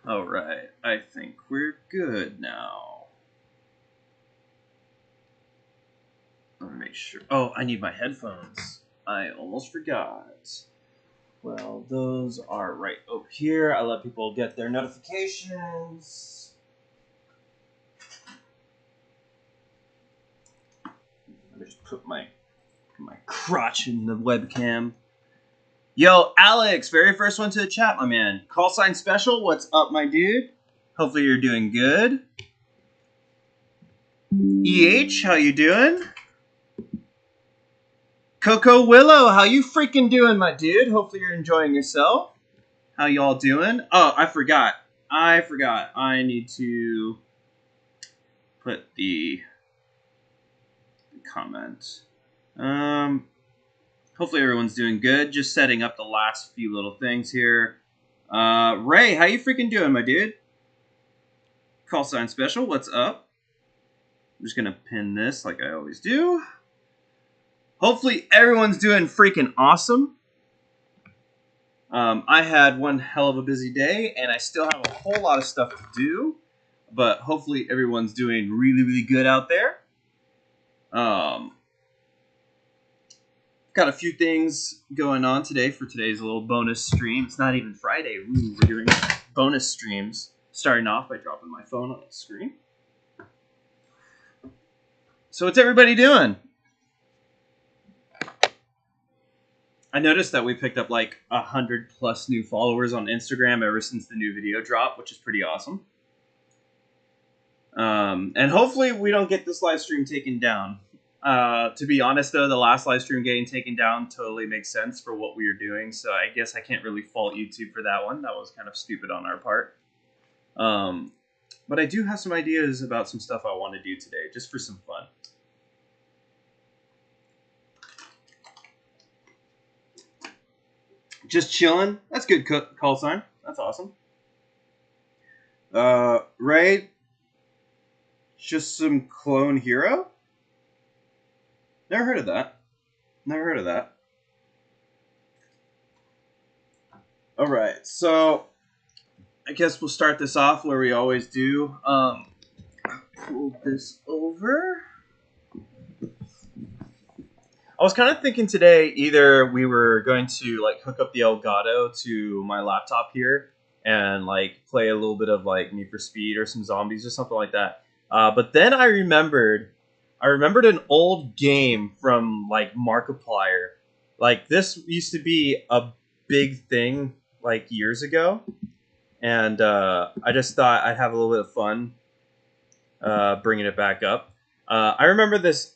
Alright, I think we're good now. Let me make sure. Oh, I need my headphones. I almost forgot. Well, those are right over here. I let people get their notifications. Let me just put my crotch in the webcam. Yo, Alex, very first one to the chat, my man. Call sign special, what's up, my dude? Hopefully you're doing good. EH, how you doing? Coco Willow, how you freaking doing, my dude? Hopefully you're enjoying yourself. How y'all doing? Oh, I forgot. I need to put the comment. Hopefully everyone's doing good. Just setting up the last few little things here. Ray, how you freaking doing, my dude? Call sign special, what's up? I'm just gonna pin this like I always do. Hopefully everyone's doing freaking awesome. I had one hell of a busy day, and I still have a whole lot of stuff to do. But hopefully everyone's doing really, really good out there. Got a few things going on today for today's little bonus stream. It's not even Friday. Ooh, we're doing bonus streams. Starting off by dropping my phone on the screen. So what's everybody doing? I noticed that we picked up like 100+ new followers on Instagram ever since the new video dropped, which is pretty awesome. And hopefully we don't get this live stream taken down. To be honest, though, the last live stream getting taken down totally makes sense for what we were doing, so I guess I can't really fault YouTube for that one. That was kind of stupid on our part. But I do have some ideas about some stuff I want to do today, just for some fun. Just chilling. That's good call sign. That's awesome. Ray, just some clone hero? Never heard of that. Alright, so I guess we'll start this off where we always do. Pull this over. I was kind of thinking today either we were going to like hook up the Elgato to my laptop here and like play a little bit of like Need for Speed or some zombies or something like that. But then I remembered an old game from like Markiplier. Like this used to be a big thing like years ago, and I just thought I'd have a little bit of fun bringing it back up. I remember this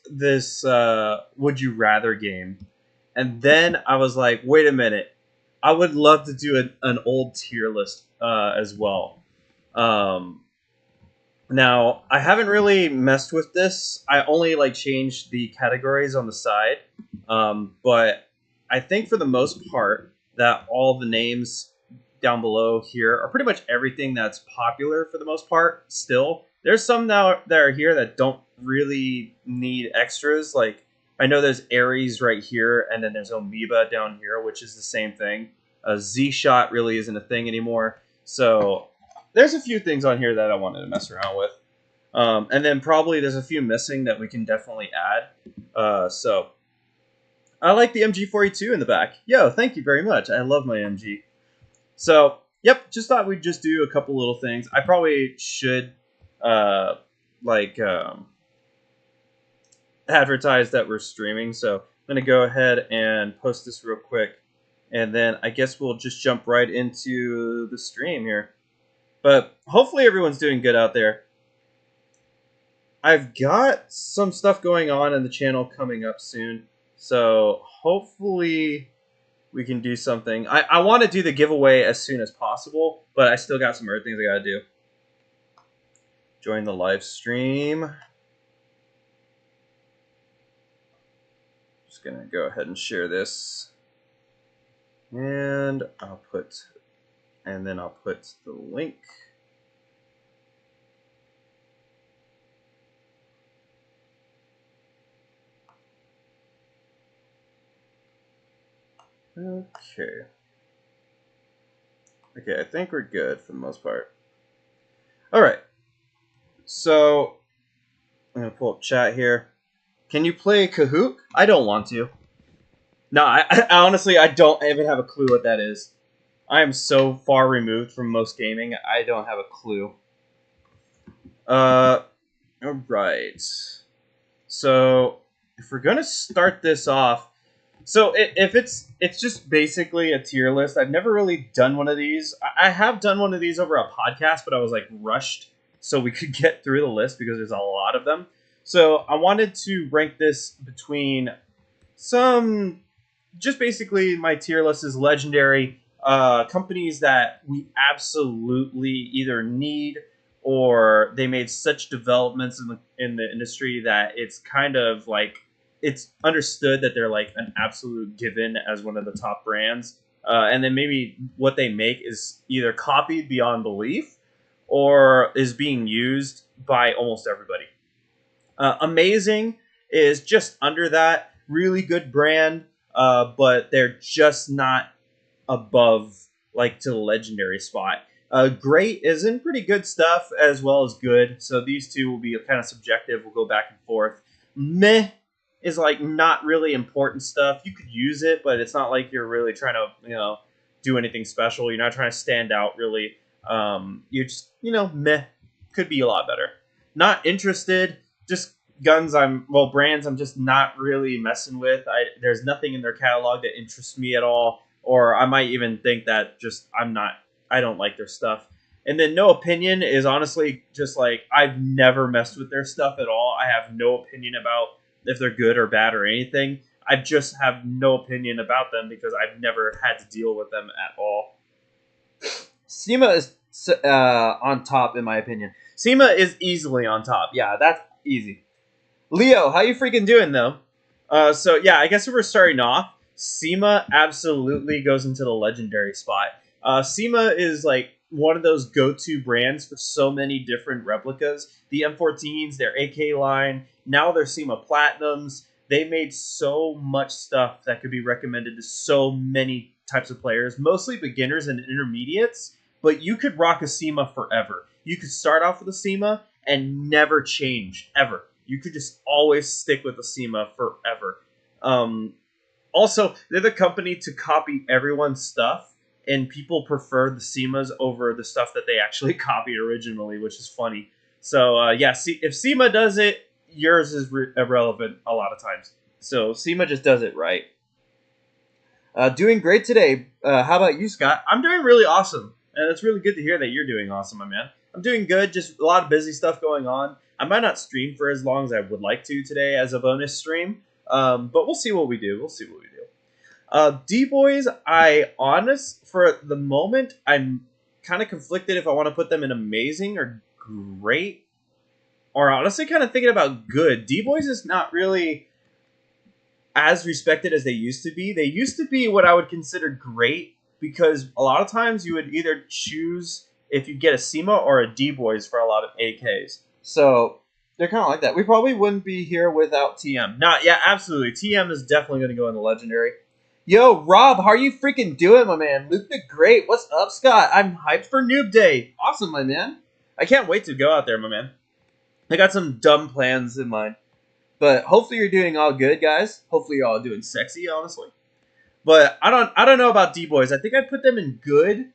Would You Rather game, and then I was like, wait a minute, I would love to do an old tier list as well. Now I haven't really messed with this. I only like changed the categories on the side, but I think for the most part that all the names down below here are pretty much everything that's popular for the most part. Still, there's some now that are here that don't really need extras. Like I know there's Ares right here, and then there's Amoeba down here, which is the same thing. Z shot really isn't a thing anymore. So there's a few things on here that I wanted to mess around with. And then probably there's a few missing that we can definitely add. So I like the MG42 in the back. Yo, thank you very much. I love my MG. So, yep, just thought we'd just do a couple little things. I probably should, advertise that we're streaming. So I'm going to go ahead and post this real quick. And then I guess we'll just jump right into the stream here. But hopefully everyone's doing good out there. I've got some stuff going on in the channel coming up soon. So hopefully we can do something. I want to do the giveaway as soon as possible, but I still got some other things I gotta do. Join the live stream. Just gonna go ahead and share this. And I'll put the link. Okay, I think we're good for the most part. All right. So I'm gonna pull up chat here. Can you play Kahoot? I don't want to. No, I honestly I don't even have a clue what that is. I am so far removed from most gaming. I don't have a clue. All right. So if we're gonna start this off, so if it's just basically a tier list. I've never really done one of these. I have done one of these over a podcast, but I was like rushed so we could get through the list because there's a lot of them. So I wanted to rank this between some, just basically my tier list is legendary companies that we absolutely either need or they made such developments in the industry that it's kind of like it's understood that they're like an absolute given as one of the top brands. And then maybe what they make is either copied beyond belief or is being used by almost everybody. Amazing is just under that. Really good brand, but they're just not above like to the legendary spot. Great is in pretty good stuff as well as good. So these two will be kind of subjective. We'll go back and forth. Meh is like not really important stuff. You could use it, but it's not like you're really trying to do anything special. You're not trying to stand out really. You're just meh. Could be a lot better. Not interested. Just guns brands I'm just not really messing with. There's nothing in their catalog that interests me at all, or I might even think that just I don't like their stuff. And then no opinion is honestly just like I've never messed with their stuff at all. I have no opinion about if they're good or bad or anything. I just have no opinion about them because I've never had to deal with them at all. SEMA is on top in my opinion. SEMA is easily on top. Yeah, that's easy. Leo, how you freaking doing though? So yeah, I guess if we're starting off, SEMA absolutely goes into the legendary spot. SEMA is like one of those go-to brands for so many different replicas. The M14s, their AK line, now their SEMA Platinums. They made so much stuff that could be recommended to so many types of players, mostly beginners and intermediates. But you could rock a SEMA forever. You could start off with a SEMA and never change ever. You could just always stick with the SEMA forever. Also, they're the company to copy everyone's stuff, and people prefer the SEMAs over the stuff that they actually copied originally, which is funny. So, yeah, if SEMA does it, yours is irrelevant a lot of times. So, SEMA just does it right. Doing great today. How about you, Scott? I'm doing really awesome. And it's really good to hear that you're doing awesome, my man. I'm doing good. Just a lot of busy stuff going on. I might not stream for as long as I would like to today as a bonus stream, but we'll see what we do. D-Boys, for the moment, I'm kind of conflicted if I want to put them in amazing or great, or honestly kind of thinking about good. D-Boys is not really as respected as they used to be. They used to be what I would consider great because a lot of times you would either choose if you get a SEMA or a D-Boys for a lot of AKs. So they're kind of like that. We probably wouldn't be here without TM. Yeah, absolutely. TM is definitely going to go in the legendary. Yo, Rob, how are you freaking doing, my man? Luke the Great. What's up, Scott? I'm hyped for Noob Day. Awesome, my man. I can't wait to go out there, my man. I got some dumb plans in mind. But hopefully you're doing all good, guys. Hopefully you're all doing sexy, honestly. But I don't know about D-Boys. I think I'd put them in good.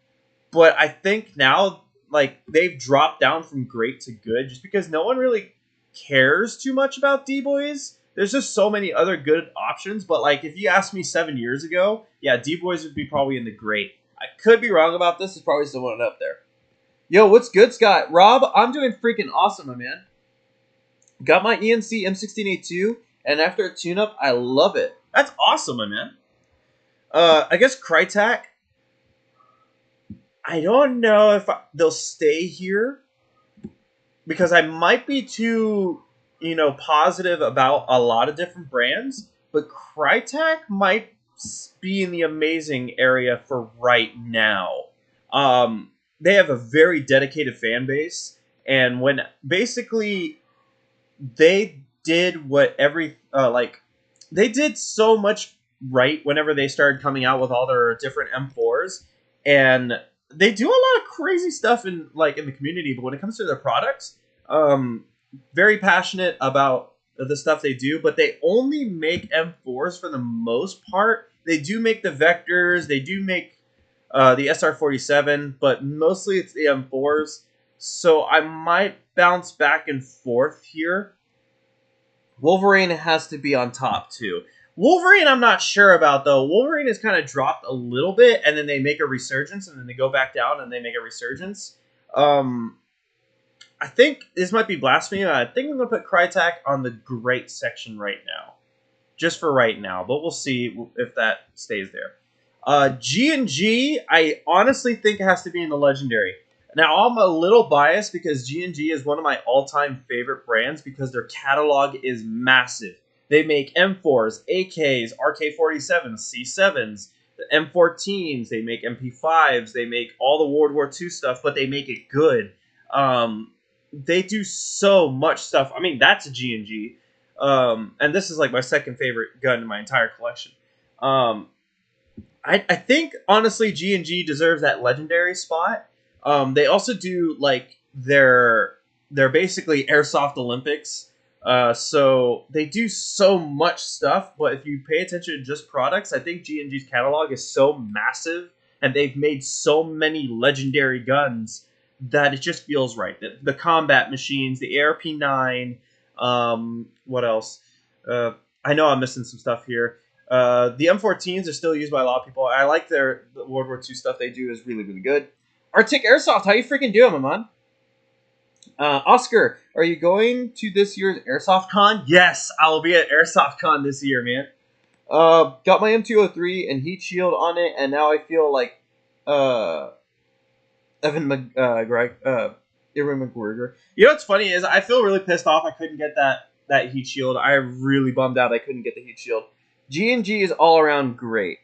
But I think now, like, they've dropped down from great to good just because no one really cares too much about D-Boys. There's just so many other good options. But, like, if you asked me 7 years ago, yeah, D-Boys would be probably in the great. I could be wrong about this. It's probably someone up there. Yo, what's good, Scott? Rob, I'm doing freaking awesome, my man. Got my ENC M16A2, and after a tune-up, I love it. That's awesome, my man. I guess Crytek, I don't know if they'll stay here because I might be too, positive about a lot of different brands, but Crytek might be in the amazing area for right now. They have a very dedicated fan base, and when basically they did they did so much right whenever they started coming out with all their different M4s, and they do a lot of crazy stuff in the community, but when it comes to their products, very passionate about the stuff they do. But they only make M4s for the most part. They do make the Vectors, they do make the SR47, but mostly it's the M4s. So I might bounce back and forth here. Wolverine has to be on top too. Wolverine, I'm not sure about though. Wolverine has kind of dropped a little bit, and then they make a resurgence, and then they go back down, and they make a resurgence. I think this might be blasphemy. I think I'm gonna put Crytek on the great section right now, just for right now. But we'll see if that stays there. G&G, I honestly think it has to be in the legendary. Now, I'm a little biased because G&G is one of my all-time favorite brands because their catalog is massive. They make M4s, AKs, RK-47s, C7s, the M14s, they make MP5s, they make all the World War II stuff, but they make it good. They do so much stuff. I mean, that's a G&G. And this is like my second favorite gun in my entire collection. I think, honestly, G&G deserves that legendary spot. They also do like their basically Airsoft Olympics. So they do so much stuff, but if you pay attention to just products, I think G&G's catalog is so massive, and they've made so many legendary guns that it just feels right. The combat machines, the ARP-9, what else? I know I'm missing some stuff here. The M14s are still used by a lot of people. I like the World War II stuff they do is really, really good. Arctic Airsoft, how you freaking doing, my man? Oscar, are you going to this year's Airsoft Con? Yes, I will be at Airsoft Con this year, man. Got my M203 and heat shield on it, and now I feel like Evan McGregor. You know what's funny is I feel really pissed off I couldn't get that heat shield. I really bummed out I couldn't get the heat shield. G&G is all around great.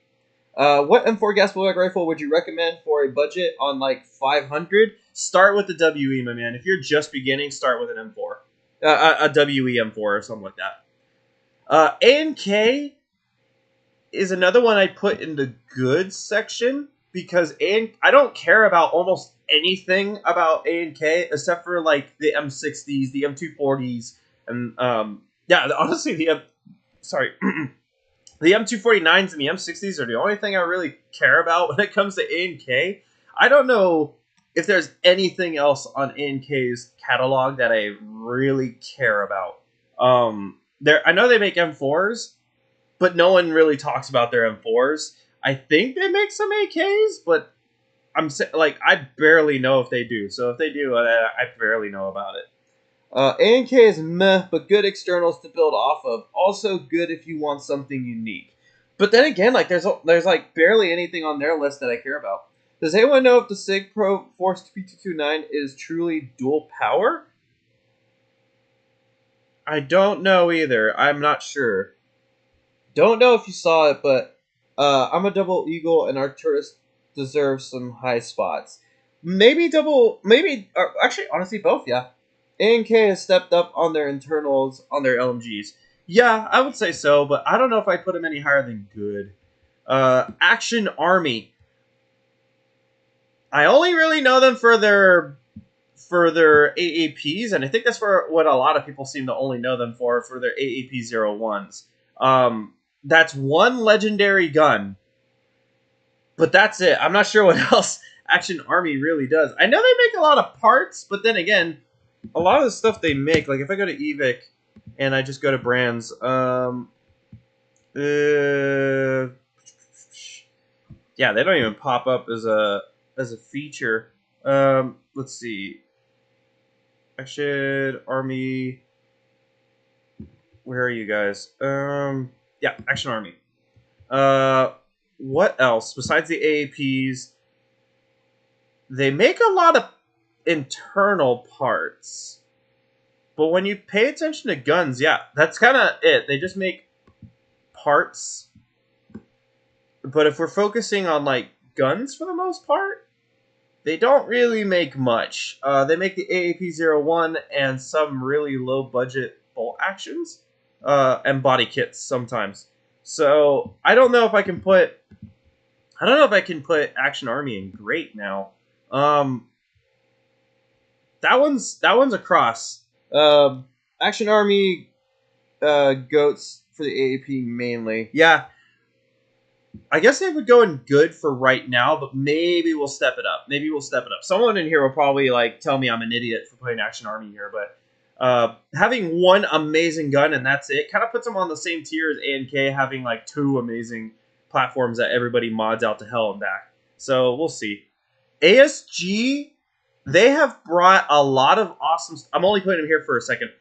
What M4 gas bullet rifle would you recommend for a budget on like 500? Start with the WE, my man. If you're just beginning, start with an M4, a WE M4 or something like that. A&K is another one I'd put in the good section because I don't care about almost anything about A&K except for like the M60s, the M240s, and yeah, honestly the M249s and the M60s are the only thing I really care about when it comes to A&K. I don't know if there's anything else on A&K's catalog that I really care about. I know they make M4s, but no one really talks about their M4s. I think they make some AKs, but I barely know if they do. So if they do, I barely know about it. A&K is meh, but good externals to build off of. Also good if you want something unique. But then again, like there's like barely anything on their list that I care about. Does anyone know if the SIG Pro Force P229 is truly dual power? I don't know either. I'm not sure. Don't know if you saw it, but I'm a double eagle, and Arcturus deserves some high spots. Actually, honestly, both, yeah. A&K has stepped up on their internals, on their LMGs. Yeah, I would say so, but I don't know if I'd put them any higher than good. Action Army. I only really know them for their AAPs, and I think that's for what a lot of people seem to only know them for their AAP-01s. That's one legendary gun, but that's it. I'm not sure what else Action Army really does. I know they make a lot of parts, but then again, a lot of the stuff they make, like if I go to Evic and I just go to brands, yeah, they don't even pop up as a feature. Let's see. Action Army. Where are you guys? Yeah, Action Army. What else besides the AAPs? They make a lot of internal parts, but when you pay attention to guns, yeah, that's kind of it. They just make parts. But if we're focusing on like guns for the most part, they don't really make much. They make the AAP-01 and some really low budget bolt actions and body kits sometimes. So I don't know if I can put Action Army in great now. Um, that one's a cross. Action Army goats for the AAP mainly. Yeah, I guess they would go in good for right now, but maybe we'll step it up. Maybe we'll step it up. Someone in here will probably like tell me I'm an idiot for putting Action Army here, but having one amazing gun and that's it kind of puts them on the same tier as A and K, having like two amazing platforms that everybody mods out to hell and back. So we'll see. ASG, they have brought a lot of awesome. I'm only putting them here for a second.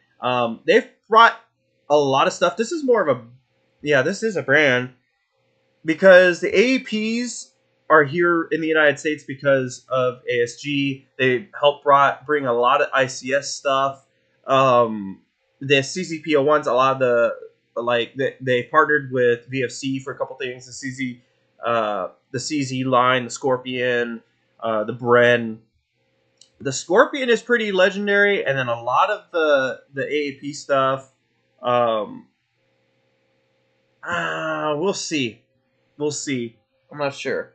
They've brought a lot of stuff. This is more of a, yeah, this is a brand because the AAPs are here in the United States because of ASG. They help bring a lot of ICS stuff. The CCP01s, a lot of they partnered with VFC for a couple things. The CZ line, the Scorpion, the Bren. The Scorpion is pretty legendary, and then a lot of the AAP stuff. We'll see. We'll see. I'm not sure.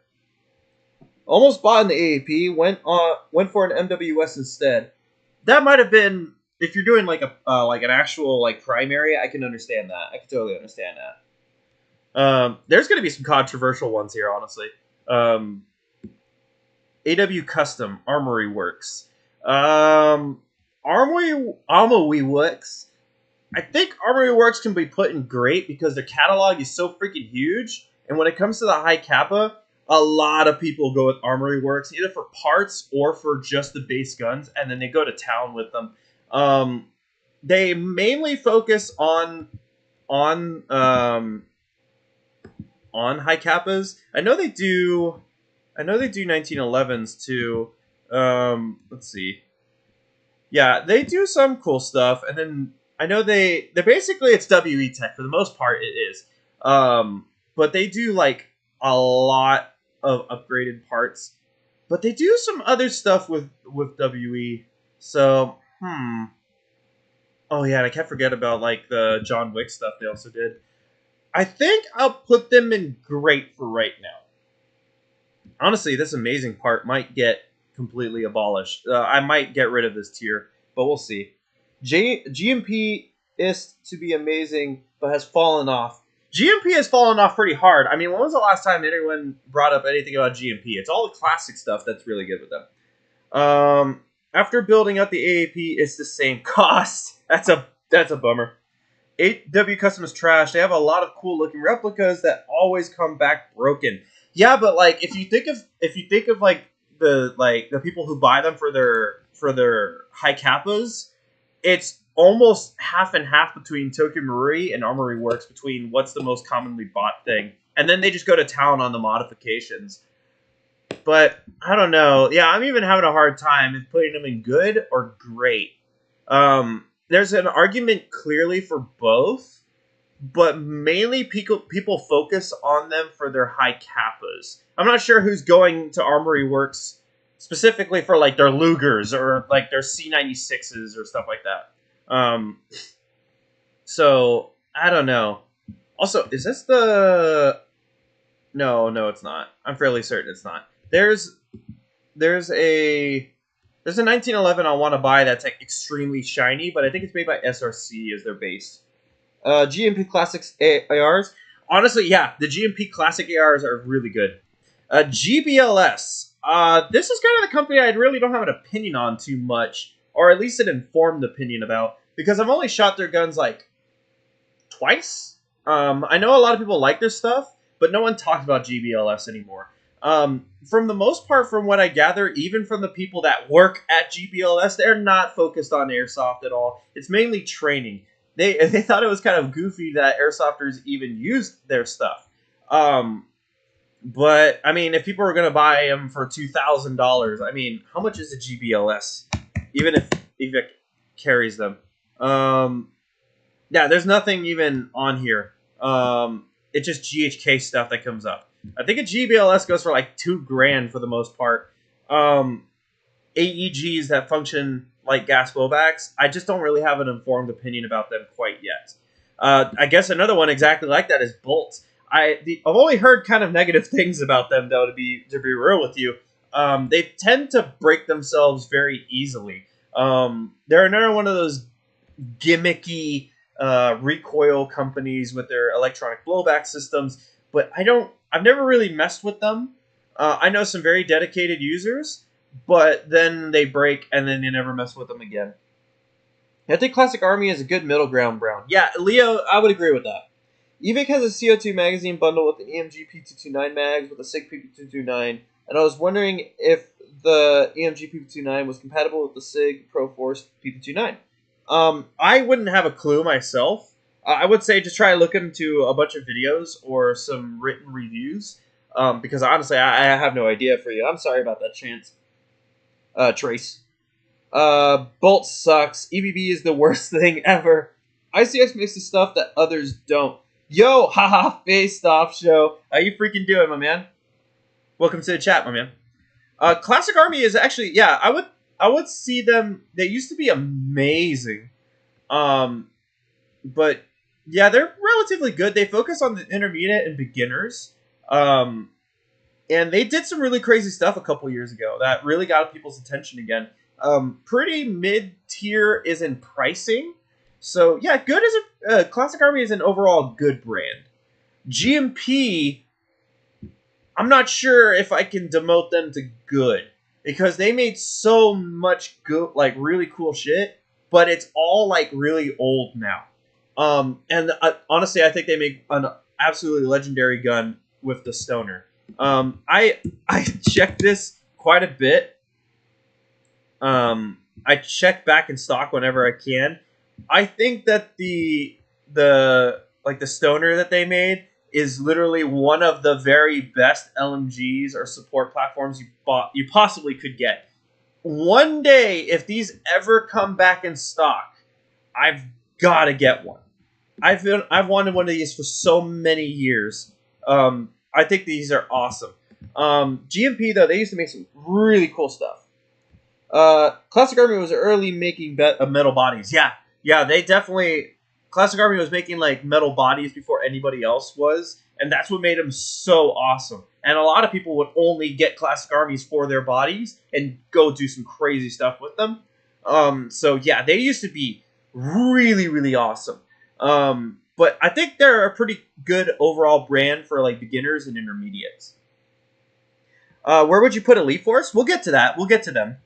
Almost bought in the AAP. Went for an MWS instead. That might have been if you're doing like an actual like primary. I can understand that. I can totally understand that. There's going to be some controversial ones here, honestly. AW Custom Armory Works. Armory Works. I think Armory Works can be put in great because their catalog is so freaking huge. And when it comes to the high kappa, a lot of people go with Armory Works either for parts or for just the base guns, and then they go to town with them. They mainly focus on high kappas. I know they do 1911s too. Let's see. Yeah, they do some cool stuff, and then I know they basically it's WE Tech for the most part. It is, but they do like a lot of upgraded parts. But they do some other stuff with WE. So oh yeah, and I can't forget about like the John Wick stuff they also did. I think I'll put them in great for right now. Honestly, this amazing part might get completely abolished. I might get rid of this tier, but we'll see. GMP is to be amazing, but has fallen off. GMP has fallen off pretty hard. I mean, when was the last time anyone brought up anything about GMP? It's all the classic stuff that's really good with them. After building up the AAP, it's the same cost. That's a bummer. 8W Custom is trash. They have a lot of cool looking replicas that always come back broken. Yeah, but like if you think of like the people who buy them for their high kappas, it's almost half and half between Tokyo Marui and Armory Works between what's the most commonly bought thing, and then they just go to town on the modifications. But I don't know. Yeah, I'm even having a hard time putting them in good or great. There's an argument clearly for both, but mainly people focus on them for their high kappas. I'm not sure who's going to Armory Works specifically for like their Lugers or like their C96s or stuff like that. So I don't know. Also, is this the? No, it's not. I'm fairly certain it's not. There's a 1911 I want to buy that's like extremely shiny, but I think it's made by SRC as their base. GMP Classics ARs. Honestly, yeah, the GMP Classic ARs are really good. GBLS. This is kind of the company I really don't have an opinion on too much, or at least an informed opinion about, because I've only shot their guns like twice. I know a lot of people like their stuff, but no one talks about GBLS anymore. From the most part, from what I gather, even from the people that work at GBLS, they're not focused on Airsoft at all. It's mainly training. They thought it was kind of goofy that Airsofters even used their stuff. But, I mean, if people are going to buy them for $2,000, I mean, how much is a GBLS? Even if it carries them. Yeah, there's nothing even on here. It's just GHK stuff that comes up. I think a GBLS goes for like $2,000 for the most part. AEGs that function like gas blowbacks, I just don't really have an informed opinion about them quite yet. I guess another one exactly like that is bolts. I've only heard kind of negative things about them, though, to be real with you. They tend to break themselves very easily. They're another one of those gimmicky recoil companies with their electronic blowback systems, but I've never really messed with them. I know some very dedicated users, but then they break and then you never mess with them again. I think Classic Army is a good middle ground, Brown. Yeah, Leo, I would agree with that. EVIC has a CO2 magazine bundle with the EMG P229 mags with a SIG P229, and I was wondering if the EMG P229 was compatible with the SIG Pro Force P229. I wouldn't have a clue myself. I would say just try to look into a bunch of videos or some written reviews, because honestly, I have no idea for you. I'm sorry about that, Trace. Bolt sucks. EBB is the worst thing ever. ICX makes the stuff that others don't. Yo, haha, face off show. How you freaking doing, my man? Welcome to the chat, my man. Classic Army is actually, yeah, I would see them. They used to be amazing, but yeah, they're relatively good. They focus on the intermediate and beginners, and they did some really crazy stuff a couple years ago that really got people's attention again. Pretty mid tier is in pricing. So yeah, good as a Classic Army is an overall good brand. GMP, I'm not sure if I can demote them to good because they made so much good, like really cool shit, but it's all like really old now. And honestly, I think they make an absolutely legendary gun with the Stoner. I checked this quite a bit. I check back in stock whenever I can. I think that the Stoner that they made is literally one of the very best LMGs or support platforms you possibly could get. One day, if these ever come back in stock, I've got to get one. I've wanted one of these for so many years. I think these are awesome. GMP though, they used to make some really cool stuff. Classic Army was early making metal bodies. Yeah, they definitely. Classic Army was making like metal bodies before anybody else was, and that's what made them so awesome. And a lot of people would only get Classic Armies for their bodies and go do some crazy stuff with them. So yeah, they used to be really, really awesome. But I think they're a pretty good overall brand for like beginners and intermediates. Where would you put Elite Force? We'll get to that. We'll get to them.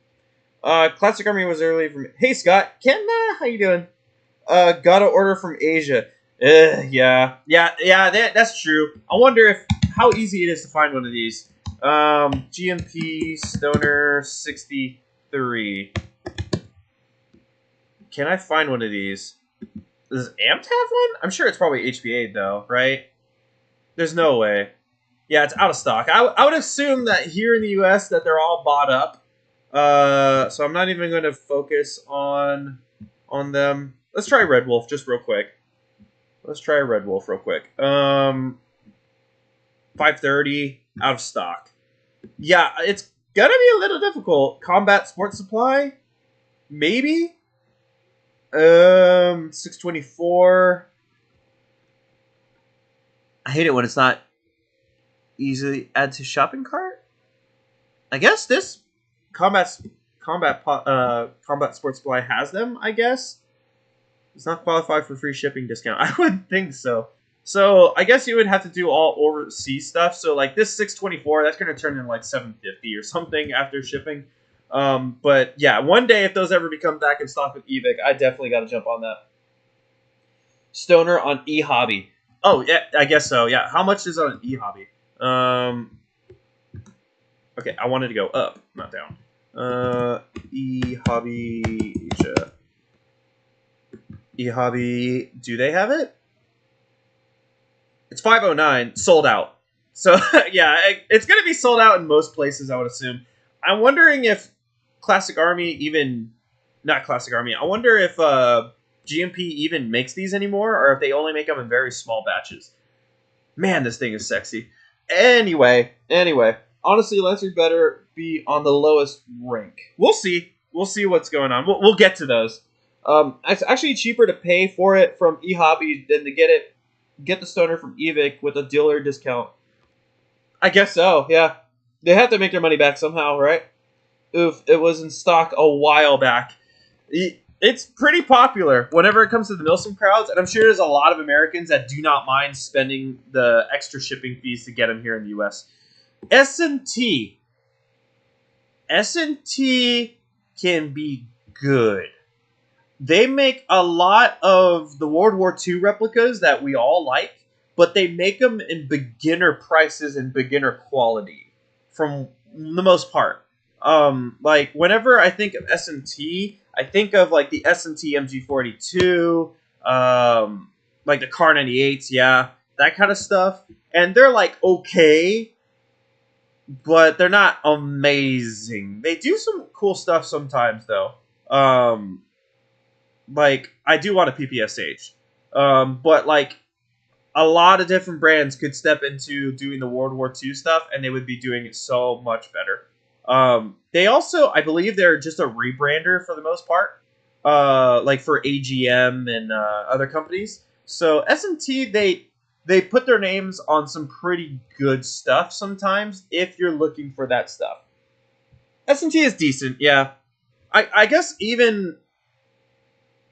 Classic Army was early from. Hey Scott, Ken, how you doing? Got an order from Asia. Yeah, that's true. I wonder how easy it is to find one of these. GMP Stoner 63. Can I find one of these? Does Amped have one? I'm sure it's probably HPA though, right? There's no way. Yeah, it's out of stock. I would assume that here in the US that they're all bought up. So I'm not even going to focus on them. Let's try Red Wolf just real quick. 530 out of stock. Yeah, it's gonna be a little difficult. Combat Sports Supply, maybe. 624. I hate it when it's not easily add to shopping cart. I guess this combat Sports Supply has them. I guess it's not qualified for free shipping discount. I wouldn't think so. So I guess you would have to do all overseas stuff. So like this 624, that's going to turn in like 750 or something after shipping. But yeah, one day if those ever become back in stock with EVIC, I definitely got to jump on that. Stoner on eHobby. Oh yeah, I guess so. Yeah, how much is on eHobby? Okay, I wanted to go up, not down. eHobby Asia. eHobby, do they have it? It's 509, sold out. So yeah, it's going to be sold out in most places, I would assume. I'm wondering if Classic Army not Classic Army. I wonder if GMP even makes these anymore, or if they only make them in very small batches. Man, this thing is sexy. Anyway, honestly, Lancer better be on the lowest rank. We'll see. We'll see what's going on. We'll get to those. It's actually cheaper to pay for it from eHobby than to get the Stoner from EVIC with a dealer discount. I guess so, yeah. They have to make their money back somehow, right? Oof, it was in stock a while back. It's pretty popular whenever it comes to the Milsim crowds, and I'm sure there's a lot of Americans that do not mind spending the extra shipping fees to get them here in the U.S. S&T. S&T can be good. They make a lot of the World War II replicas that we all like, but they make them in beginner prices and beginner quality from the most part. Like whenever I think of S&T, I think of like the S&T MG42, like the Car 98s, yeah, that kind of stuff. And they're like okay, but they're not amazing. They do some cool stuff sometimes though. Like I do want a PPSH, but like a lot of different brands could step into doing the World War II stuff, and they would be doing it so much better. They also, I believe, they're just a rebrander for the most part, like for AGM and other companies. So S&T, they put their names on some pretty good stuff sometimes if you're looking for that stuff. S&T is decent, yeah. I guess even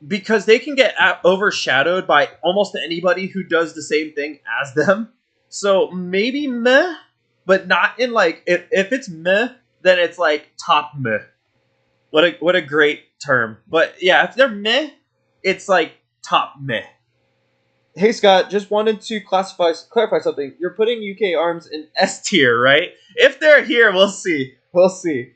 because they can get overshadowed by almost anybody who does the same thing as them. So maybe meh, but not in like if it's meh, then it's like top meh. What a great term. But yeah, if they're meh, it's like top meh. Hey Scott, just wanted to clarify something. You're putting UK Arms in S tier, right? If they're here, we'll see. We'll see.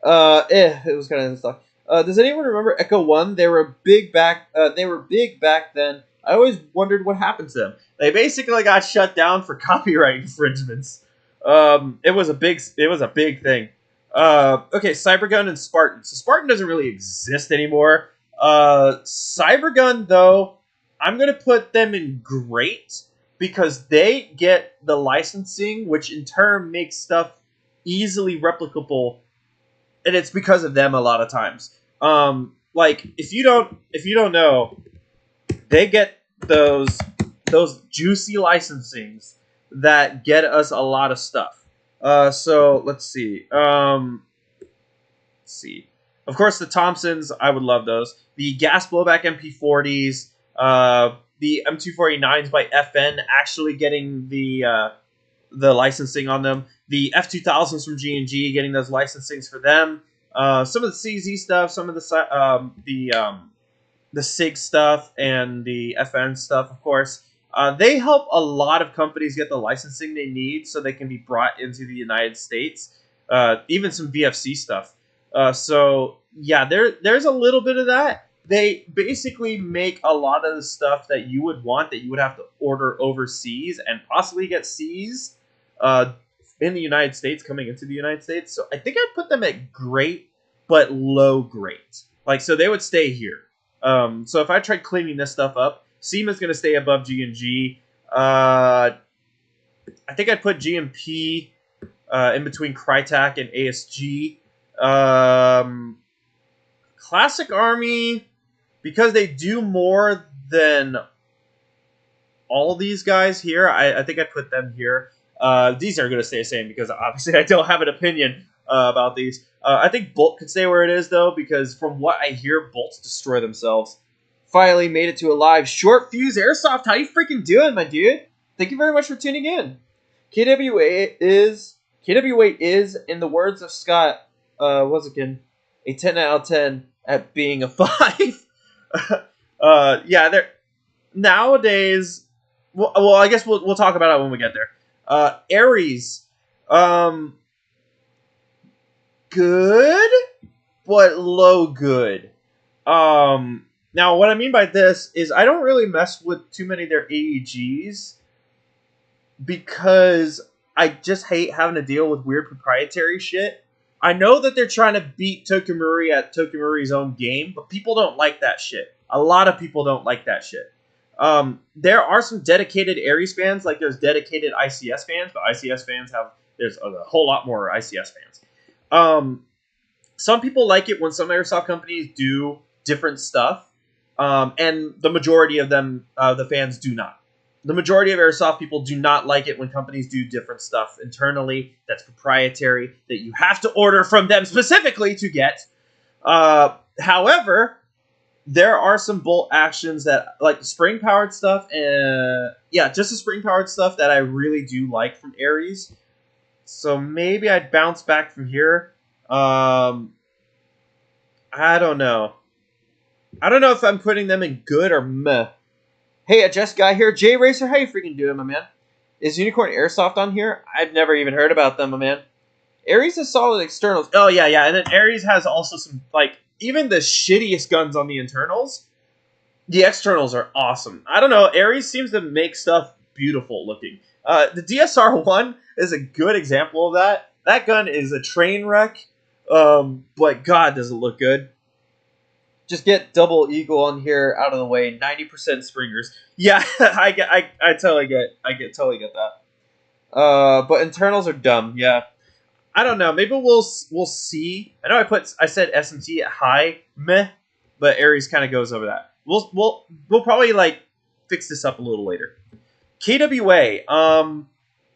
It was kind of stuck. Does anyone remember Echo One? They were big back. They were big back then. I always wondered what happened to them. They basically got shut down for copyright infringements. It was a big thing. Okay, Cybergun and Spartan. So Spartan doesn't really exist anymore. Cybergun though, I'm gonna put them in great because they get the licensing, which in turn makes stuff easily replicable, and it's because of them a lot of times. Like if you don't know, they get those juicy licensings that get us a lot of stuff. So let's see. Let's see. Of course, the Thompsons. I would love those. The gas blowback MP40s. The M249s by FN actually getting the licensing on them. The F2000s from G&G getting those licensings for them. Some of the CZ stuff, some of the SIG stuff, and the FN stuff, of course. They help a lot of companies get the licensing they need so they can be brought into the United States. Even some VFC stuff. So yeah, there's a little bit of that. They basically make a lot of the stuff that you would want that you would have to order overseas and possibly get seized in the United States, coming into the United States. So I think I'd put them at great, but low great. Like, so they would stay here. So if I tried cleaning this stuff up, SEMA's going to stay above G&G. I think I'd put GMP in between Crytek and ASG. Classic Army, because they do more than all these guys here, I think I put them here. These are going to stay the same because obviously I don't have an opinion about these. I think Bolt could stay where it is, though, because from what I hear, Bolts destroy themselves. Finally made it to a live Short Fuse Airsoft. How you freaking doing, my dude? Thank you very much for tuning in. KWA is, in the words of Scott Wazikin, a 10 out of 10 at being a 5. Yeah, they're nowadays. Well, I guess we'll talk about it when we get there. Ares, good, but low good. Now what I mean by this is I don't really mess with too many of their AEGs because I just hate having to deal with weird proprietary shit. I know that they're trying to beat Tokumuri at Tokumuri's own game, but people don't like that shit. A lot of people don't like that shit. There are some dedicated Ares fans, like there's dedicated ICS fans, but ICS fans there's a whole lot more ICS fans. Some people like it when some airsoft companies do different stuff, and the majority of them, the fans, do not. the majority of airsoft people do not like it when companies do different stuff internally that's proprietary that you have to order from them specifically to get. However, there are some bolt actions that, like the spring powered stuff, and yeah, just the spring powered stuff that I really do like from Aries. So maybe I'd bounce back from here. I don't know. I don't know if I'm putting them in good or meh. Hey, a Jess guy here, J Racer. How you freaking doing, my man? Is Unicorn Airsoft on here? I've never even heard about them, my man. Aries has solid externals. Oh yeah, yeah, and then Aries has also some, like, even the shittiest guns on the internals. The externals are awesome. I don't know. Aries seems to make stuff beautiful looking. The DSR-1 is a good example of that. That gun is a train wreck, but God, does it look good. Just get double eagle on here out of the way. 90% springers. Yeah, I totally get that. But internals are dumb. Yeah, I don't know. Maybe we'll see. I know I said S&T at high meh, but Aries kind of goes over that. We'll probably like fix this up a little later. KWA.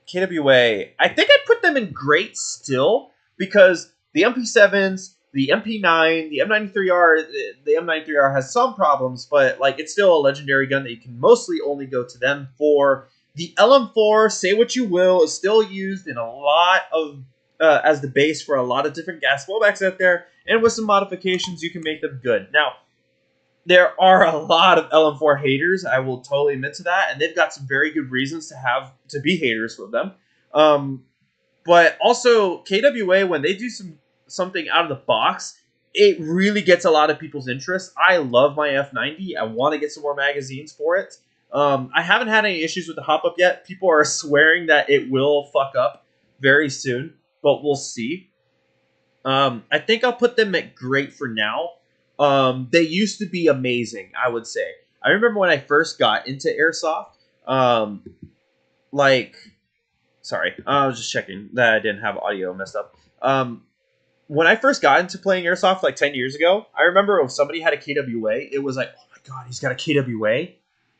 KWA. I think I'd put them in great still because the MP7s, the MP9, the M93R, the M93R has some problems, but like it's still a legendary gun that you can mostly only go to them for. The LM4, say what you will, is still used in a lot of as the base for a lot of different gas blowbacks out there, and with some modifications, you can make them good. Now, there are a lot of LM4 haters. I will totally admit to that, and they've got some very good reasons to be haters with them. But also KWA, when they do something out of the box, it really gets a lot of people's interest. I love my F90. I want to get some more magazines for it. I haven't had any issues with the hop up yet. People are swearing that it will fuck up very soon, but we'll see. I think I'll put them at great for now. They used to be amazing, I would say. I remember when I first got into Airsoft, sorry, I was just checking that I didn't have audio messed up. When I first got into playing Airsoft like 10 years ago, I remember if somebody had a KWA, it was like, oh my God, he's got a KWA?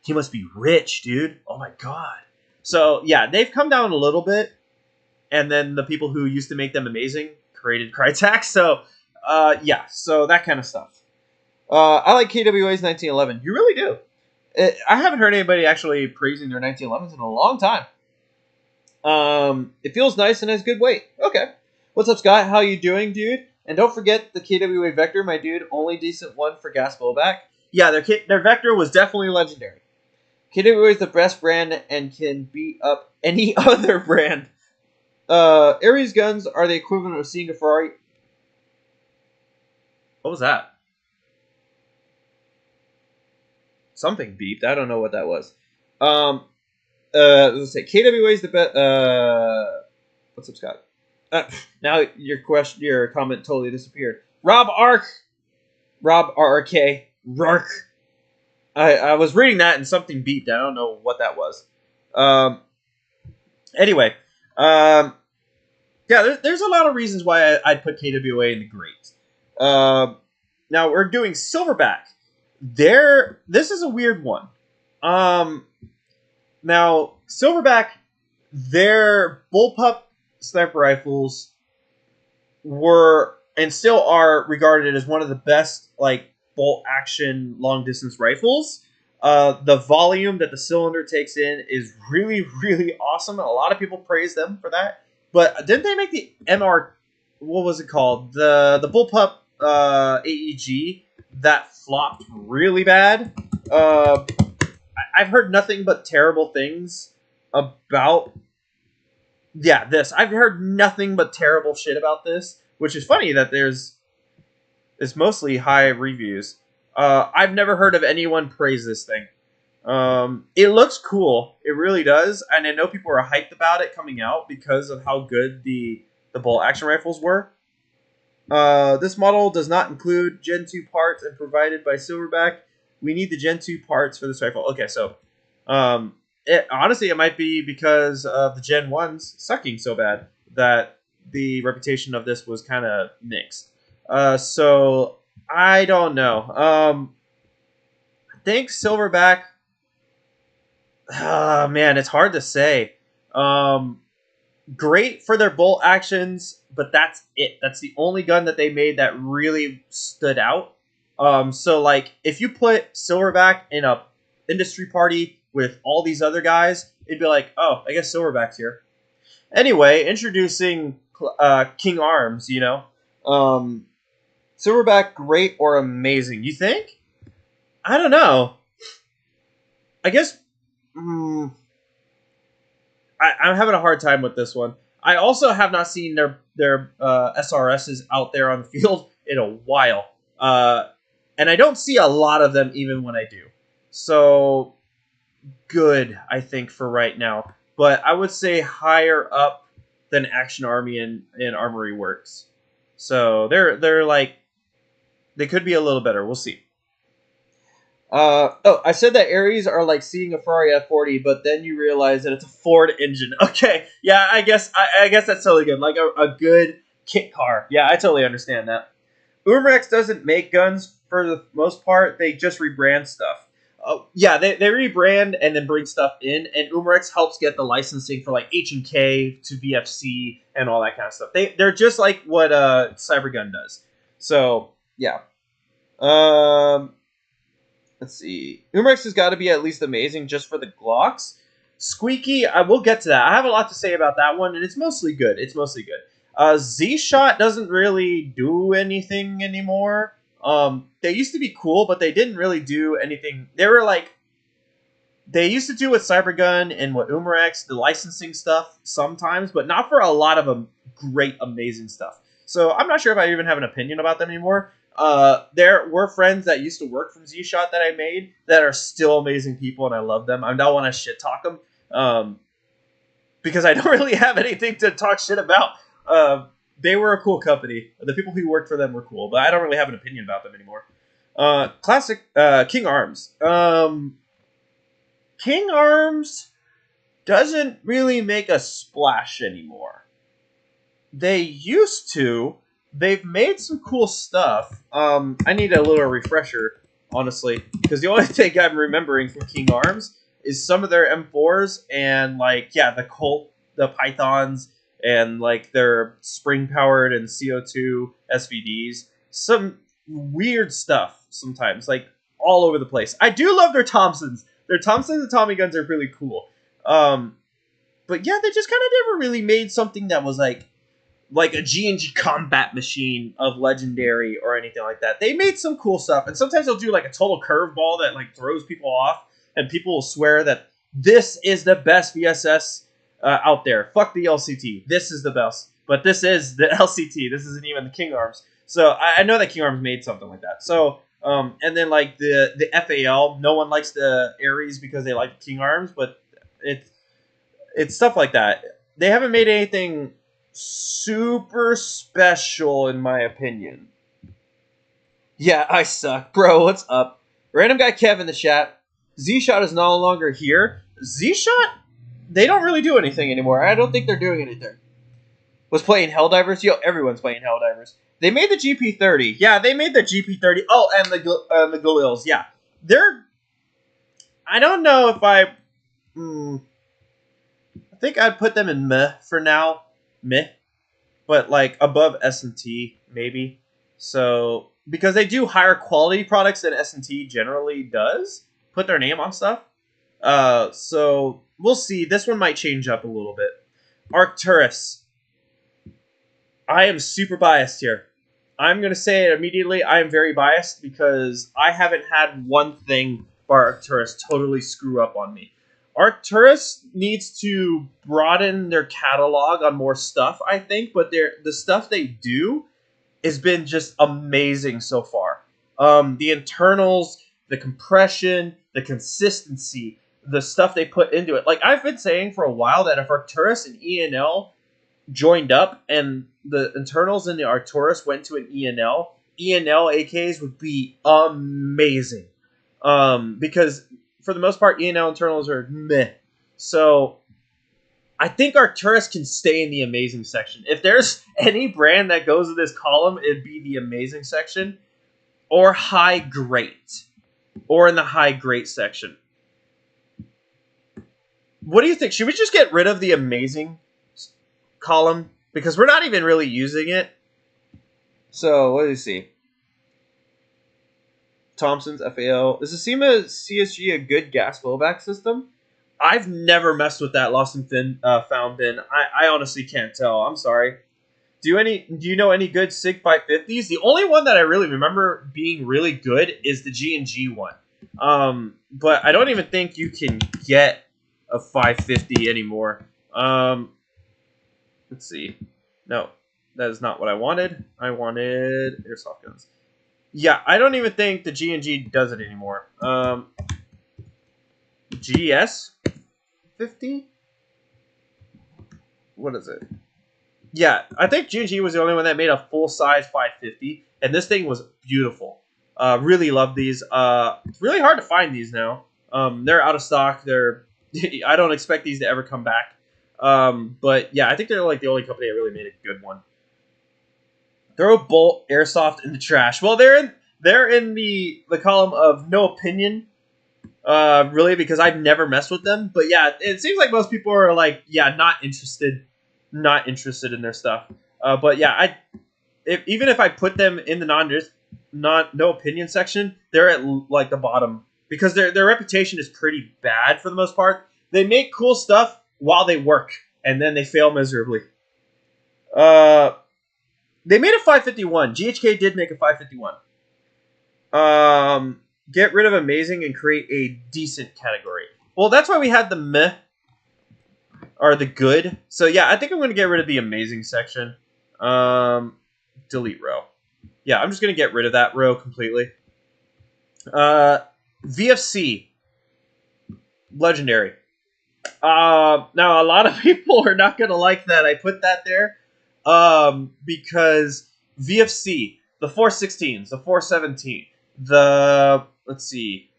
He must be rich, dude. Oh my God. So yeah, they've come down a little bit. And then the people who used to make them amazing created Crytek. So yeah, so that kind of stuff. I like KWA's 1911. You really do. I haven't heard anybody actually praising their 1911s in a long time. It feels nice and has good weight. Okay. What's up, Scott? How you doing, dude? And don't forget the KWA Vector, my dude. Only decent one for gas blowback. Yeah, their Vector was definitely legendary. KWA is the best brand and can beat up any other brand. Aries guns are the equivalent of seeing a Ferrari. What was that? Something beeped. I don't know what that was. Let's say KWA is the best. What's up, Scott? Now your comment totally disappeared. Rob RRK, Rark. I was reading that and something beeped. I don't know what that was. Anyway, yeah, there's a lot of reasons why I'd put KWA in the great. Now we're doing Silverback. This is a weird one. Now Silverback, their bullpup sniper rifles were and still are regarded as one of the best like bolt action long distance rifles. The volume that the cylinder takes in is really, really awesome. And a lot of people praise them for that. But didn't they make the MR? What was it called? The bullpup AEG that flopped really bad. I've heard nothing but terrible things about. Yeah, this. I've heard nothing but terrible shit about this, which is funny that it's mostly high reviews. I've never heard of anyone praise this thing. It looks cool. It really does. And I know people are hyped about it coming out because of how good the bolt action rifles were. This model does not include Gen 2 parts and provided by Silverback. We need the Gen 2 parts for this rifle. Okay, so honestly, it might be because of the Gen 1s sucking so bad that the reputation of this was kind of mixed. So I don't know. I think Silverback Man, it's hard to say. Um, Great for their bolt actions, but that's it. That's the only gun that they made that really stood out. So like if you put Silverback in a industry party with all these other guys, it'd be like, oh, I guess Silverback's here. Anyway, introducing King Arms. Um, Silverback, great or amazing? You think? I don't know. I guess. Mm, I'm having a hard time with this one. I also have not seen their SRSs out there on the field in a while, and I don't see a lot of them even when I do. So good, I think, for right now. But I would say higher up than Action Army and Armory Works. So they're like they could be a little better. We'll see. I said that Aries are like seeing a Ferrari F40, but then you realize that it's a Ford engine. Okay, yeah, I guess that's totally good. Like a good kit car. Yeah, I totally understand that. Umarex doesn't make guns for the most part. They just rebrand stuff. Yeah, they rebrand and then bring stuff in, and Umarex helps get the licensing for like H&K to VFC and all that kind of stuff. They're just like what Cybergun does. So yeah. Um, Let's see. Umarex has got to be at least amazing just for the Glocks. Squeaky, I will get to that. I have a lot to say about that one, and it's mostly good. It's mostly good. Z-Shot doesn't really do anything anymore. They used to be cool, but they didn't really do anything. They were like, they used to do with Cybergun and what Umarex, the licensing stuff sometimes, but not for a lot of great, amazing stuff. So I'm not sure if I even have an opinion about them anymore. There were friends that used to work from Z-Shot that I made that are still amazing people, and I love them. I don't want to shit talk them because I don't really have anything to talk shit about. They were a cool company. The people who worked for them were cool, but I don't really have an opinion about them anymore. Classic King Arms. King Arms doesn't really make a splash anymore. They used to. They've made some cool stuff. I need a little refresher, honestly, because the only thing I'm remembering from King Arms is some of their M4s and the Colt, the Pythons, and like their spring powered and CO2 SVDs. Some weird stuff sometimes, like all over the place. I do love their Thompsons. Their Thompsons and Tommy guns are really cool. But yeah, they just kind of never really made something that was like a G&G combat machine of legendary or anything like that. They made some cool stuff, and sometimes they'll do like a total curveball that like throws people off, and people will swear that this is the best VSS out there. Fuck the LCT. This is the best, but this is the LCT. This isn't even the King Arms. So I know that King Arms made something like that. So and then like the FAL, no one likes the Aries because they like King Arms, but it's stuff like that. They haven't made anything super special in my opinion. Yeah, I suck. Bro, what's up? Random guy Kev in the chat. Z-Shot is no longer here. Z-Shot? They don't really do anything anymore. I don't think they're doing anything. Was playing Helldivers? Yo, everyone's playing Helldivers. They made the GP30. Yeah, they made the GP30. Oh, and the Galils. Yeah. They're... I don't know if I think I'd put them in meh for now. Meh, but like above S&T maybe. So because they do higher quality products than S&T generally does, put their name on stuff. So we'll see. This one might change up a little bit. Arcturus. I am super biased here. I'm gonna say it immediately. I am very biased because I haven't had one thing by Arcturus totally screw up on me. Arcturus needs to broaden their catalog on more stuff, I think, but the stuff they do has been just amazing so far. The internals, the compression, the consistency, the stuff they put into it. Like I've been saying for a while that if Arcturus and ENL joined up and the internals in the Arcturus went to an ENL AKs would be amazing. Because for the most part, ENL internals are meh. So I think Arcturus can stay in the amazing section. If there's any brand that goes in this column, it'd be the amazing section or high great. Or in the high great section. What do you think? Should we just get rid of the amazing column because we're not even really using it? So what do you see? Thompson's FAO. Is the SEMA CSG a good gas blowback system? I've never messed with that lost and found bin. I honestly can't tell. I'm sorry. Do you know any good SIG 550s? The only one that I really remember being really good is the G&G one. But I don't even think you can get a 550 anymore. Let's see. No, that is not what I wanted. I wanted airsoft guns. Yeah, I don't even think the G&G does it anymore. GS 50? What is it? Yeah, I think G&G was the only one that made a full-size 550, and this thing was beautiful. Really love these. It's really hard to find these now. They're out of stock. I don't expect these to ever come back. But yeah, I think they're like the only company that really made a good one. Throw Bolt Airsoft in the trash. Well, they're in the column of no opinion. Really, because I've never messed with them. But yeah, it seems like most people are like, yeah, not interested in their stuff. But yeah, even if I put them in the no opinion section, they're at like the bottom because their reputation is pretty bad for the most part. They make cool stuff while they work, and then they fail miserably. They made a 551. GHK did make a 551. Get rid of amazing and create a decent category. Well, that's why we had the meh or the good. So yeah, I think I'm going to get rid of the amazing section. Delete row. Yeah, I'm just going to get rid of that row completely. VFC. Legendary. Now, a lot of people are not going to like that I put that there. Because VFC, the 416s, the 417, let's see.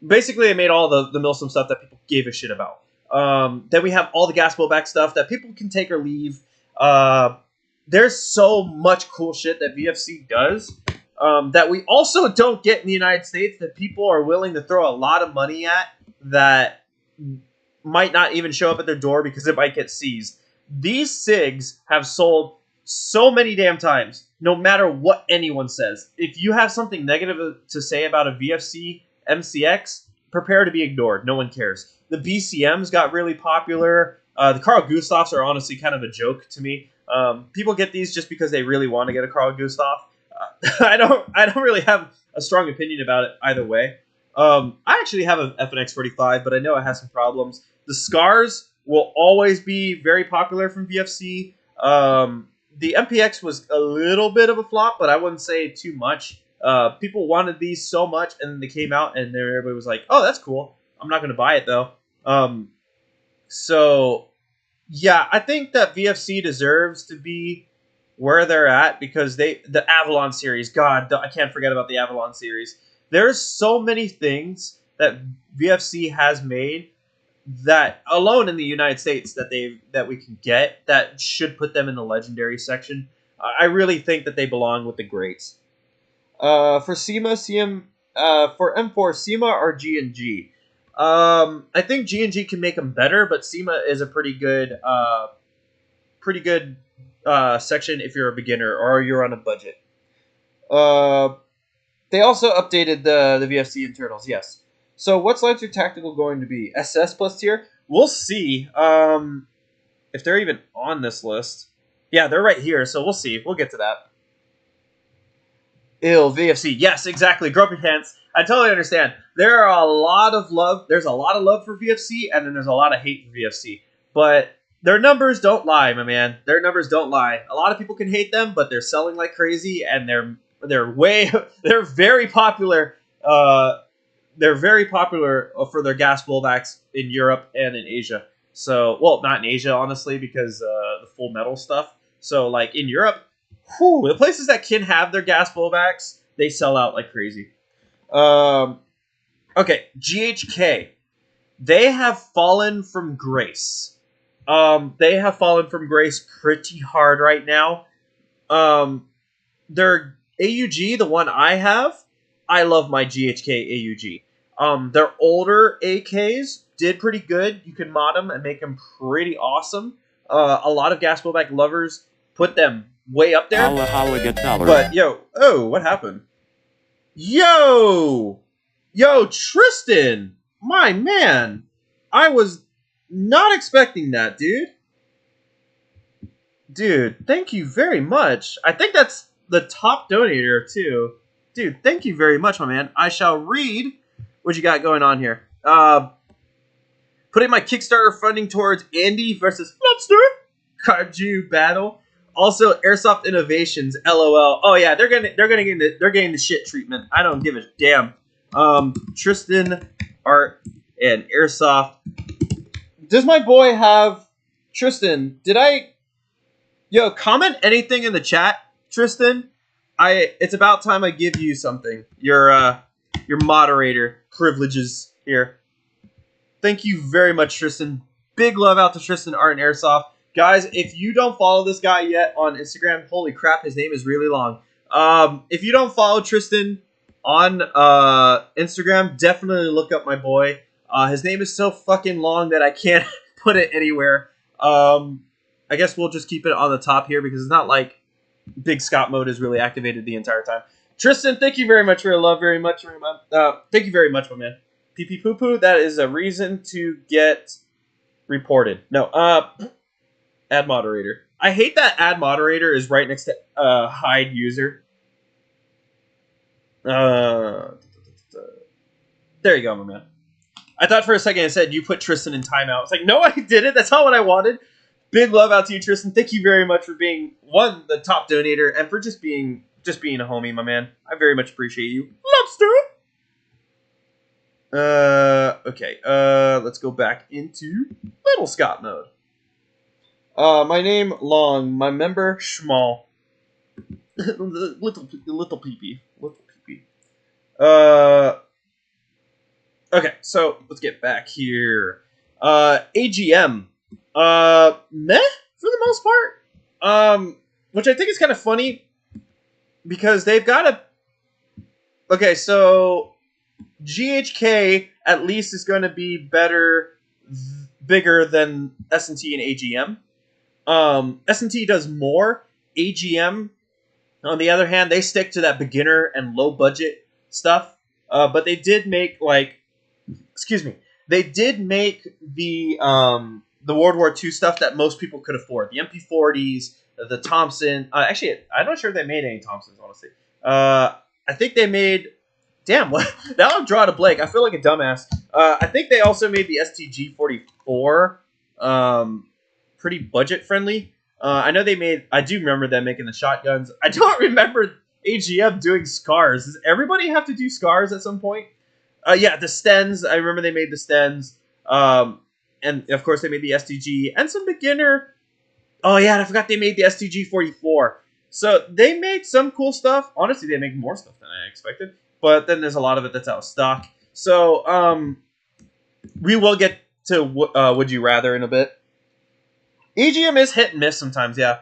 Basically, they made all the Milsim stuff that people gave a shit about. Then we have all the gas blowback stuff that people can take or leave. There's so much cool shit that VFC does that we also don't get in the United States that people are willing to throw a lot of money at that might not even show up at their door because it might get seized. These SIGs have sold so many damn times, no matter what anyone says. If you have something negative to say about a VFC MCX, prepare to be ignored. No one cares. The BCMs got really popular. The Carl Gustavs are honestly kind of a joke to me. People get these just because they really want to get a Carl Gustav. I don't really have a strong opinion about it either way. I actually have an FNX 45, but I know it has some problems. The Scars will always be very popular from VFC. The MPX was a little bit of a flop, but I wouldn't say too much. People wanted these so much, and they came out, and everybody was like, "Oh, that's cool. I'm not going to buy it though." So yeah, I think that VFC deserves to be where they're at because the Avalon series. God, I can't forget about the Avalon series. There's so many things that VFC has made that alone in the United States that we can get that should put them in the legendary section. I really think that they belong with the greats. For SEMA, for M4, SEMA or G&G. I think G&G can make them better, but SEMA is a pretty good section if you're a beginner or you're on a budget. They also updated the VFC internals, yes. So what's Lancer Tactical going to be? SS plus tier? We'll see if they're even on this list. Yeah, they're right here, so we'll see. We'll get to that. VFC. Yes, exactly. Grumpy Pants. I totally understand. There's a lot of love for VFC, and then there's a lot of hate for VFC. But their numbers don't lie, my man. Their numbers don't lie. A lot of people can hate them, but they're selling like crazy, and they're very popular. They're very popular for their gas blowbacks in Europe and in Asia. So, well, not in Asia, honestly, because the full metal stuff. So, like, in Europe, the places that can have their gas blowbacks, they sell out like crazy. Okay, GHK. They have fallen from grace. They have fallen from grace pretty hard right now. Their AUG, the one I have, I love my GHK AUG. Their older AKs did pretty good. You can mod them and make them pretty awesome. A lot of gas blowback lovers put them way up there. Holla, get dollar. But what happened? Yo, Tristan, my man, I was not expecting that, dude. Dude, thank you very much. I think that's the top donator too. Dude, thank you very much, my man. I shall read what you got going on here. Putting my Kickstarter funding towards Andy versus Lobster Kaiju battle. Also, Airsoft Innovations, LOL. Oh yeah, they're getting the shit treatment. I don't give a damn. Tristan, Art, and Airsoft. Does my boy have Tristan? Did I? Comment anything in the chat, Tristan. It's about time I give you something. Your moderator privileges here. Thank you very much, Tristan. Big love out to Tristan, Art, and Airsoft. Guys, if you don't follow this guy yet on Instagram, holy crap, his name is really long. If you don't follow Tristan on Instagram, definitely look up my boy. His name is so fucking long that I can't put it anywhere. I guess we'll just keep it on the top here because it's not like Big Scott mode is really activated the entire time. Tristan, thank you very much for your love, very much. Thank you very much, my man. Pee poo poo, that is a reason to get reported. No, add moderator. I hate that add moderator is right next to hide user. There you go, my man. I thought for a second it said you put Tristan in timeout. It's like, no, I didn't. That's not what I wanted. Big love out to you, Tristan. Thank you very much for being the top donator, and for just being a homie, my man. I very much appreciate you. Lobster. Okay. Let's go back into Little Scott mode. My name long. My member Schmal. little peepee. Okay, so let's get back here. AGM. Meh for the most part. Which I think is kind of funny because they've got a. Okay, so GHK at least is going to be bigger than S&T and AGM. S&T does more. AGM, on the other hand, they stick to that beginner and low budget stuff. But they did make They did make the World War II stuff that most people could afford. The MP40s, the Thompson. Actually, I'm not sure if they made any Thompsons, honestly. I think they made. Damn, now I'm drawing a blank. I feel like a dumbass. I think they also made the STG-44 pretty budget friendly. I know they made. I do remember them making the shotguns. I don't remember AGM doing scars. Does everybody have to do scars at some point? Yeah, the Stens. I remember they made the Stens. And of course they made the STG and some beginner. Oh yeah, I forgot they made the STG-44. So they made some cool stuff. Honestly, they make more stuff than I expected. But then there's a lot of it that's out of stock. So we will get to Would You Rather in a bit. AGM is hit and miss sometimes, yeah.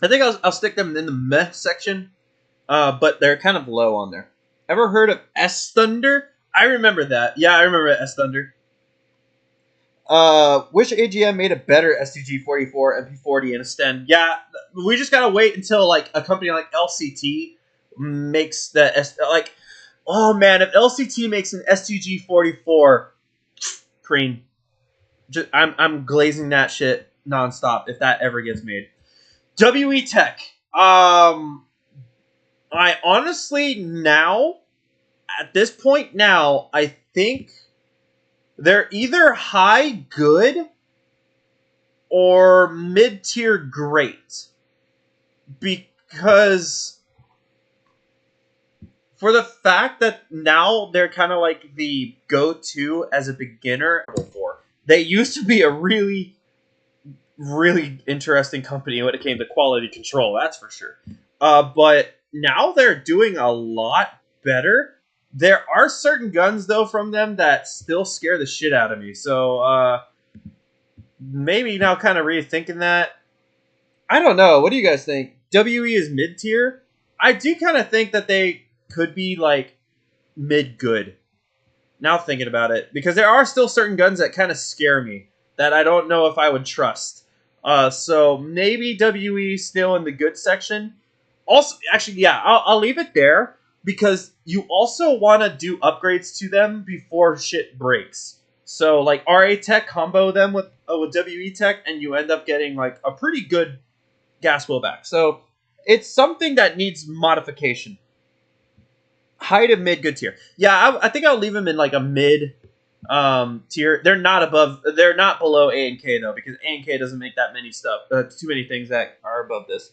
I think I'll stick them in the meh section, but they're kind of low on there. Ever heard of S Thunder? I remember that. Yeah, I remember S Thunder. Which AGM made a better STG-44, MP40, and a Sten? Yeah, we just gotta wait until like a company like LCT makes the oh man, if LCT makes an STG-44, cream. I'm glazing that shit nonstop if that ever gets made. WE Tech. I honestly now, at this point now, I think they're either high good or mid-tier great. Because for the fact that now they're kind of like the go-to as a beginner. They used to be a really, really interesting company when it came to quality control, that's for sure. But now they're doing a lot better. There are certain guns, though, from them that still scare the shit out of me. So, maybe now kind of rethinking that. I don't know. What do you guys think? WE is mid-tier? I do kind of think that they could be like mid good. Now thinking about it, because there are still certain guns that kind of scare me that I don't know if I would trust. So maybe WE still in the good section. Also, actually, yeah, I'll leave it there because you also want to do upgrades to them before shit breaks. So like RA Tech combo them with WE Tech, and you end up getting like a pretty good gas blowback. So it's something that needs modification. High to mid good tier. Yeah, I think I'll leave them in like a mid tier. They're not above. They're not below A and K though, because A and K doesn't make that many stuff. Too many things that are above this.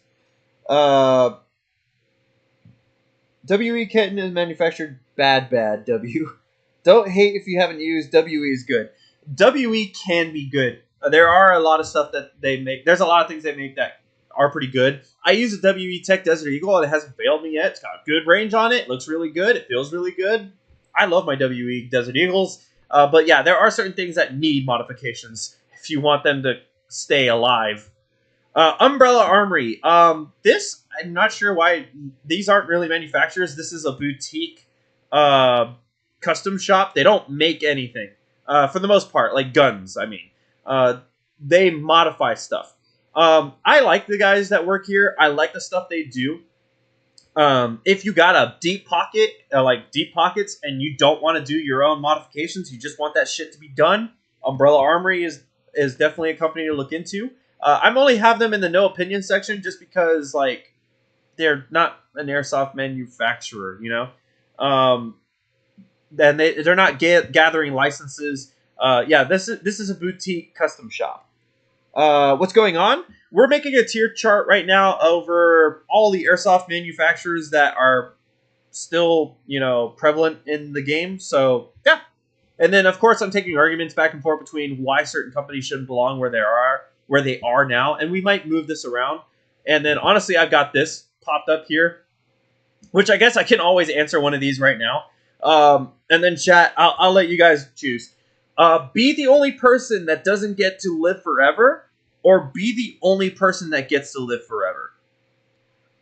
WE kitten is manufactured bad. W. Don't hate if you haven't used WE is good. WE can be good. There are a lot of stuff that they make. There's a lot of things they make that are pretty good. I use a WE Tech Desert Eagle and it hasn't failed me yet. It's got good range on it. Looks really good. It feels really good. I love my WE Desert Eagles. But yeah, there are certain things that need modifications if you want them to stay alive. Umbrella Armory. This, I'm not sure why these aren't really manufacturers. This is a boutique custom shop. They don't make anything for the most part, like guns. I mean, they modify stuff. I like the guys that work here. I like the stuff they do. If you got a deep pocket, like deep pockets, and you don't want to do your own modifications, you just want that shit to be done, Umbrella Armory is definitely a company to look into. I'm only have them in the no opinion section just because like they're not an airsoft manufacturer, you know. Then they're not gathering licenses. Yeah, this is a boutique custom shop. What's going on? We're making a tier chart right now over all the airsoft manufacturers that are still, you know, prevalent in the game. So yeah, and then of course I'm taking arguments back and forth between why certain companies shouldn't belong where they are now, and we might move this around. And then honestly, I've got this popped up here, which I guess I can always answer one of these right now. And then chat, I'll let you guys choose. Be the only person that doesn't get to live forever, or be the only person that gets to live forever.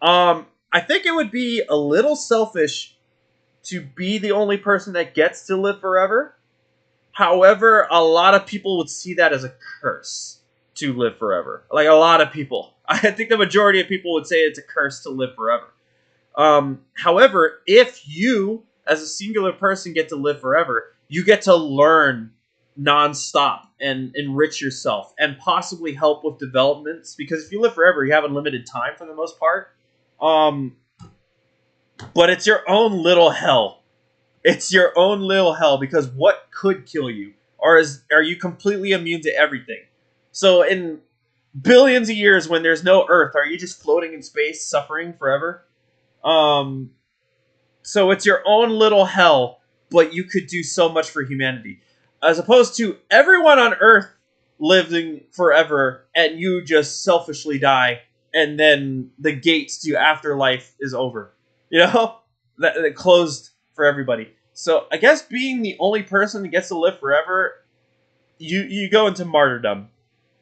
I think it would be a little selfish to be the only person that gets to live forever. However, a lot of people would see that as a curse to live forever. Like a lot of people. I think the majority of people would say it's a curse to live forever. However, if you, as a singular person, get to live forever, you get to learn nonstop and enrich yourself and possibly help with developments, because if you live forever, you have unlimited time for the most part. But it's your own little hell. It's your own little hell, because what could kill you? Or are you completely immune to everything? So in billions of years when there's no Earth, are you just floating in space suffering forever? So it's your own little hell, but you could do so much for humanity. As opposed to everyone on Earth living forever and you just selfishly die and then the gates to afterlife is over. You know? That closed for everybody. So I guess being the only person that gets to live forever, you go into martyrdom.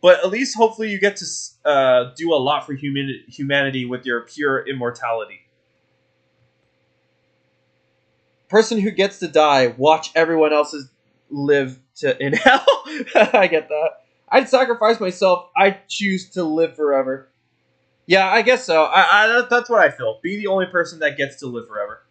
But at least hopefully you get to do a lot for humanity with your pure immortality. Person who gets to die, watch everyone else's live in hell. I get that. I'd sacrifice myself. I choose to live forever. Yeah, I guess so. That's what I feel. Be the only person that gets to live forever.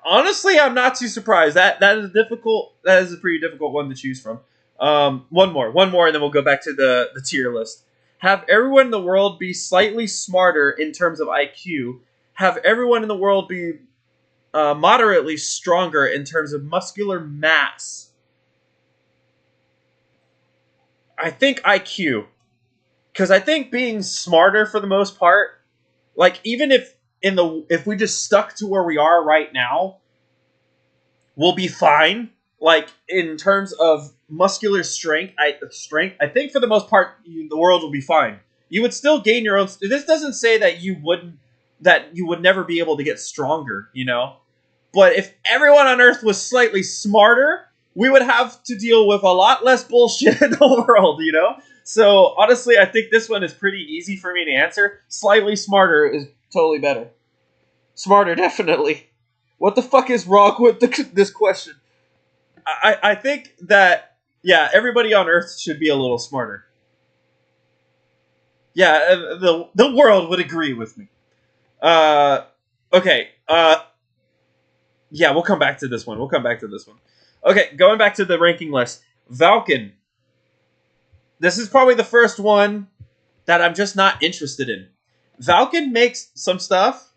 Honestly, I'm not too surprised. That is difficult. That is a pretty difficult one to choose from. One more, and then we'll go back to the tier list. Have everyone in the world be slightly smarter in terms of IQ. Have everyone in the world be moderately stronger in terms of muscular mass. I think IQ. Because I think being smarter for the most part, like even if we just stuck to where we are right now, we'll be fine. Like in terms of muscular strength, I think for the most part the world will be fine. You would still gain your own. This doesn't say that you would never be able to get stronger, you know. But if everyone on Earth was slightly smarter, we would have to deal with a lot less bullshit in the world, you know? So, honestly, I think this one is pretty easy for me to answer. Slightly smarter is totally better. Smarter, definitely. What the fuck is wrong with this question? I think that, yeah, everybody on Earth should be a little smarter. Yeah, the world would agree with me. Uh, okay. Yeah, we'll come back to this one. We'll come back to this one. Okay, going back to the ranking list. Valken. This is probably the first one that I'm just not interested in. Valken makes some stuff,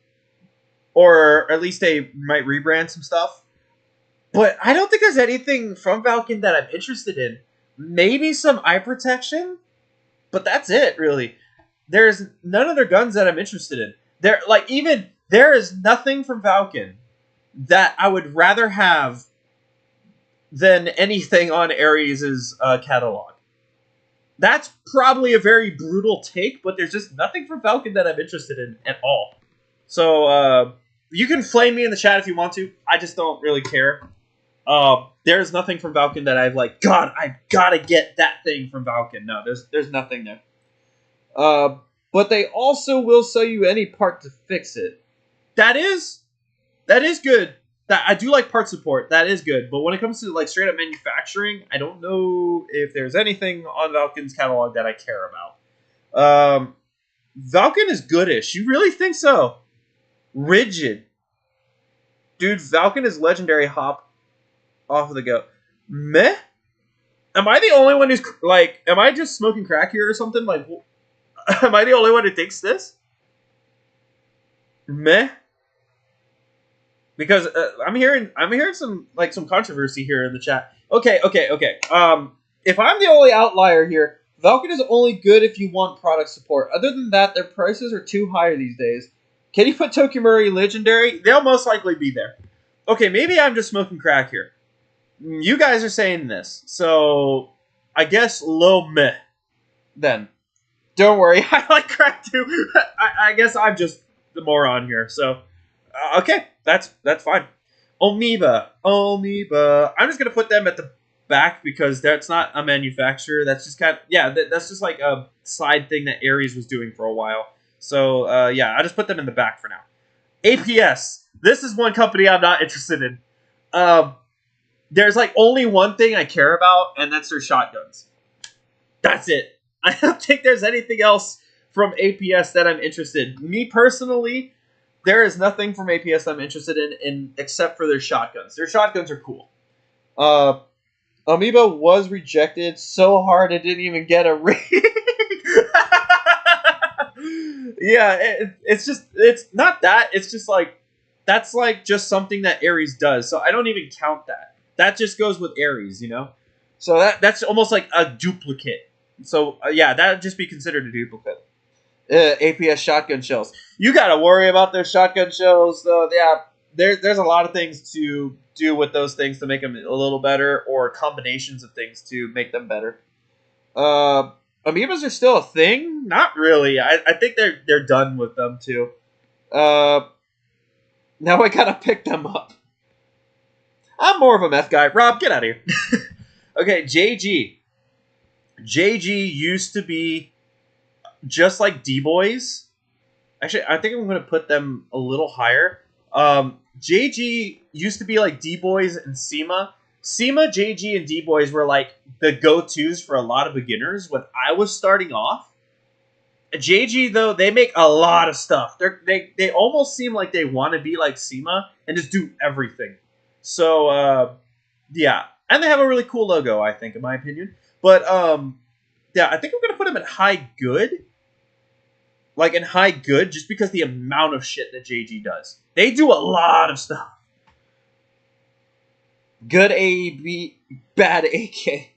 or at least they might rebrand some stuff, but I don't think there's anything from Valken that I'm interested in. Maybe some eye protection, but that's it, really. There's none of their guns that I'm interested in. There is nothing from Valken that I would rather have than anything on Ares' catalog. That's probably a very brutal take, but there's just nothing from Valken that I'm interested in at all. So you can flame me in the chat if you want to. I just don't really care. There's nothing from Valken that I've like, God, I've got to get that thing from Valken. No, there's nothing there. But they also will sell you any part to fix it. That is good. That I do like part support. That is good. But when it comes to like straight up manufacturing, I don't know if there's anything on Valken's catalog that I care about. Valken is goodish. You really think so? Rigid. Dude, Valken is legendary hop off of the go. Meh? Am I the only one who's like, am I just smoking crack here or something? Like, am I the only one who thinks this? Meh? Because I'm hearing some controversy here in the chat. Okay. If I'm the only outlier here, Valken is only good if you want product support. Other than that, their prices are too high these days. Can you put Tokimori Legendary? They'll most likely be there. Okay, maybe I'm just smoking crack here. You guys are saying this, so I guess low meh. Then, don't worry, I like crack too. I guess I'm just the moron here. So, okay, that's fine. Amoeba. I'm just gonna put them at the back because that's not a manufacturer. That's just that's just like a side thing that Ares was doing for a while. So yeah, I just put them in the back for now. APS. This is one company I'm not interested in. There's like only one thing I care about, and that's their shotguns. That's it. I don't think there's anything else from APS that I'm interested in. Me personally, there is nothing from APS I'm interested in except for their shotguns. Their shotguns are cool. Amoeba was rejected so hard it didn't even get a ring. Yeah, it's not that. It's just like, that's like just something that Ares does. So I don't even count that. That just goes with Ares, you know? So that's almost like a duplicate. So yeah, that would just be considered a duplicate. APS shotgun shells. You gotta worry about their shotgun shells, though. Yeah, there's a lot of things to do with those things to make them a little better, or combinations of things to make them better. Amoebas are still a thing? Not really. I think they're done with them too. Now I gotta pick them up. I'm more of a meth guy. Rob, get out of here. Okay, JG. JG used to be just like D-Boys. Actually, I think I'm going to put them a little higher. JG used to be like D-Boys and SEMA. SEMA, JG, and D-Boys were like the go-tos for a lot of beginners when I was starting off. JG, though, they make a lot of stuff. They almost seem like they want to be like SEMA and just do everything. So, yeah. And they have a really cool logo, I think, in my opinion. But, yeah, I think I'm going to put them at high good. Like, in high good, just because the amount of shit that JG does. They do a lot of stuff. Good AEB, bad AK.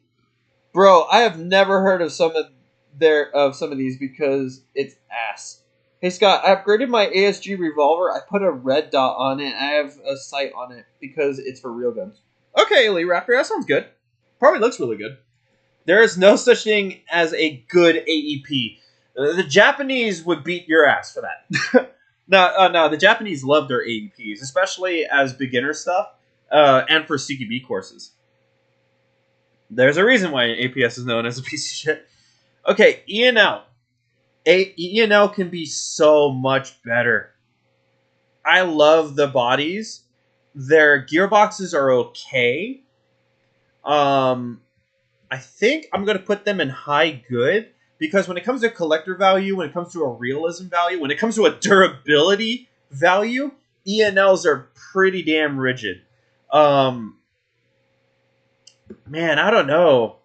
Bro, I have never heard of some of these because it's ass. Hey Scott, I upgraded my ASG revolver. I put a red dot on it. And I have a sight on it because it's for real guns. Okay, Lee Raptor, that sounds good. Probably looks really good. There is no such thing as a good AEP. The Japanese would beat your ass for that. No, the Japanese love their AEPs, especially as beginner stuff and for CQB courses. There's a reason why APS is known as a piece of shit. Okay, ENL. ENL can be so much better. I love the bodies. Their gearboxes are okay. I think I'm going to put them in high good because when it comes to collector value, when it comes to a realism value, when it comes to a durability value, ENLs are pretty damn rigid. Man, I don't know.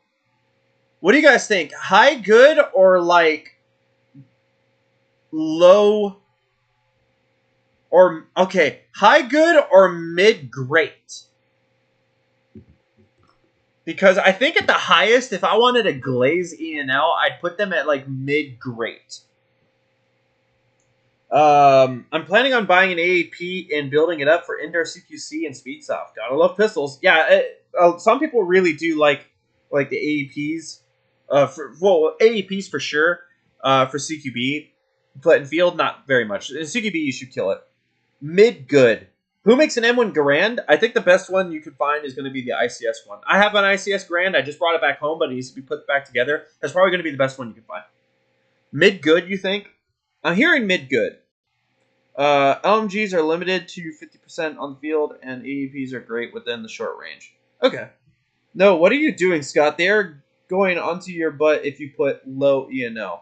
What do you guys think? High good or like low or okay, high good or mid great? Because I think at the highest, if I wanted a glaze ENL, I'd put them at like mid great. I'm planning on buying an AAP and building it up for indoor CQC and Speedsoft. Gotta love pistols. Yeah, some people really do like the AAPs. AAPs for sure. For CQB, but in field, not very much. In CQB, you should kill it. Mid good. Who makes an M1 Garand? I think the best one you could find is going to be the ICS one. I have an ICS Garand. I just brought it back home, but it needs to be put back together. That's probably going to be the best one you can find. Mid good, you think? I'm hearing mid good. LMGs are limited to 50% on the field, and AEPs are great within the short range. Okay. No, what are you doing, Scott? They're going onto your butt if you put low ENL.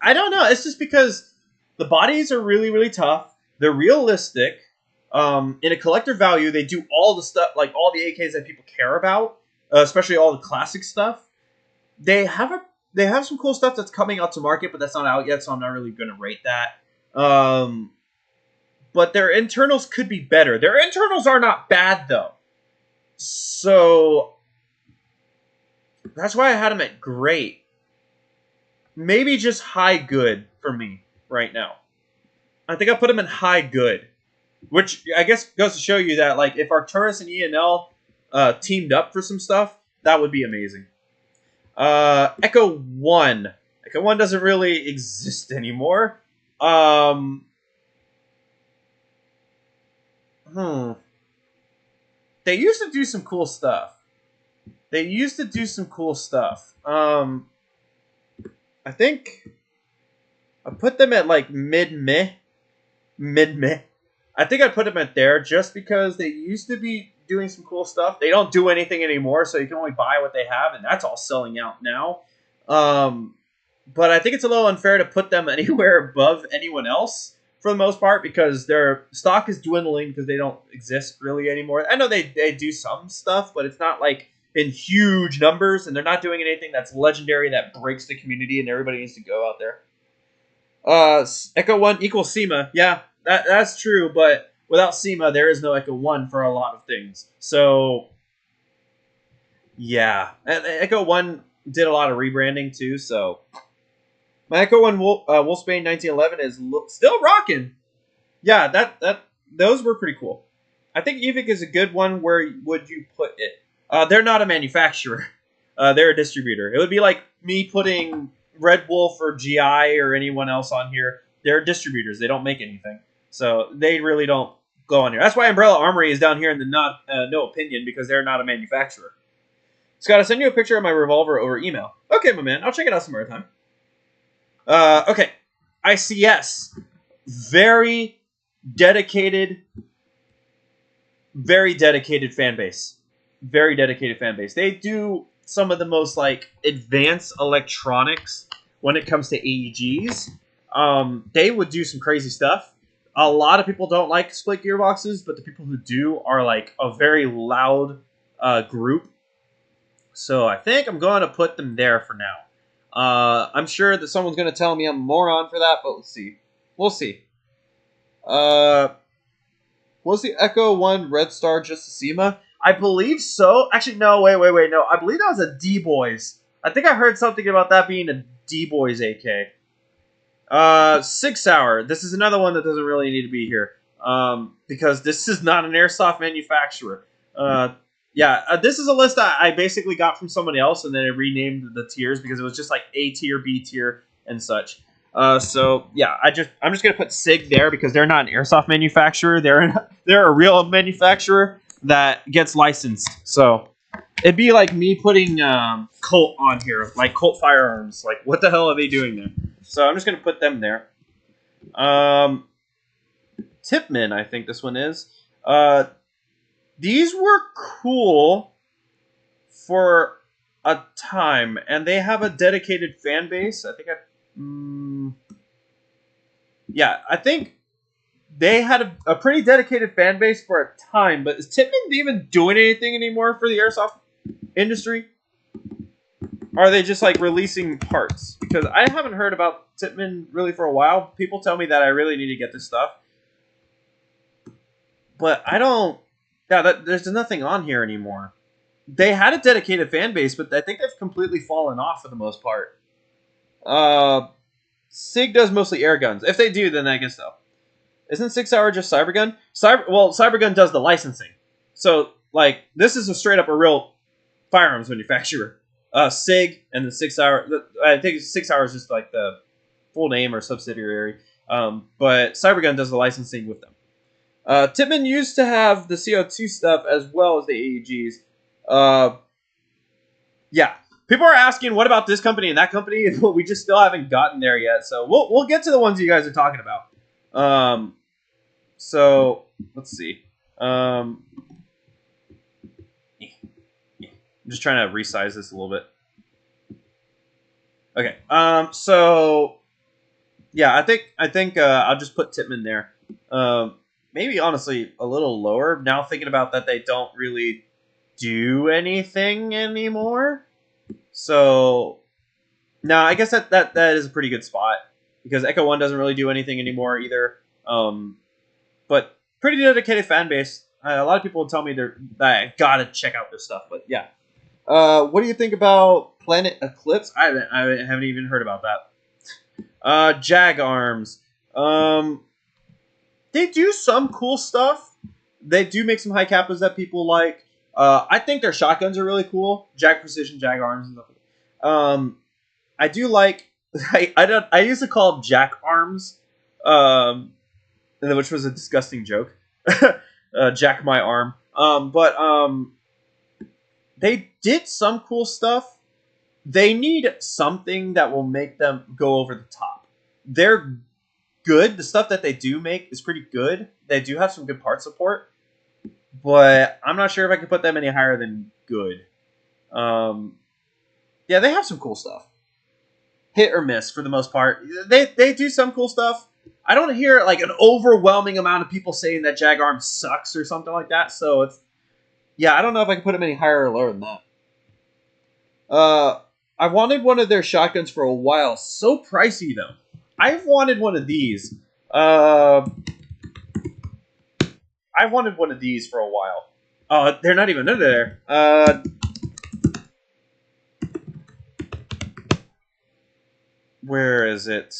I don't know. It's just because the bodies are really, really tough. They're realistic. In a collector value, they do all the stuff, like all the AKs that people care about, especially all the classic stuff. They have some cool stuff that's coming out to market, but that's not out yet, so I'm not really going to rate that. But their internals could be better. Their internals are not bad, though. So that's why I had them at great. Maybe just high good for me right now. I think I put them in high good, which I guess goes to show you that like if Arcturus and ENL teamed up for some stuff, that would be amazing. Echo 1. Echo 1 doesn't really exist anymore. They used to do some cool stuff. I think I put them at like mid-meh. I think I put them at there just because they used to be doing some cool stuff. They don't do anything anymore, so you can only buy what they have, and that's all selling out now. But I think it's a little unfair to put them anywhere above anyone else for the most part because their stock is dwindling because they don't exist really anymore. I know they do some stuff, but it's not like in huge numbers, and they're not doing anything that's legendary that breaks the community, and everybody needs to go out there. Echo 1 equals SEMA. Yeah, that's true, but without SEMA, there is no Echo 1 for a lot of things. So, yeah. And Echo 1 did a lot of rebranding, too, so. My Echo 1 Wolfsbane 1911 is still rocking. Yeah, those were pretty cool. I think EVIC is a good one. Where would you put it? They're not a manufacturer. They're a distributor. It would be like me putting Red Wolf or GI or anyone else on here. They're distributors. They don't make anything. So they really don't go on here. That's why Umbrella Armory is down here in the no opinion, because they're not a manufacturer. Scott, I'll send you a picture of my revolver over email. Okay, my man. I'll check it out some other time. Okay. ICS. Very dedicated fan base. Very dedicated fan base. They do some of the most like advanced electronics when it comes to AEGs. They would do some crazy stuff. A lot of people don't like split gearboxes, but the people who do are like a very loud group. So I think I'm going to put them there for now. I'm sure that someone's going to tell me I'm a moron for that, but let's see. We'll see. Was the Echo 1 Red Star just a SEMA? I believe so. Actually, no, wait. No, I believe that was a D-Boys. I think I heard something about that being a D-Boys AK. 6 Hour. This is another one that doesn't really need to be here. Because this is not an Airsoft manufacturer. This is a list I basically got from somebody else, and then I renamed the tiers because it was just like A tier, B tier, and such. I'm just gonna put SIG there because they're not an Airsoft manufacturer. They're a real manufacturer that gets licensed. So it'd be like me putting Colt on here, like Colt Firearms. Like, what the hell are they doing there? So I'm just going to put them there. Tipman, I think this one is. These were cool for a time, and they have a dedicated fan base. I think I think they had a pretty dedicated fan base for a time. But is Tipman even doing anything anymore for the airsoft industry? Or are they just like releasing parts? Because I haven't heard about Tipman really for a while. People tell me that I really need to get this stuff, but I don't. Yeah, there's nothing on here anymore. They had a dedicated fan base, but I think they've completely fallen off for the most part. SIG does mostly air guns. If they do, then I guess so. Isn't 6 Hour just Cybergun? Cybergun does the licensing. So, like, this is a real firearms manufacturer. SIG and the 6 Hour. I think 6 Hour is just like the full name or subsidiary. But Cybergun does the licensing with them. Tipman used to have the CO2 stuff as well as the AEGs. Yeah. People are asking, what about this company and that company? We just still haven't gotten there yet. So we'll get to the ones you guys are talking about. So let's see. I'm just trying to resize this a little bit. Okay. So yeah, I think I'll just put Tipman there. Maybe honestly a little lower. Now thinking about that, they don't really do anything anymore. So now I guess that is a pretty good spot because Echo One doesn't really do anything anymore either. But pretty dedicated fan base. A lot of people tell me that I gotta check out this stuff. But yeah, what do you think about Planet Eclipse? I haven't even heard about that. Jag Arms. They do some cool stuff. They do make some high kappas that people like. I think their shotguns are really cool. Jag Precision, Jag Arms, and stuff. I do like. I used to call them Jack Arms, which was a disgusting joke. Jack my arm. They did some cool stuff. They need something that will make them go over the top. They're good. The stuff that they do make is pretty good. They do have some good part support, but I'm not sure if I can put them any higher than good. Yeah, they have some cool stuff. Hit or miss for the most part. They do some cool stuff. I don't hear like an overwhelming amount of people saying that Jag Arms sucks or something like that. So it's I don't know if I can put them any higher or lower than that. I wanted one of their shotguns for a while. So pricey though. I've wanted one of these. I've wanted one of these for a while. They're not even under there. Where is it?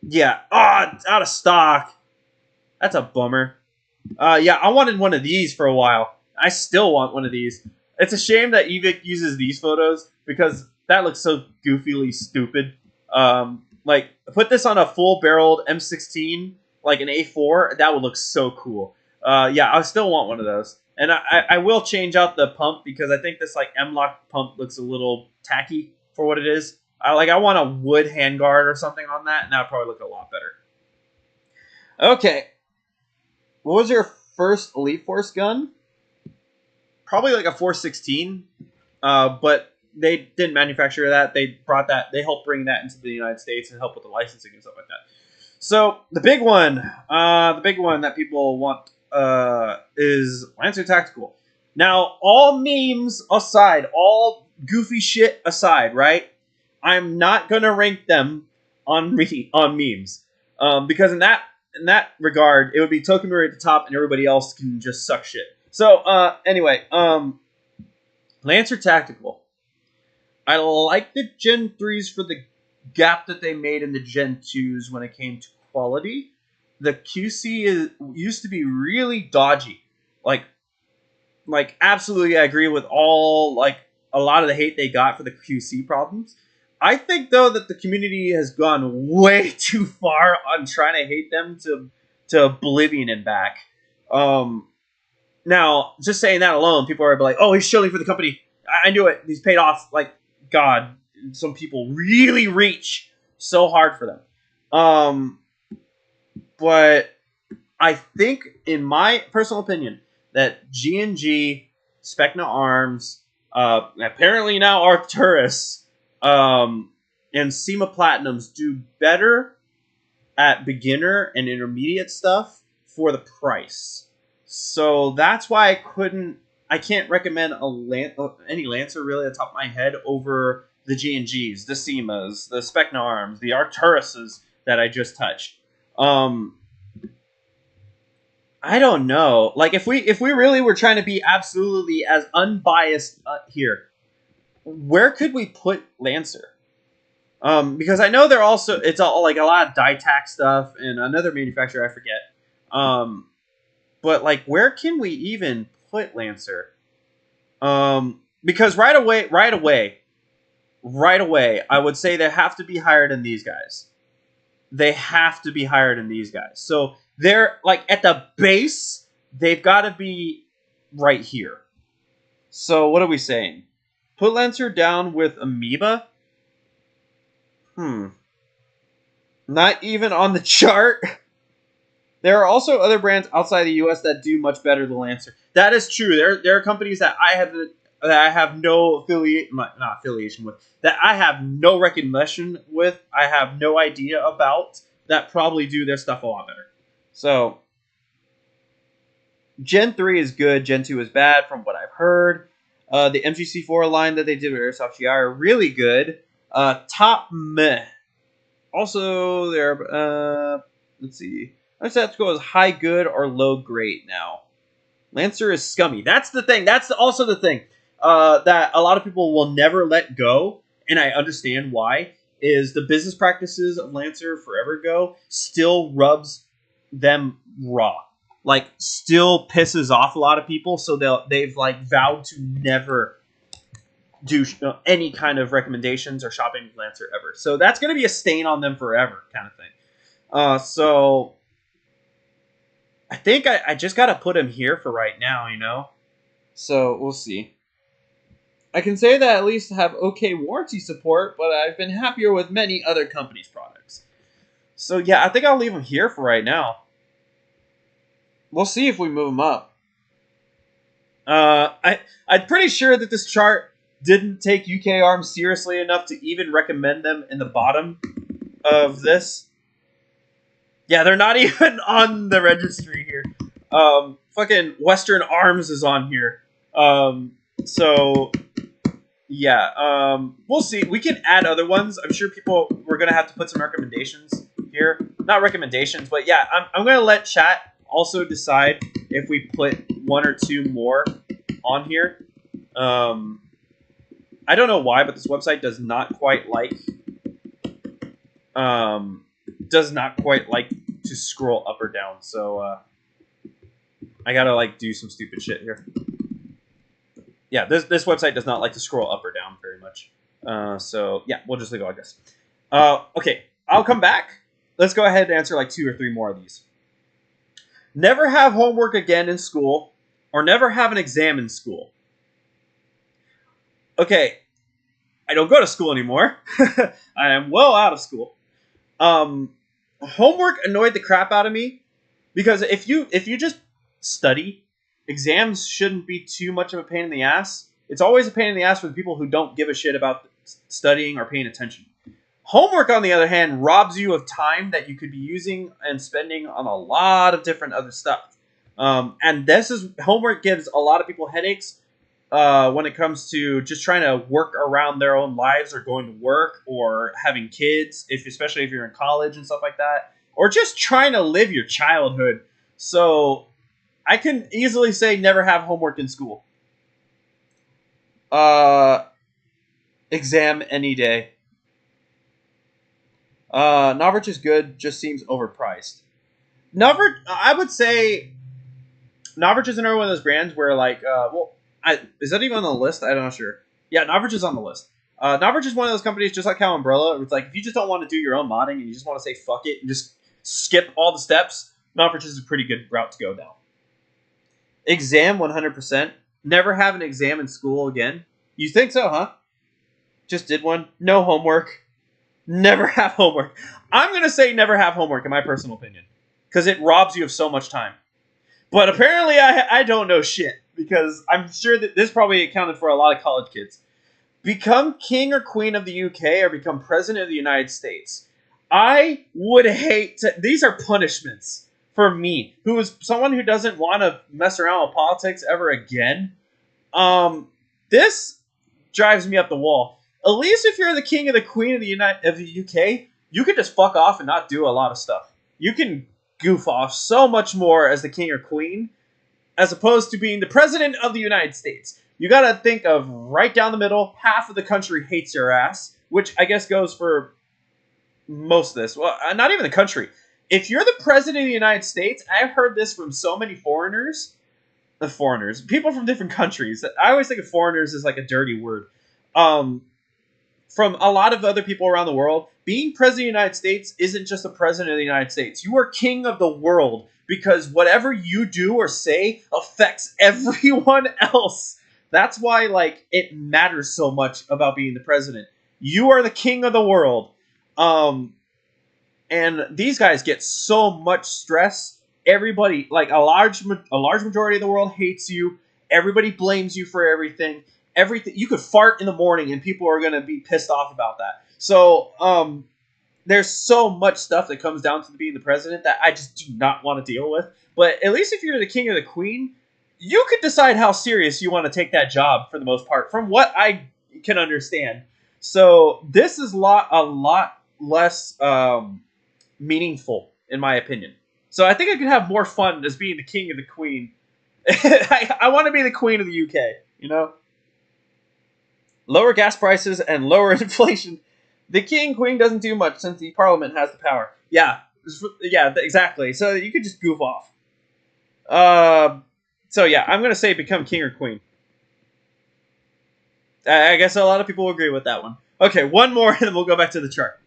Yeah. It's out of stock. That's a bummer. Yeah, I wanted one of these for a while. I still want one of these. It's a shame that Evic uses these photos because that looks so goofily stupid. Like, put this on a full-barreled M16, like an A4, that would look so cool. Yeah, I still want one of those. And I will change out the pump because I think this, like, M-Lock pump looks a little tacky for what it is. I want a wood handguard or something on that, and that would probably look a lot better. Okay. What was your first Elite Force gun? Probably like a 416, but they didn't manufacture that. They brought that. They helped bring that into the United States and help with the licensing and stuff like that. So the big one that people want is Lancer Tactical. Now, all memes aside, all goofy shit aside, right? I'm not gonna rank them on memes because in that regard, it would be Tokimura at the top, and everybody else can just suck shit. So anyway, Lancer Tactical. I like the Gen 3s for the gap that they made in the Gen 2s when it came to quality. The QC used to be really dodgy. Like absolutely I agree with a lot of the hate they got for the QC problems. I think though that the community has gone way too far on trying to hate them to oblivion and back. Now, just saying that alone, people are like, "Oh, he's shilling for the company." I knew it. He's paid off. Like, God, some people really reach so hard for them. But I think, in my personal opinion, that G&G, Specna Arms, apparently now Arcturus, and SEMA Platinums do better at beginner and intermediate stuff for the price. So that's why I can't recommend any Lancer really at the top of my head over the G&Gs, the SEMAs, the Specna Arms, the Arcturuses that I just touched. I don't know. Like, if we really were trying to be absolutely as unbiased here, where could we put Lancer? Because I know it's all like a lot of Dytac stuff and another manufacturer I forget. But like, where can we even put Lancer? Because right away, I would say they have to be higher than these guys. They have to be higher than these guys. So they're like at the base, they've got to be right here. So what are we saying? Put Lancer down with Amoeba? Not even on the chart. There are also other brands outside the U.S. that do much better than Lancer. That is true. There are companies that I have no affiliation with, that I have no recognition with, I have no idea about, that probably do their stuff a lot better. So, Gen 3 is good, Gen 2 is bad from what I've heard. The MGC4 line that they did with Airsoft GI are really good. Top meh. Also, let's see. I just have to go as high good or low great now. Lancer is scummy. That's the thing. That's also the thing that a lot of people will never let go, and I understand why, is the business practices of Lancer forever ago still rubs them raw. Like, still pisses off a lot of people, so they've like vowed to never do any kind of recommendations or shopping with Lancer ever. So that's going to be a stain on them forever, kind of thing. So I think I just got to put him here for right now, you know? So we'll see. I can say that I at least have okay warranty support, but I've been happier with many other companies' products. So yeah, I think I'll leave him here for right now. We'll see if we move him up. I'm pretty sure that this chart didn't take UK Arms seriously enough to even recommend them in the bottom of this. Yeah, they're not even on the registry here. Fucking Western Arms is on here. So yeah, we'll see. We can add other ones. I'm sure we're gonna have to put some recommendations here. Not recommendations, but yeah, I'm gonna let chat also decide if we put one or two more on here. I don't know why, but this website does not quite like to scroll up or down. So I gotta like do some stupid shit here. Yeah, this website does not like to scroll up or down very much. So yeah, we'll just leave it like this. Okay, I'll come back. Let's go ahead and answer like 2 or 3 more of these. Never have homework again in school, or never have an exam in school. Okay, I don't go to school anymore. I am well out of school. Homework annoyed the crap out of me, because if you just study, exams shouldn't be too much of a pain in the ass. It's always a pain in the ass for the people who don't give a shit about studying or paying attention. Homework, on the other hand, robs you of time that you could be using and spending on a lot of different other stuff. And homework gives a lot of people headaches when it comes to just trying to work around their own lives, or going to work, or having kids, especially if you're in college and stuff like that, or just trying to live your childhood. So I can easily say never have homework in school. Exam any day. Novrich is good, just seems overpriced. Novrich, I would say Novrich is another one of those brands where, like, is that even on the list? I'm not sure. Yeah, Novrich is on the list. Novrich is one of those companies, just like how Umbrella, it's like, if you just don't want to do your own modding and you just want to say fuck it and just skip all the steps, Novrich is a pretty good route to go down. Exam, 100%. Never have an exam in school again. You think so, huh? Just did one. No homework. Never have homework. I'm going to say never have homework, in my personal opinion, because it robs you of so much time. But apparently, I don't know shit, because I'm sure that this probably accounted for a lot of college kids. Become king or queen of the UK or become president of the United States. I would hate to. These are punishments for me, who is someone who doesn't want to mess around with politics ever again. This drives me up the wall. At least if you're the king or the queen of the UK, you can just fuck off and not do a lot of stuff. You can goof off so much more as the king or queen, as opposed to being the president of the United States. You gotta think of right down the middle. Half of the country hates your ass, which I guess goes for most of this. Well, not even the country. If you're the president of the United States, I've heard this from so many foreigners, people from different countries. I always think of foreigners as like a dirty word. From a lot of other people around the world, being president of the United States isn't just the president of the United States. You are king of the world, because whatever you do or say affects everyone else. That's why, like, it matters so much about being the president. You are the king of the world. And these guys get so much stress. Everybody, like a large majority of the world hates you. Everybody blames you for everything. You could fart in the morning and people are going to be pissed off about that. So, there's so much stuff that comes down to being the president that I just do not want to deal with. But at least if you're the king or the queen, you could decide how serious you want to take that job for the most part, from what I can understand. So this is a lot less meaningful, in my opinion. So I think I could have more fun as being the king or the queen. I want to be the queen of the UK, you know? Lower gas prices and lower inflation. The king, queen doesn't do much since the parliament has the power. Yeah, exactly. So you could just goof off. So yeah, I'm going to say become king or queen. I guess a lot of people will agree with that one. Okay, one more and then we'll go back to the chart.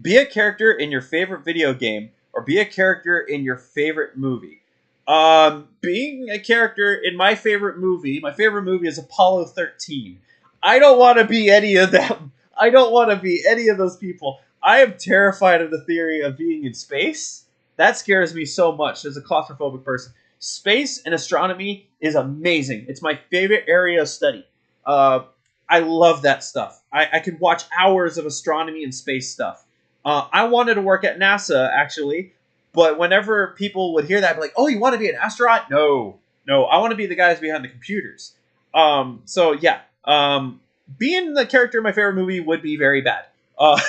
Be a character in your favorite video game or be a character in your favorite movie. Being a character in my favorite movie is Apollo 13. I don't want to be any of them. I don't want to be any of those people. I am terrified of the theory of being in space. That scares me so much as a claustrophobic person. Space and astronomy is amazing. It's my favorite area of study. I love that stuff. I could watch hours of astronomy and space stuff. I wanted to work at NASA, actually, but whenever people would hear that, I'd be like, oh, you want to be an astronaut? No, I want to be the guys behind the computers. So, yeah. Being the character in my favorite movie would be very bad.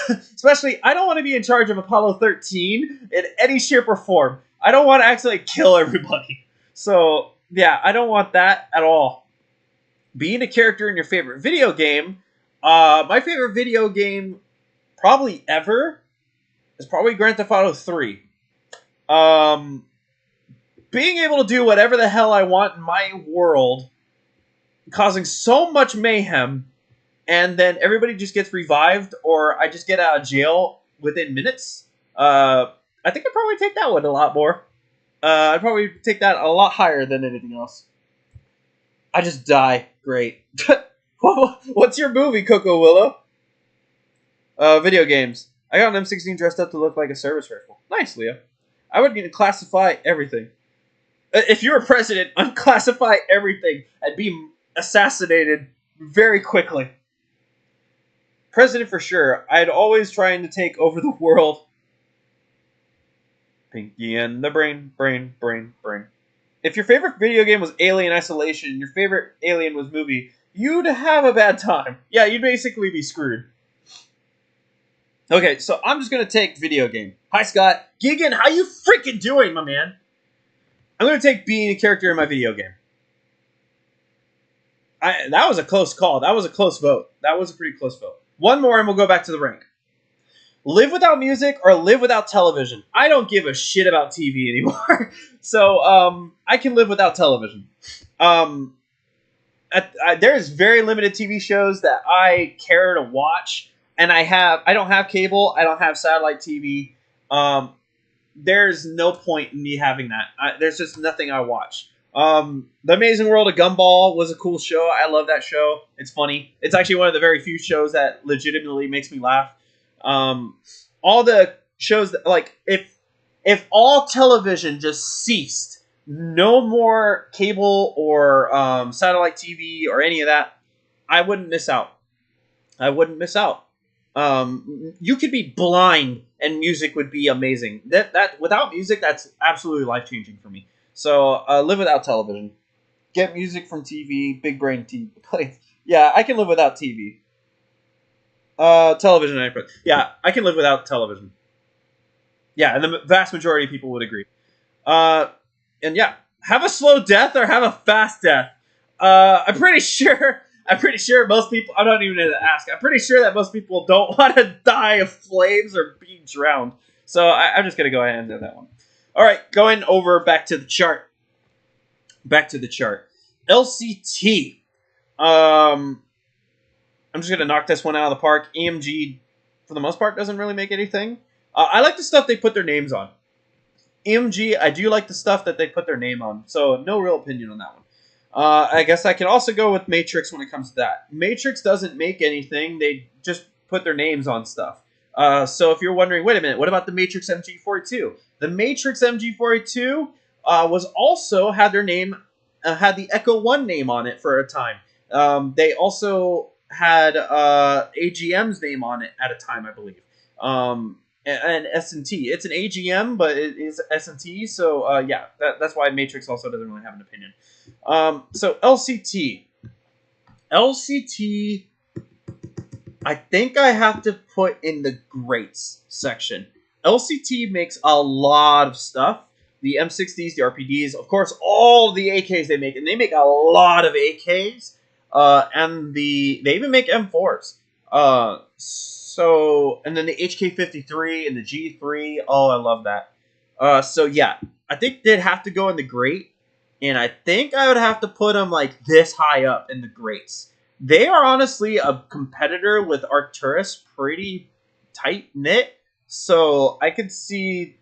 Especially, I don't want to be in charge of Apollo 13 in any shape or form. I don't want to actually kill everybody. So, yeah, I don't want that at all. Being a character in your favorite video game, my favorite video game probably ever is probably Grand Theft Auto 3. Being able to do whatever the hell I want in my world, causing so much mayhem, and then everybody just gets revived, or I just get out of jail within minutes. I think I'd probably take that one a lot more. I'd probably take that a lot higher than anything else. I just die. Great. What's your movie, Coco Willow? Video games. I got an M16 dressed up to look like a service rifle. Nice, Leo. I would need to classify everything. If you were president, unclassify everything and be assassinated very quickly. President for sure. I'd always trying to take over the world. Pinky and the brain. If your favorite video game was Alien Isolation and your favorite Alien was movie, you'd have a bad time. Yeah, you'd basically be screwed. Okay, so I'm just going to take video game. Hi, Scott. Gigan, how you freaking doing, my man? I'm going to take being a character in my video game. That was a close call. That was a close vote. That was a pretty close vote. One more and we'll go back to the rank. Live without music or live without television. I don't give a shit about TV anymore. So, I can live without television. There's very limited TV shows that I care to watch. And I don't have cable. I don't have satellite TV. There's no point in me having that. There's just nothing I watch. The Amazing World of Gumball was a cool show. I love that show. It's funny. It's actually one of the very few shows that legitimately makes me laugh. Um, all the shows that like if all television just ceased, no more cable or satellite TV or any of that, I wouldn't miss out. I wouldn't miss out. You could be blind and music would be amazing. That without music, that's absolutely life changing for me. So live without television. Get music from TV. Big brain TV. Yeah, I can live without TV. Television. Yeah, I can live without television. Yeah, and the vast majority of people would agree. Uh, and yeah, have a slow death or have a fast death. I'm pretty sure. I'm pretty sure most people. I don't even need to ask. I'm pretty sure that most people don't want to die of flames or be drowned. So I'm just gonna go ahead and do that one. All right, going over back to the chart. Back to the chart. LCT. I'm just gonna knock this one out of the park. EMG, for the most part, doesn't really make anything. I like the stuff they put their names on. EMG, I do like the stuff that they put their name on. So no real opinion on that one. I guess I can also go with Matrix when it comes to that. Matrix doesn't make anything. They just put their names on stuff. So if you're wondering, wait a minute, what about the Matrix MG42? The Matrix MG42 was also had their name, had the Echo 1 name on it for a time. They also had AGM's name on it at a time, I believe. And S&T. It's an AGM, but it is S&T. So yeah, that's why Matrix also doesn't really have an opinion. So LCT. LCT, I think I have to put in the greats section. LCT makes a lot of stuff. The M60s, the RPDs, of course, all the AKs they make, and they make a lot of AKs. And they even make M4s. And then the HK53 and the G3. Oh, I love that. So yeah, I think they'd have to go in the great, and I think I would have to put them like this high up in the greats. They are honestly a competitor with Arcturus, pretty tight knit. So I could see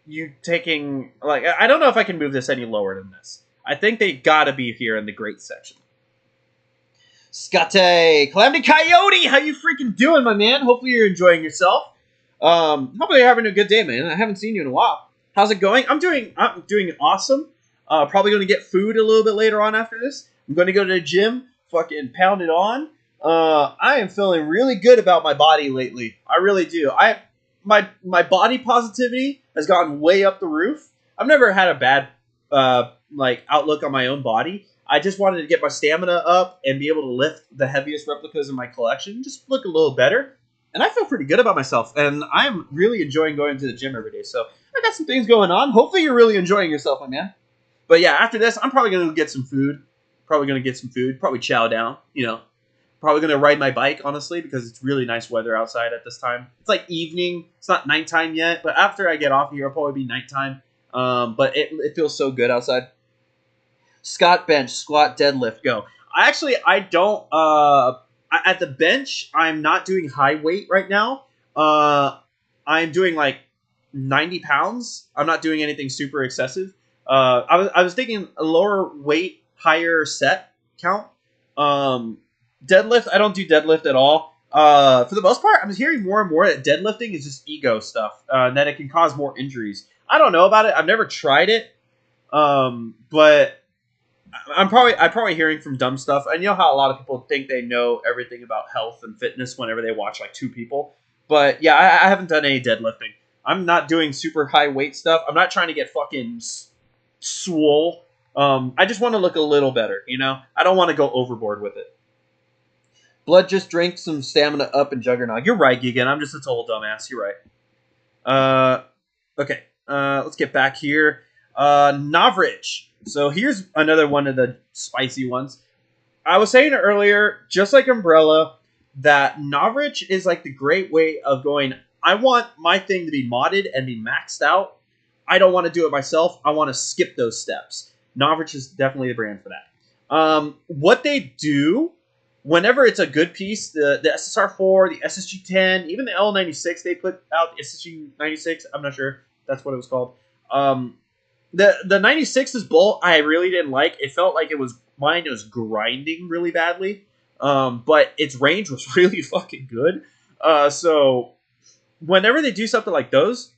you taking like I don't know if I can move this any lower than this. I think they gotta be here in the great section. Scate, Calamity Coyote, how you freaking doing, my man? Hopefully you're enjoying yourself. Hopefully you're having a good day, man. I haven't seen you in a while. How's it going? I'm doing awesome. Probably going to get food a little bit later on after this. I'm going to go to the gym, fucking pound it on. I am feeling really good about my body lately. I really do. My body positivity has gotten way up the roof. I've never had a bad outlook on my own body. I just wanted to get my stamina up and be able to lift the heaviest replicas in my collection, just look a little better. And I feel pretty good about myself, and I'm really enjoying going to the gym every day. So I got some things going on. Hopefully you're really enjoying yourself, my man. But yeah, after this, I'm probably going to get some food. Probably chow down, Probably going to ride my bike, honestly, because it's really nice weather outside at this time. It's like evening. It's not nighttime yet, but after I get off here, it'll probably be nighttime. But it feels so good outside. Scott bench, squat, deadlift, go. I don't. At the bench, I'm not doing high weight right now. I'm doing like 90 pounds. I'm not doing anything super excessive. I was thinking a lower weight, higher set count. Deadlift, I don't do deadlift at all. For the most part, I'm hearing more and more that deadlifting is just ego stuff, and that it can cause more injuries. I don't know about it. I've never tried it, but I'm probably hearing from dumb stuff. I know how a lot of people think they know everything about health and fitness whenever they watch like two people. But yeah, I haven't done any deadlifting. I'm not doing super high weight stuff. I'm not trying to get fucking swole. I just want to look a little better, I don't want to go overboard with it. Blood just drank some stamina up in Juggernog. You're right, Gigan. I'm just a total dumbass. You're right. Okay. Let's get back here. Navrich. So here's another one of the spicy ones. I was saying earlier, just like Umbrella, that Navrich is like the great way of going, I want my thing to be modded and be maxed out. I don't want to do it myself. I want to skip those steps. Navrich is definitely the brand for that. What they do, whenever it's a good piece, the SSR4, the SSG10, even the L96, they put out the SSG96. I'm not sure that's what it was called. The 96's bolt I really didn't like. It felt like it was mine was grinding really badly. But its range was really fucking good. So whenever they do something like those,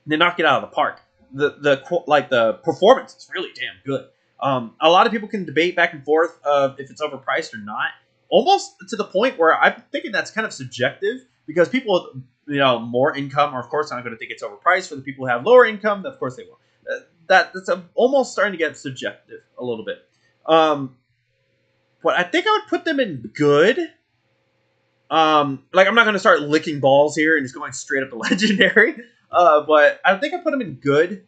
they knock it out of the park. The performance is really damn good. A lot of people can debate back and forth of if it's overpriced or not. Almost to the point where I'm thinking that's kind of subjective because people with more income are of course not going to think it's overpriced. For the people who have lower income, of course they will. That's almost starting to get subjective a little bit. But I think I would put them in good. Like I'm not going to start licking balls here and just going straight up to legendary. But I think I put them in good,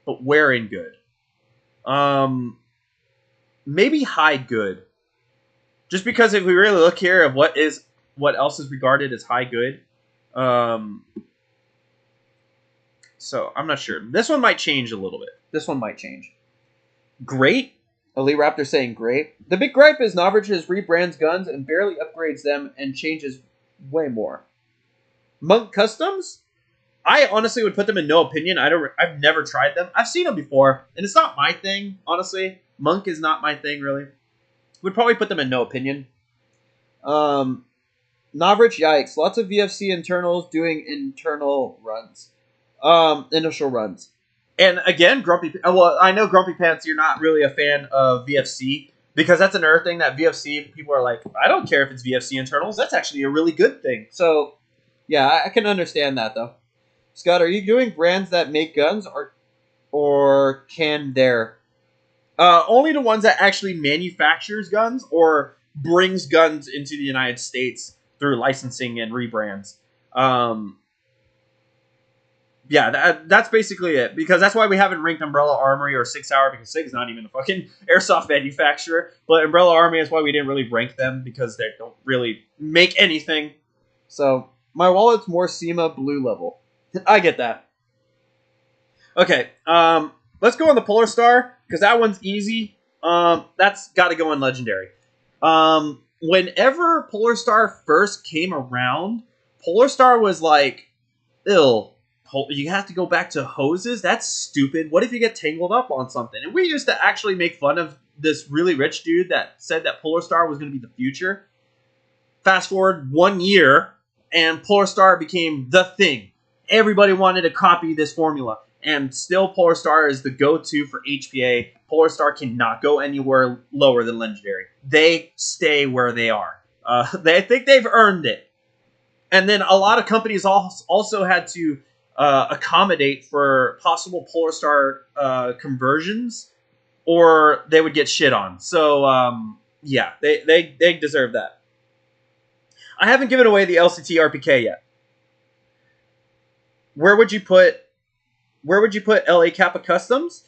but where in good? Maybe high good. Just because if we really look here of what else is regarded as high good, so I'm not sure. This one might change a little bit. This one might change. Great. Elite Raptor saying great. The big gripe is Novrich rebrands guns and barely upgrades them and changes way more. Monk Customs? I honestly would put them in no opinion. I've never tried them. I've seen them before, and it's not my thing, honestly. Monk is not my thing, really. Would probably put them in no opinion. Novrich, yikes. Lots of VFC internals doing internal runs. Initial runs. And again, I know Grumpy Pants, you're not really a fan of VFC, because that's another thing that VFC, people are like, I don't care if it's VFC internals. That's actually a really good thing. So, yeah, I can understand that, though. Scott, are you doing brands that make guns, or can there? Only the ones that actually manufactures guns or brings guns into the United States through licensing and rebrands. Yeah, that's basically it. Because that's why we haven't ranked Umbrella Armory or 6 Hour, because 6 is not even a fucking airsoft manufacturer. But Umbrella Armory is why we didn't really rank them, because they don't really make anything. So, my wallet's more SEMA blue level. I get that. Okay, let's go on the Polar Star, because that one's easy. That's got to go on Legendary. Whenever Polar Star first came around, Polar Star was like, ill. You have to go back to hoses? That's stupid. What if you get tangled up on something? And we used to actually make fun of this really rich dude that said that Polar Star was going to be the future. Fast forward 1 year, and Polar Star became the thing. Everybody wanted to copy this formula. And still, Polar Star is the go-to for HPA. Polar Star cannot go anywhere lower than Legendary. They stay where they are. They think they've earned it. And then a lot of companies also had to accommodate for possible Polar Star conversions, or they would get shit on. So, yeah, they deserve that. I haven't given away the LCT RPK yet. Where would you put LA Kappa Customs?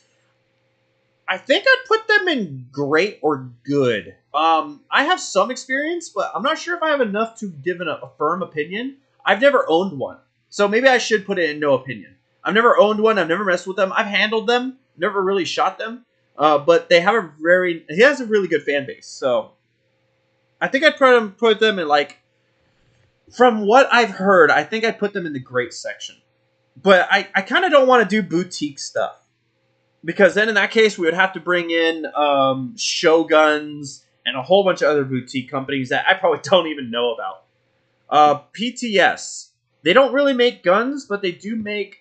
I think I'd put them in great or good. I have some experience, but I'm not sure if I have enough to give a firm opinion. I've never owned one, so maybe I should put it in no opinion. I've never owned one. I've never messed with them. I've handled them, never really shot them. But he has a really good fan base. So I think I'd put them in, like, from what I've heard, I think I'd put them in the great section. But I kind of don't want to do boutique stuff. Because then in that case, we would have to bring in Shoguns and a whole bunch of other boutique companies that I probably don't even know about. PTS. They don't really make guns, but they do make...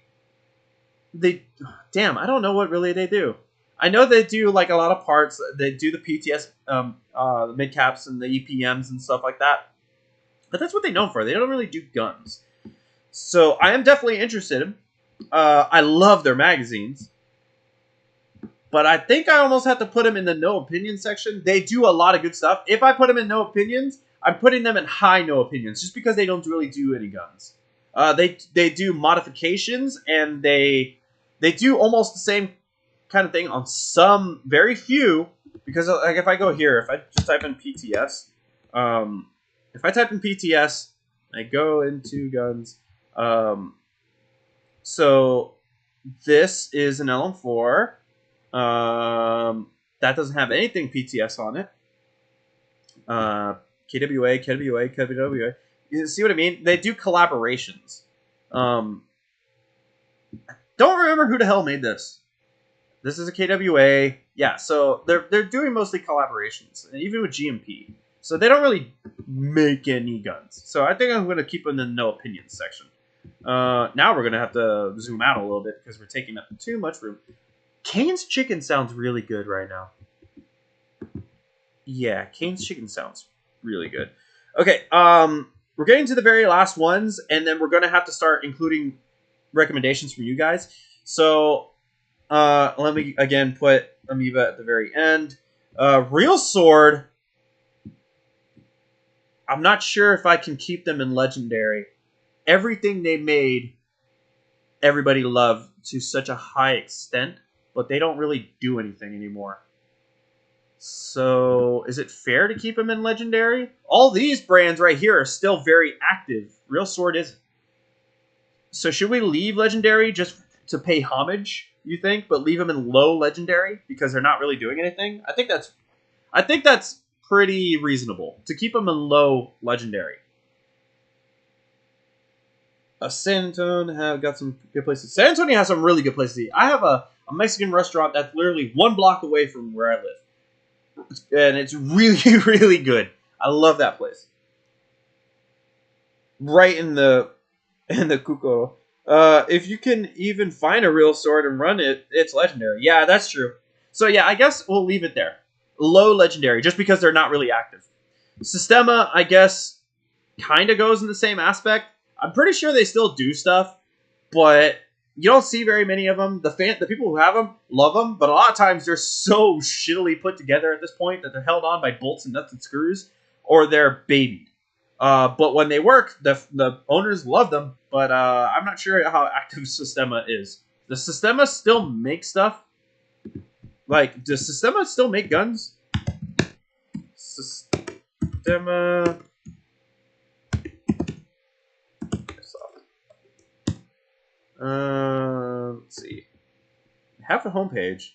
Damn, I don't know what really they do. I know they do like a lot of parts. They do the PTS, the mid-caps and the EPMs and stuff like that. But that's what they're known for. They don't really do guns. So I am definitely interested. I love their magazines. But I think I almost have to put them in the no opinion section. They do a lot of good stuff. If I put them in no opinions, I'm putting them in high no opinions, just because they don't really do any guns. They do modifications, and they do almost the same kind of thing on some, very few. Because like if I go here, if I just type in PTS, I go into guns. So this is an LM4. That doesn't have anything PTS on it. KWA. You see what I mean? They do collaborations. Don't remember who the hell made this. This is a KWA. Yeah, so they're doing mostly collaborations, and even with GMP. So they don't really make any guns. So I think I'm going to keep them in the no opinions section. Now we're going to have to zoom out a little bit because we're taking up too much room. Kane's Chicken sounds really good right now. Yeah, Kane's Chicken sounds really good. Okay, we're getting to the very last ones, and then we're going to have to start including recommendations from you guys. So let me again put Amoeba at the very end. Real Sword. I'm not sure if I can keep them in Legendary. Everything they made, everybody loved to such a high extent, but they don't really do anything anymore. So, is it fair to keep them in Legendary? All these brands right here are still very active. Real Sword isn't. So, should we leave Legendary just to pay homage, you think, but leave them in low Legendary because they're not really doing anything? I think that's pretty reasonable to keep them in low Legendary. San Antonio have got some good places. San Antonio has some really good places to eat. I have a Mexican restaurant that's literally 1 block away from where I live. And it's really, really good. I love that place. Right in the Cuco. If you can even find a Real Sword and run it, it's Legendary. Yeah, that's true. So yeah, I guess we'll leave it there. Low Legendary, just because they're not really active. Sistema, I guess, kind of goes in the same aspect. I'm pretty sure they still do stuff, but you don't see very many of them. The people who have them love them, but a lot of times they're so shittily put together at this point that they're held on by bolts and nuts and screws, or they're babied. But when they work, the owners love them, but I'm not sure how active Sistema is. Does Sistema still make stuff? Like, does Sistema still make guns? Sistema... let's see. I have the homepage.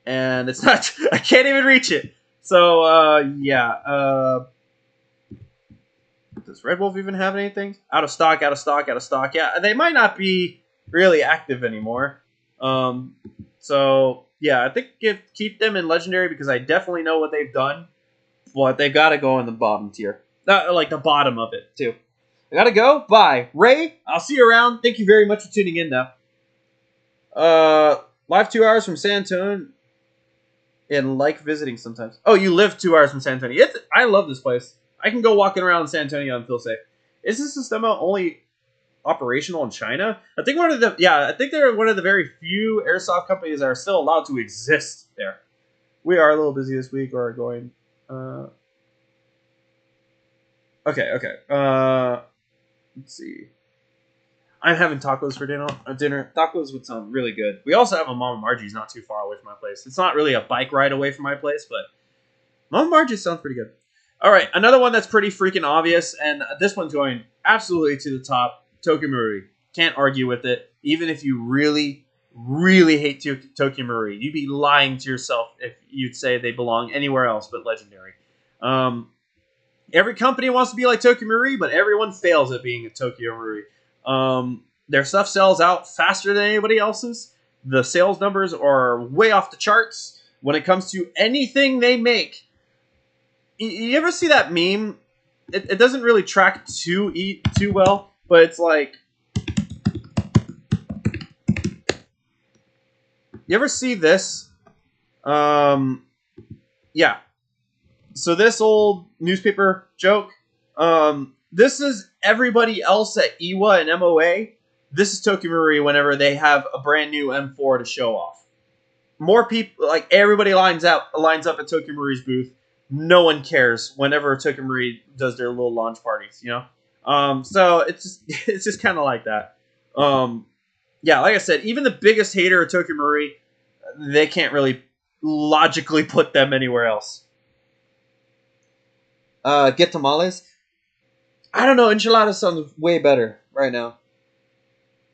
And it's not... I can't even reach it. So, yeah. Does Red Wolf even have anything? Out of stock, out of stock, out of stock. Yeah, they might not be really active anymore. So, yeah, I think keep them in Legendary because I definitely know what they've done. But they've got to go in the bottom tier. Like the bottom of it, too. I gotta go. Bye. Ray, I'll see you around. Thank you very much for tuning in now. Live 2 hours from San Antonio and like visiting sometimes. Oh, you live 2 hours from San Antonio. I love this place. I can go walking around San Antonio and feel safe. Is this Sistema only operational in China? I think they're one of the very few airsoft companies that are still allowed to exist there. We are a little busy this week or going okay. Let's see. I'm having tacos for dinner. Tacos would sound really good. We also have a Mama Margie's not too far away from my place. It's not really a bike ride away from my place, but Mama Margie's sounds pretty good. All right, another one that's pretty freaking obvious, and this one's going absolutely to the top. Tokyo Marui. Can't argue with it. Even if you really, really hate Tokyo Marui, you'd be lying to yourself if you'd say they belong anywhere else but Legendary. Every company wants to be like Tokyo Marui, but everyone fails at being a Tokyo Marui. Their stuff sells out faster than anybody else's. The sales numbers are way off the charts when it comes to anything they make. You ever see that meme? It doesn't really track too well, but it's like... You ever see this? Yeah. So this old newspaper joke, this is everybody else at Iwa and MOA. This is Tokyo Marui whenever they have a brand new M4 to show off. More people, like everybody lines up at Tokyo Marui's booth. No one cares whenever Tokyo Marui does their little launch parties, you know? So it's just kind of like that. Yeah, like I said, even the biggest hater of Tokyo Marui, they can't really logically put them anywhere else. Get tamales? I don't know. Enchiladas sounds way better right now.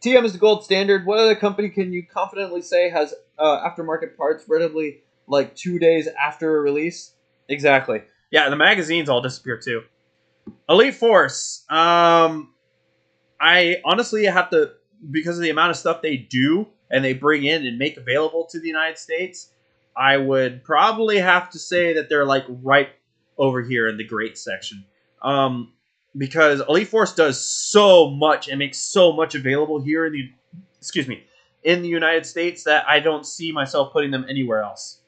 TM is the gold standard. What other company can you confidently say has aftermarket parts relatively like 2 days after a release? Exactly. Yeah, the magazines all disappear too. Elite Force. I honestly have to, because of the amount of stuff they do, and they bring in and make available to the United States, I would probably have to say that they're like right over here in the great section. Because Elite Force does so much and makes so much available here in the United States that I don't see myself putting them anywhere else.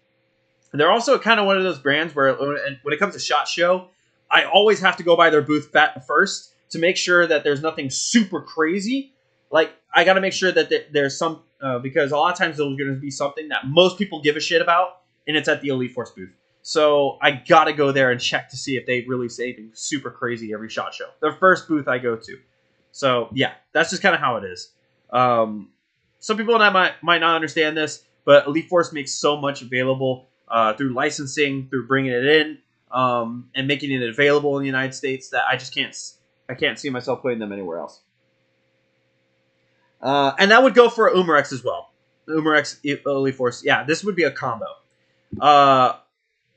They're also kind of one of those brands where when it comes to SHOT Show, I always have to go by their booth first to make sure that there's nothing super crazy. Like, I got to make sure that there's some, because a lot of times there's going to be something that most people give a shit about, and it's at the Elite Force booth. So I got to go there and check to see if they really say anything super crazy every SHOT Show. Their first booth I go to. So, yeah, that's just kind of how it is. Some people might not understand this, but Elite Force makes so much available through licensing, through bringing it in, and making it available in the United States that I just can't see myself putting them anywhere else. And that would go for Umarex as well. Umarex Elite Force. Yeah, this would be a combo.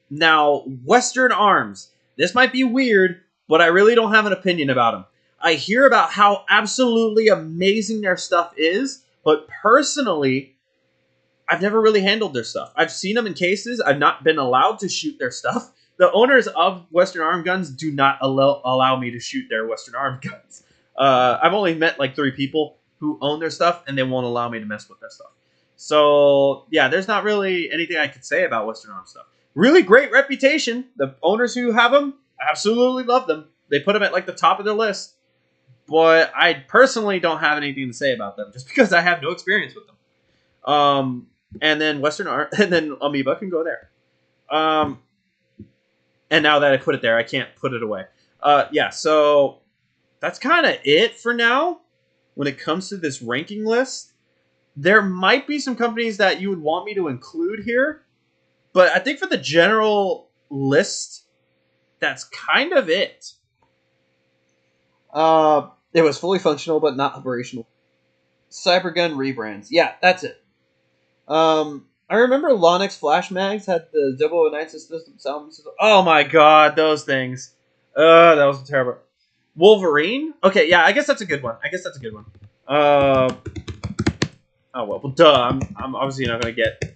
Now, Western Arms. This might be weird, but I really don't have an opinion about them. I hear about how absolutely amazing their stuff is, but personally, I've never really handled their stuff. I've seen them in cases. I've not been allowed to shoot their stuff. The owners of Western Arm Guns do not allow me to shoot their Western Arm Guns. I've only met like 3 people who own their stuff, and they won't allow me to mess with their stuff. So, yeah, there's not really anything I could say about Western Arm stuff. Really great reputation. The owners who have them, absolutely love them. They put them at like the top of their list. But I personally don't have anything to say about them, just because I have no experience with them. And then Western Arm, and then Amoeba can go there. And now that I put it there, I can't put it away. Yeah, so that's kind of it for now when it comes to this ranking list. There might be some companies that you would want me to include here, but I think for the general list, that's kind of it. It was fully functional, but not operational. Cybergun rebrands. Yeah, that's it. I remember Lonix Flash Mags had the 009 system sound system. Oh my god, those things. That was terrible. Wolverine? Okay, yeah, I guess that's a good one. Oh well, duh. I'm obviously not gonna get.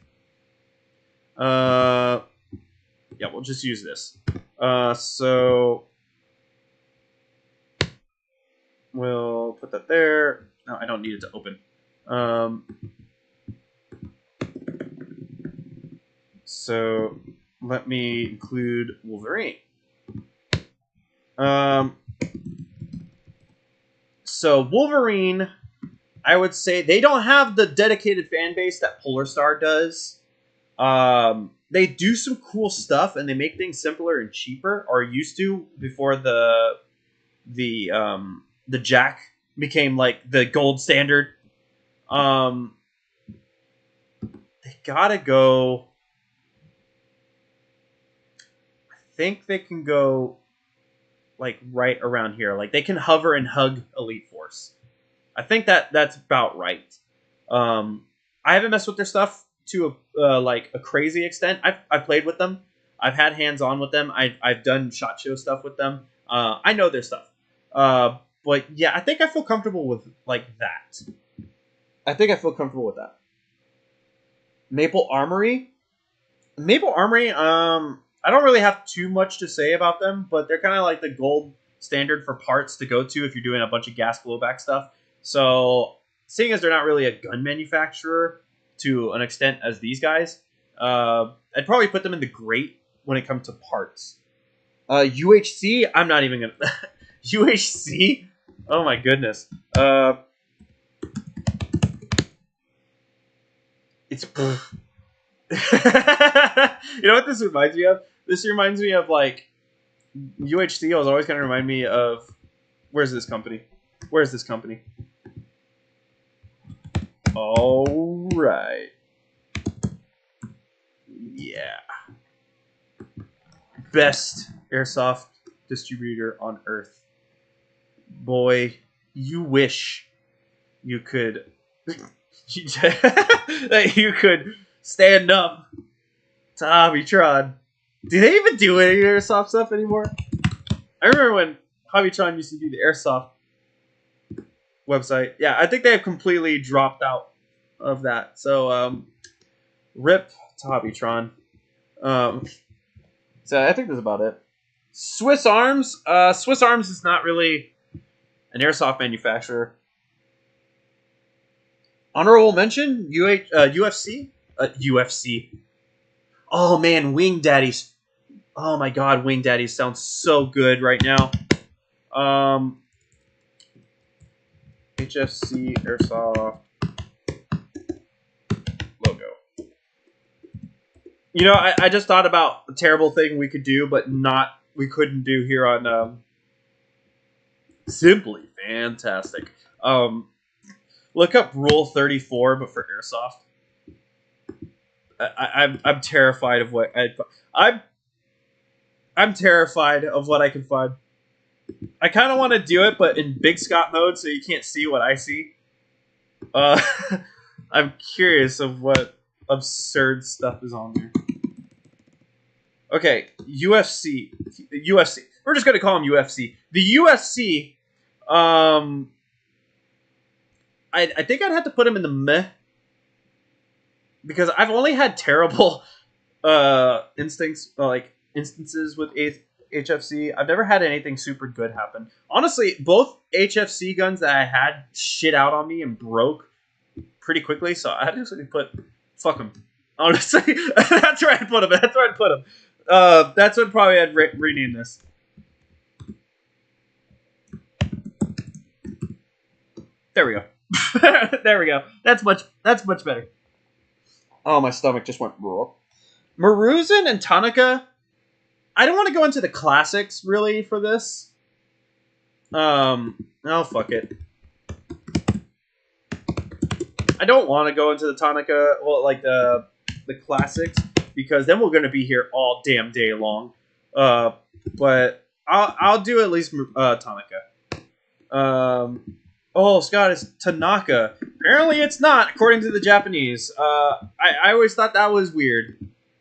Yeah, we'll just use this. So we'll put that there. No, I don't need it to open. So let me include Wolverine. So Wolverine, I would say they don't have the dedicated fan base that Polar Star does. They do some cool stuff and they make things simpler and cheaper, or used to before the jack became like the gold standard. They gotta go. I think they can go like right around here. Like they can hover and hug Elite Force. I think that's about right. I haven't messed with their stuff to like a crazy extent. I've played with them. I've had hands on with them. I've done SHOT Show stuff with them. I know their stuff. But yeah, I think I feel comfortable with like that. Maple Armory. I don't really have too much to say about them, but they're kind of like the gold standard for parts to go to if you're doing a bunch of gas blowback stuff. So, seeing as they're not really a gun manufacturer to an extent as these guys, I'd probably put them in the great when it comes to parts. UHC, I'm not even gonna. UHC? Oh my goodness. It's. You know what this reminds me of? This reminds me of like UHC. Was always going to remind me of where's this company? All right. Yeah. Best airsoft distributor on earth. Boy, you wish you could that you could stand up to Hobbytron. Do they even do any airsoft stuff anymore? I remember when Hobbytron used to be the airsoft website. Yeah, I think they have completely dropped out of that. So rip Hobbytron. So I think that's about it. Swiss Arms. Swiss Arms is not really an airsoft manufacturer. Honorable mention: UFC. UFC. Oh man, Wing Daddies. Oh my god, Wing Daddies sounds so good right now. HFC Airsoft logo. You know, I just thought about a terrible thing we could do, but we couldn't do here on Simply Fantastic. Look up Rule 34, but for Airsoft. I'm terrified of what I'm terrified of what I can find. I kind of want to do it, but in Big Scott mode, so you can't see what I see. I'm curious of what absurd stuff is on there. Okay, UFC. We're just gonna call him UFC. The UFC. I think I'd have to put him in the meh, because I've only had terrible instances with HFC. I've never had anything super good happen. Honestly, both HFC guns that I had shit out on me and broke pretty quickly, so I just put fuck them. Honestly, that's where I'd put them. That's what probably I'd rename this. There we go. There we go. That's much better. Oh, my stomach just went raw. Maruzen and Tanaka. I don't want to go into the classics really for this. Oh fuck it. I don't want to go into the Tanaka, well, like the classics, because then we're going to be here all damn day long. But I'll do at least Tanaka. Oh, Scott, it's Tanaka. Apparently it's not, according to the Japanese. I always thought that was weird.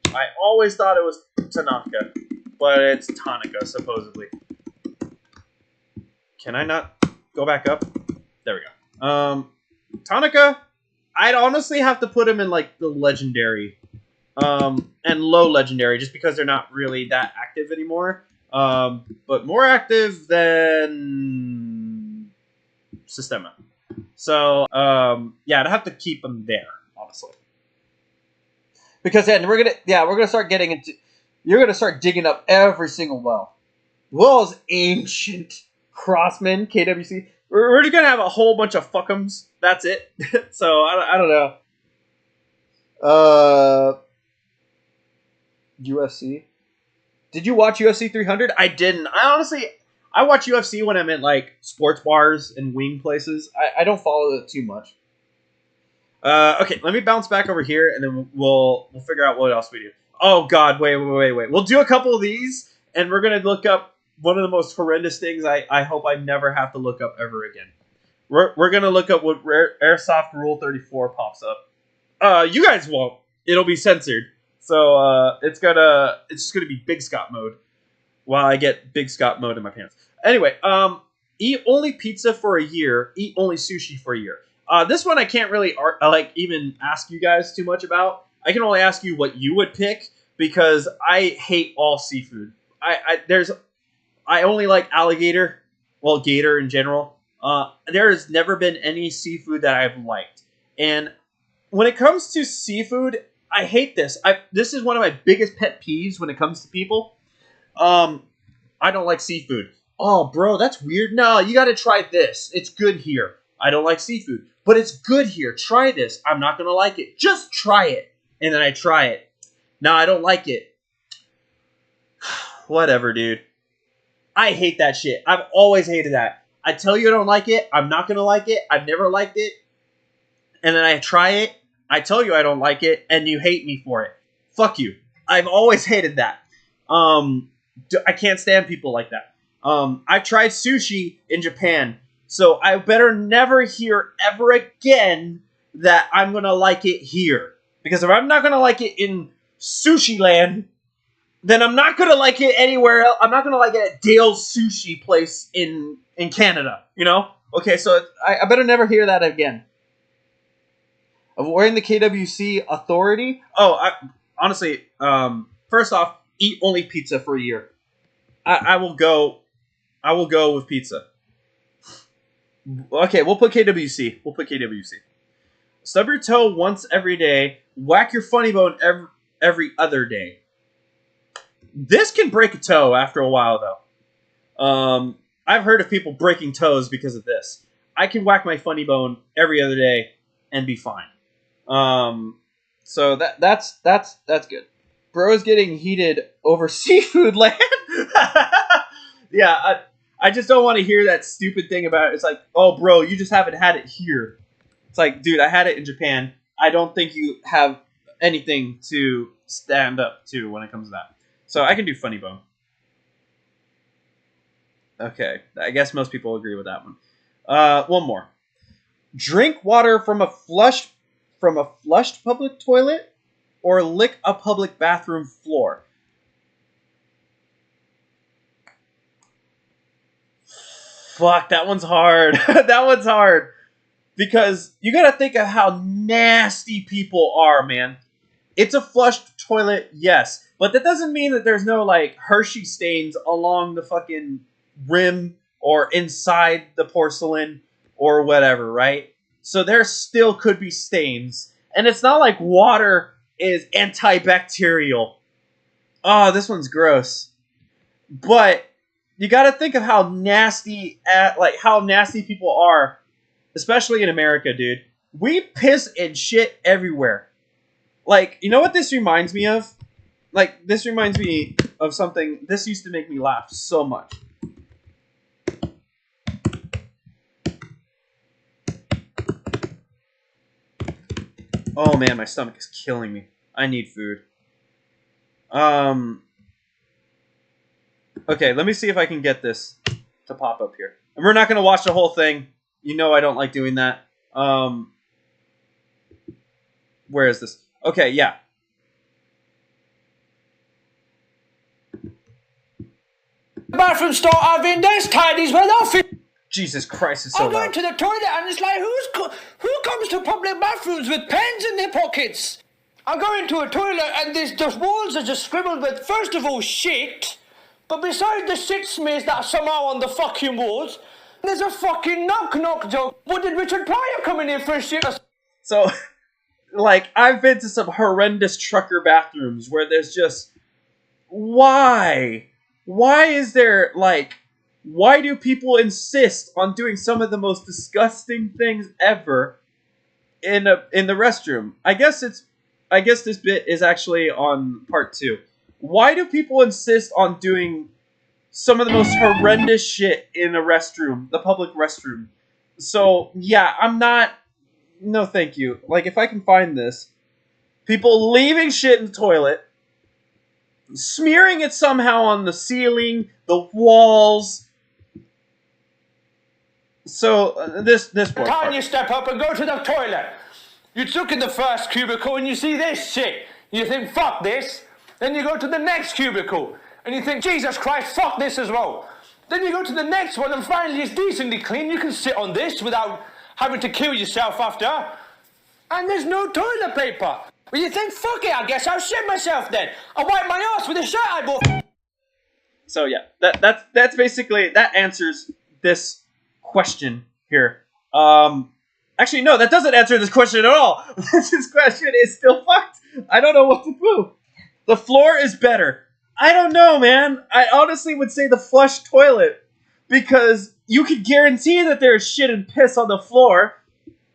I always thought it was Tanaka, but it's Tanaka, supposedly. Can I not go back up? There we go. Tanaka, I'd honestly have to put him in, like, the legendary. And low legendary, just because they're not really that active anymore. But more active than Sistema. So, yeah, I'd have to keep them there, honestly. Because then we're gonna start getting into. You're gonna start digging up every single well. Wells ancient Crossman KWC. We're just gonna have a whole bunch of fuckums. That's it. So I don't know. UFC. Did you watch UFC 300? I didn't. I watch UFC when I'm at like sports bars and wing places. I don't follow it too much. Okay, let me bounce back over here, and then we'll figure out what else we do. Oh God, wait. We'll do a couple of these, and we're gonna look up one of the most horrendous things I hope I never have to look up ever again. We're gonna look up what Airsoft Rule 34 pops up. You guys won't. It'll be censored, so it's just gonna be Big Scott mode while I get Big Scott mode in my pants. Anyway, eat only pizza for a year. Eat only sushi for a year. This one I can't really even ask you guys too much about. I can only ask you what you would pick, because I hate all seafood. I only like alligator, well, gator in general. There has never been any seafood that I've liked. And when it comes to seafood, I hate this. This is one of my biggest pet peeves when it comes to people. I don't like seafood. Oh, bro, that's weird. No, you got to try this. It's good here. I don't like seafood, but it's good here. Try this. I'm not going to like it. Just try it. And then I try it. No, I don't like it. Whatever, dude. I hate that shit. I've always hated that. I tell you I don't like it. I'm not going to like it. I've never liked it. And then I try it. I tell you I don't like it, and you hate me for it. Fuck you. I've always hated that. I can't stand people like that. I've tried sushi in Japan, so I better never hear ever again that I'm going to like it here. Because if I'm not going to like it in Sushi Land, then I'm not going to like it anywhere else. I'm not going to like it at Dale's Sushi place in Canada, you know? Okay, so I better never hear that again. Avoiding the KWC authority. Oh, honestly, first off, eat only pizza for a year. I will go. I will go with pizza. Okay, we'll put KWC. We'll put KWC. Stub your toe once every day. Whack your funny bone every other day. This can break a toe after a while, though. I've heard of people breaking toes because of this. I can whack my funny bone every other day and be fine. So that's good. Bro is getting heated over seafood land. Yeah, I just don't want to hear that stupid thing about it. It's like, oh, bro, you just haven't had it here. It's like, dude, I had it in Japan. I don't think you have anything to stand up to when it comes to that. So I can do funny bone. Okay, I guess most people agree with that one. One more. Drink water from a flushed public toilet, or lick a public bathroom floor. Fuck, that one's hard. That one's hard. Because you gotta think of how nasty people are, man. It's a flushed toilet, yes. But that doesn't mean that there's no, like, Hershey stains along the fucking rim or inside the porcelain or whatever, right? So there still could be stains. And it's not like water is antibacterial. Oh, this one's gross. But you got to think of how nasty people are, especially in America, dude. We piss and shit everywhere. Like, you know what this reminds me of? Like, this reminds me of something. This used to make me laugh so much. Oh man, my stomach is killing me. I need food. Okay, let me see if I can get this to pop up here. And we're not going to watch the whole thing. You know I don't like doing that. Where is this? Okay, yeah. Bathroom start having those tidies where they'll fit. Jesus Christ, it's so I'm loud. going to the toilet and it's like, who comes to public bathrooms with pens in their pockets? I go into a toilet and the walls are just scribbled with, first of all, shit. But besides the shit smears that are somehow on the fucking walls, there's a fucking knock-knock joke. What did Richard Pryor come in here for a shit? So, like, I've been to some horrendous trucker bathrooms where there's just... Why? Why is there, like... Why do people insist on doing some of the most disgusting things ever in the restroom? I guess this bit is actually on part 2. Why do people insist on doing some of the most horrendous shit in a restroom, the public restroom? So, yeah, no thank you. Like, if I can find this, people leaving shit in the toilet, smearing it somehow on the ceiling, the walls. So, this part. Time you step up and go to the toilet. You look in the first cubicle and you see this shit. You think, fuck this. Then you go to the next cubicle and you think, Jesus Christ, fuck this as well. Then you go to the next one and finally it's decently clean. You can sit on this without having to kill yourself after. And there's no toilet paper. Well, you think, fuck it, I guess I'll shit myself then. I'll wipe my ass with a shirt I bought. So yeah, that's basically, that answers this question here. Actually, no, that doesn't answer this question at all. This question is still fucked. I don't know what to do. The floor is better. I don't know, man. I honestly would say the flush toilet, because you could guarantee that there's shit and piss on the floor,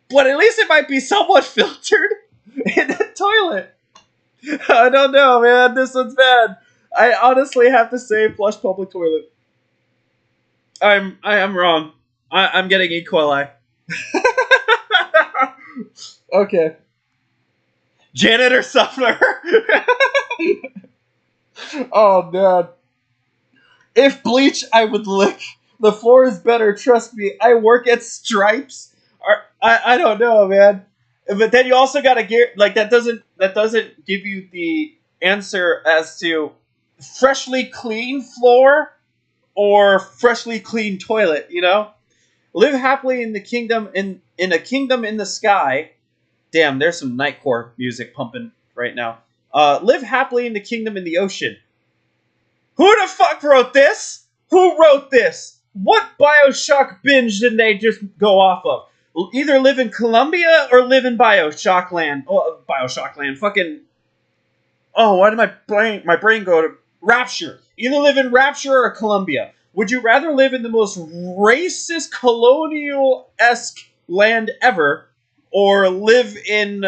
but at least it might be somewhat filtered in the toilet. I don't know, man. This one's bad. I honestly have to say flush public toilet. I am wrong. I'm getting E. coli. Okay. Janitor Sumner. Oh, man. If bleach, I would lick. The floor is better, trust me. I work at Stripes. I don't know, man. But then you also gotta get, like, that doesn't give you the answer as to freshly clean floor or freshly clean toilet, you know? Live happily in the kingdom, in a kingdom in the sky. Damn, there's some Nightcore music pumping right now. Live happily in the kingdom in the ocean. Who the fuck wrote this? Who wrote this? What Bioshock binge did they just go off of? Either live in Columbia or live in Bioshock Land. Oh, Bioshock Land. Fucking. Oh, why did my brain go to Rapture? Either live in Rapture or Columbia. Would you rather live in the most racist, colonial-esque land ever, or live in...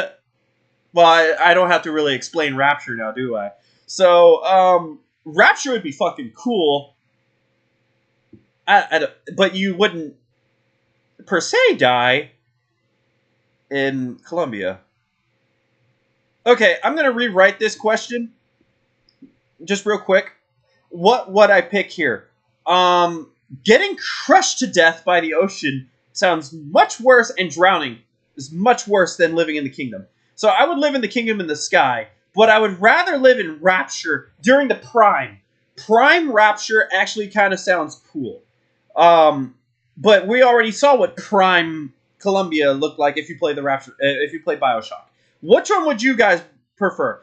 Well, I don't have to really explain Rapture now, do I? So, Rapture would be fucking cool. But you wouldn't, per se, die in Columbia. Okay, I'm going to rewrite this question. Just real quick. What would I pick here? Getting crushed to death by the ocean sounds much worse, and drowning is much worse than living in the kingdom. So I would live in the kingdom in the sky, but I would rather live in Rapture during the Prime. Prime Rapture actually kind of sounds cool. But we already saw what Prime Columbia looked like if you play the Rapture, if you play Bioshock. Which one would you guys prefer?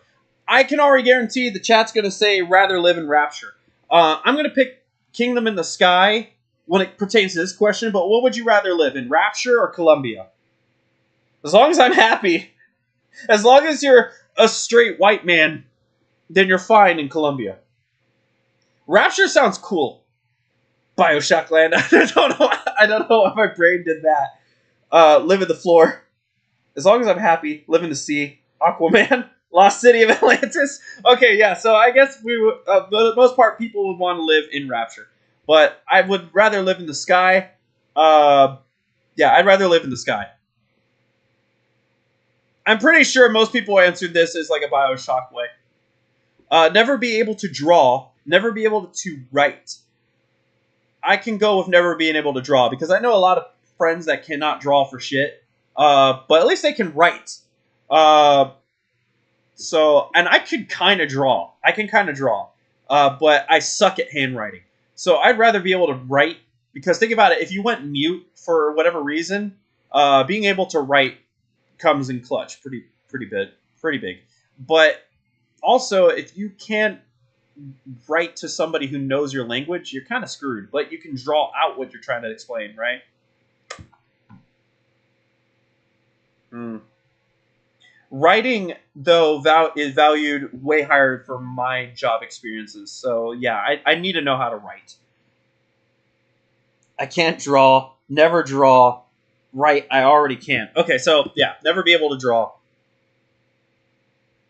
I can already guarantee the chat's going to say rather live in Rapture. I'm going to pick Kingdom in the Sky when it pertains to this question, but what would you rather live in, Rapture or Columbia? As long as I'm happy. As long as you're a straight white man, then you're fine in Columbia. Rapture sounds cool. Bioshock Land. I don't know why my brain did that. Live in the floor. As long as I'm happy. Live in the sea. Aquaman. Lost City of Atlantis. Okay, yeah. So I guess we would, for the most part, people would want to live in Rapture, but I would rather live in the sky. Yeah, I'd rather live in the sky. I'm pretty sure most people answered this as like a Bioshock way. Never be able to draw. Never be able to write. I can go with never being able to draw because I know a lot of friends that cannot draw for shit. But at least they can write. So, and I can kind of draw. But I suck at handwriting. So I'd rather be able to write because think about it. If you went mute for whatever reason, being able to write comes in clutch. Pretty big. But also, if you can't write to somebody who knows your language, you're kind of screwed. But you can draw out what you're trying to explain, right? Writing, though, is valued way higher for my job experiences. So, yeah, I need to know how to write. I can't draw. Never draw. Write, I already can. Okay, so, yeah, never be able to draw.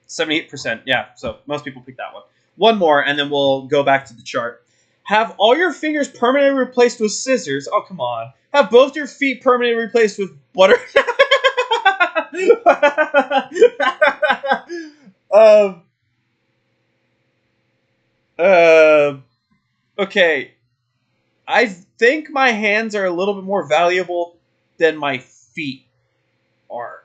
78%. Yeah, so most people pick that one. One more, and then we'll go back to the chart. Have all your fingers permanently replaced with scissors. Oh, come on. Have both your feet permanently replaced with butter. Okay. I think my hands are a little bit more valuable than my feet are.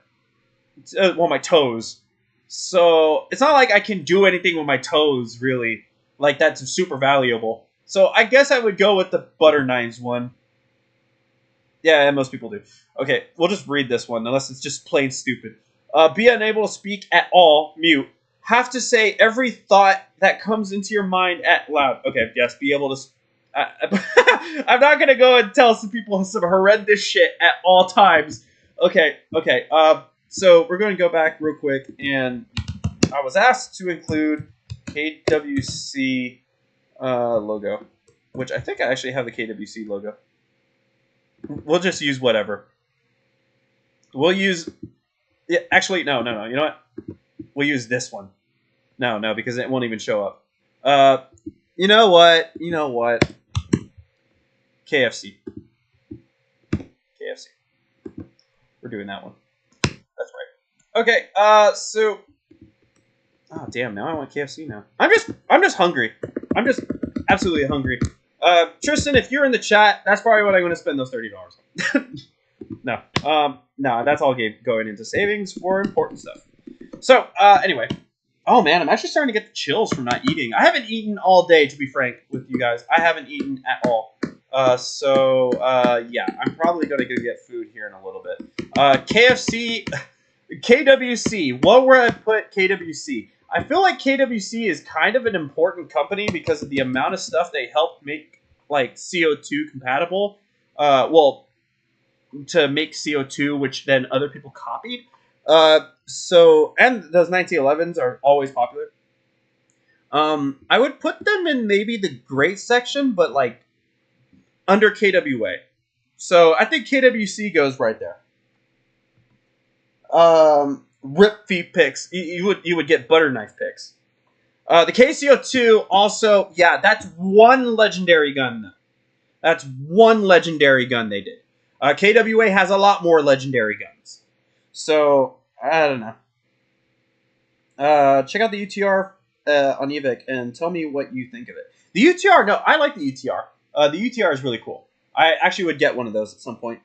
Well, my toes. So, it's not like I can do anything with my toes, really. Like, that's super valuable. So, I guess I would go with the butter knives one. Yeah, most people do. Okay, we'll just read this one, unless it's just plain stupid. Be unable to speak at all, mute. Have to say every thought that comes into your mind at loud. Okay, yes, be able to... I'm not going to go and tell some people some horrendous shit at all times. Okay. So we're going to go back real quick, and I was asked to include KWC logo, which I think I actually have the KWC logo. We'll just use whatever. We'll use... Yeah, actually, no. You know what? We'll use this one. No, because it won't even show up. You know what? KFC. We're doing that one. That's right. Okay, so... Oh, damn, now I want KFC now. I'm just hungry. I'm just absolutely hungry. Tristan, if you're in the chat, that's probably what I'm going to spend those $30 on. No, that's all going into savings for important stuff. So, anyway. Oh, man, I'm actually starting to get the chills from not eating. I haven't eaten all day, to be frank with you guys. I haven't eaten at all. Yeah, I'm probably going to go get food here in a little bit. KFC, KWC. What would I put KWC? I feel like KWC is kind of an important company because of the amount of stuff they helped make, like, CO2 compatible. Well, to make CO2, which then other people copied. And those 1911s are always popular. I would put them in maybe the great section, but like under KWA. So I think KWC goes right there. Rip feed picks. You would get butter knife picks. The KCO2 also, yeah, that's one legendary gun though. That's one legendary gun they did. KWA has a lot more legendary guns. So, I don't know. Check out the UTR on Evic and tell me what you think of it. The UTR, no, I like the UTR. The UTR is really cool. I actually would get one of those at some point.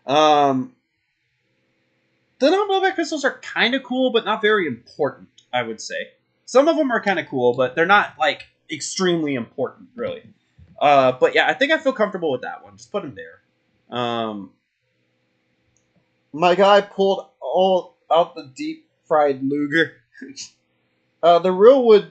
The non-blowback pistols are kind of cool, but not very important, I would say. Some of them are kind of cool, but they're not, like, extremely important, really. But yeah, I think I feel comfortable with that one. Just put him there. My guy pulled all out the deep fried Luger. The real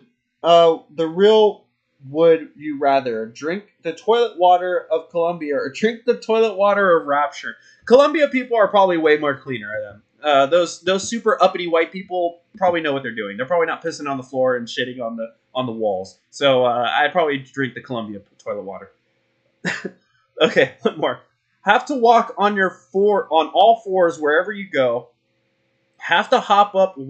would you rather drink the toilet water of Columbia or drink the toilet water of Rapture? Columbia people are probably way more cleaner than those super uppity white people probably know what they're doing. They're probably not pissing on the floor and shitting on the walls. So I'd probably drink the Columbia toilet water. Okay, one more. Have to walk on all fours wherever you go. Have to hop on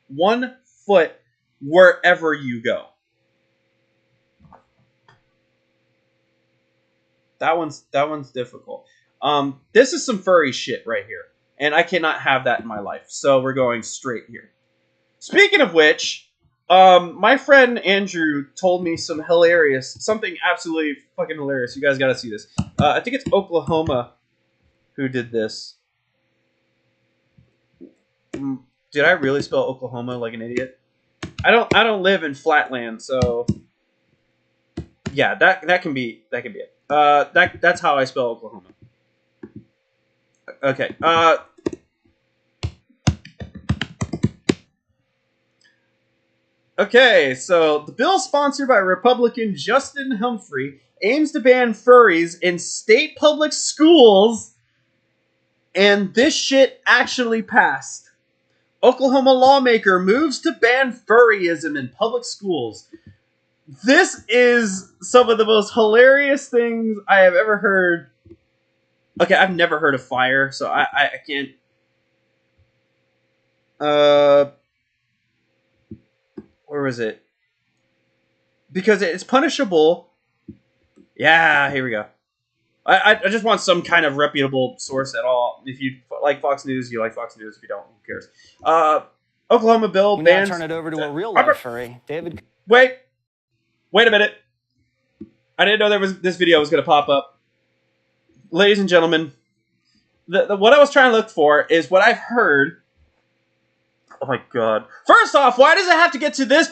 one foot wherever you go. That one's difficult. This is some furry shit right here, and I cannot have that in my life. So we're going straight here. Speaking of which, my friend Andrew told me something absolutely fucking hilarious. You guys got to see this. I think it's Oklahoma who did this. Did I really spell Oklahoma like an idiot? I don't live in flatland, so yeah, that can be it. That's how I spell Oklahoma. Okay. Okay, so the bill sponsored by Republican Justin Humphrey aims to ban furries in state public schools, and this shit actually passed. Oklahoma lawmaker moves to ban furryism in public schools. This is some of the most hilarious things I have ever heard. Okay, I've never heard of fire, so I can't. Where was it? Because it's punishable. Yeah, here we go. I just want some kind of reputable source at all. If you like Fox News, you like Fox News. If you don't, who cares? Oklahoma bill bans. Now turn it over to a real life furry, David. Wait a minute. I didn't know this video was going to pop up. Ladies and gentlemen, what I was trying to look for is what I've heard. Oh my god! First off, why does it have to get to this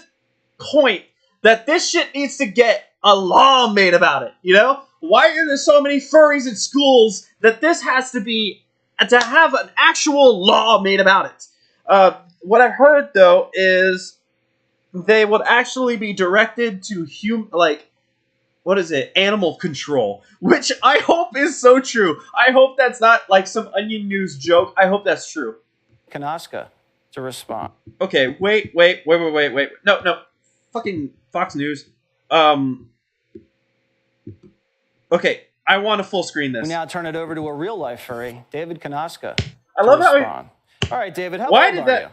point that this shit needs to get a law made about it? You know? Why are there so many furries in schools that this has to have an actual law made about it? What I've heard, though, is they would actually be directed to animal control, which I hope is so true. I hope that's not like some Onion News joke. I hope that's true. Kanoska to respond. Okay, wait. No. Fucking Fox News. Okay, I want to full screen this. We now turn it over to a real life furry, David Kanoska. I love how All right, David, how why old did are that? you?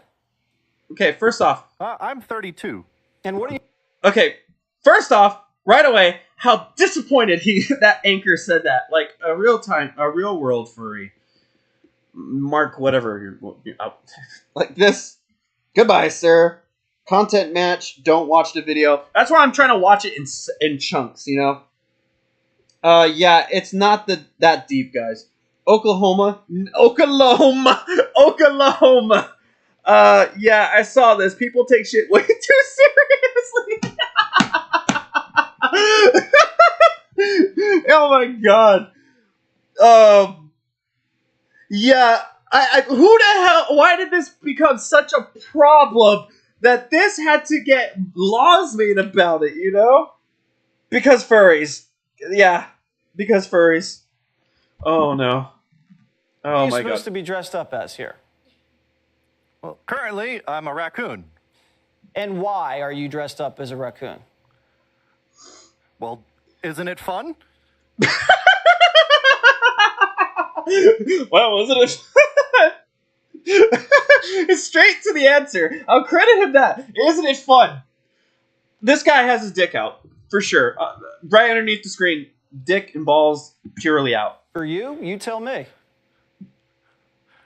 Okay, first off. I'm 32. And what are you? Okay, first off, right away, how disappointed that anchor said that. Like a real world furry. Mark whatever you're like this. Goodbye, sir. Content match. Don't watch the video. That's why I'm trying to watch it in chunks. You know. Yeah, it's not that deep, guys. Oklahoma. Yeah, I saw this. People take shit way too seriously. Oh my god. Yeah, who the hell? Why did this become such a problem that this had to get laws made about it? You know, because furries. Yeah, because furries. Oh no. What are Oh you my supposed god. to be dressed up as here? Well, currently, I'm a raccoon. And why are you dressed up as a raccoon? Well, isn't it fun? Well, wasn't it? It's straight to the answer. I'll credit him that. Isn't it fun? This guy has his dick out for sure. Right underneath the screen, dick and balls purely out. For you? You tell me.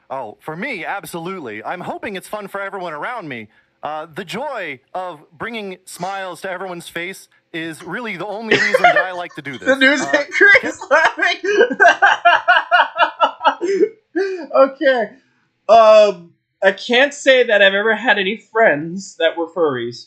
Oh, for me, absolutely. I'm hoping it's fun for everyone around me. The joy of bringing smiles to everyone's face is really the only reason that I like to do this. The news anchor is laughing. Okay. I can't say that I've ever had any friends that were furries.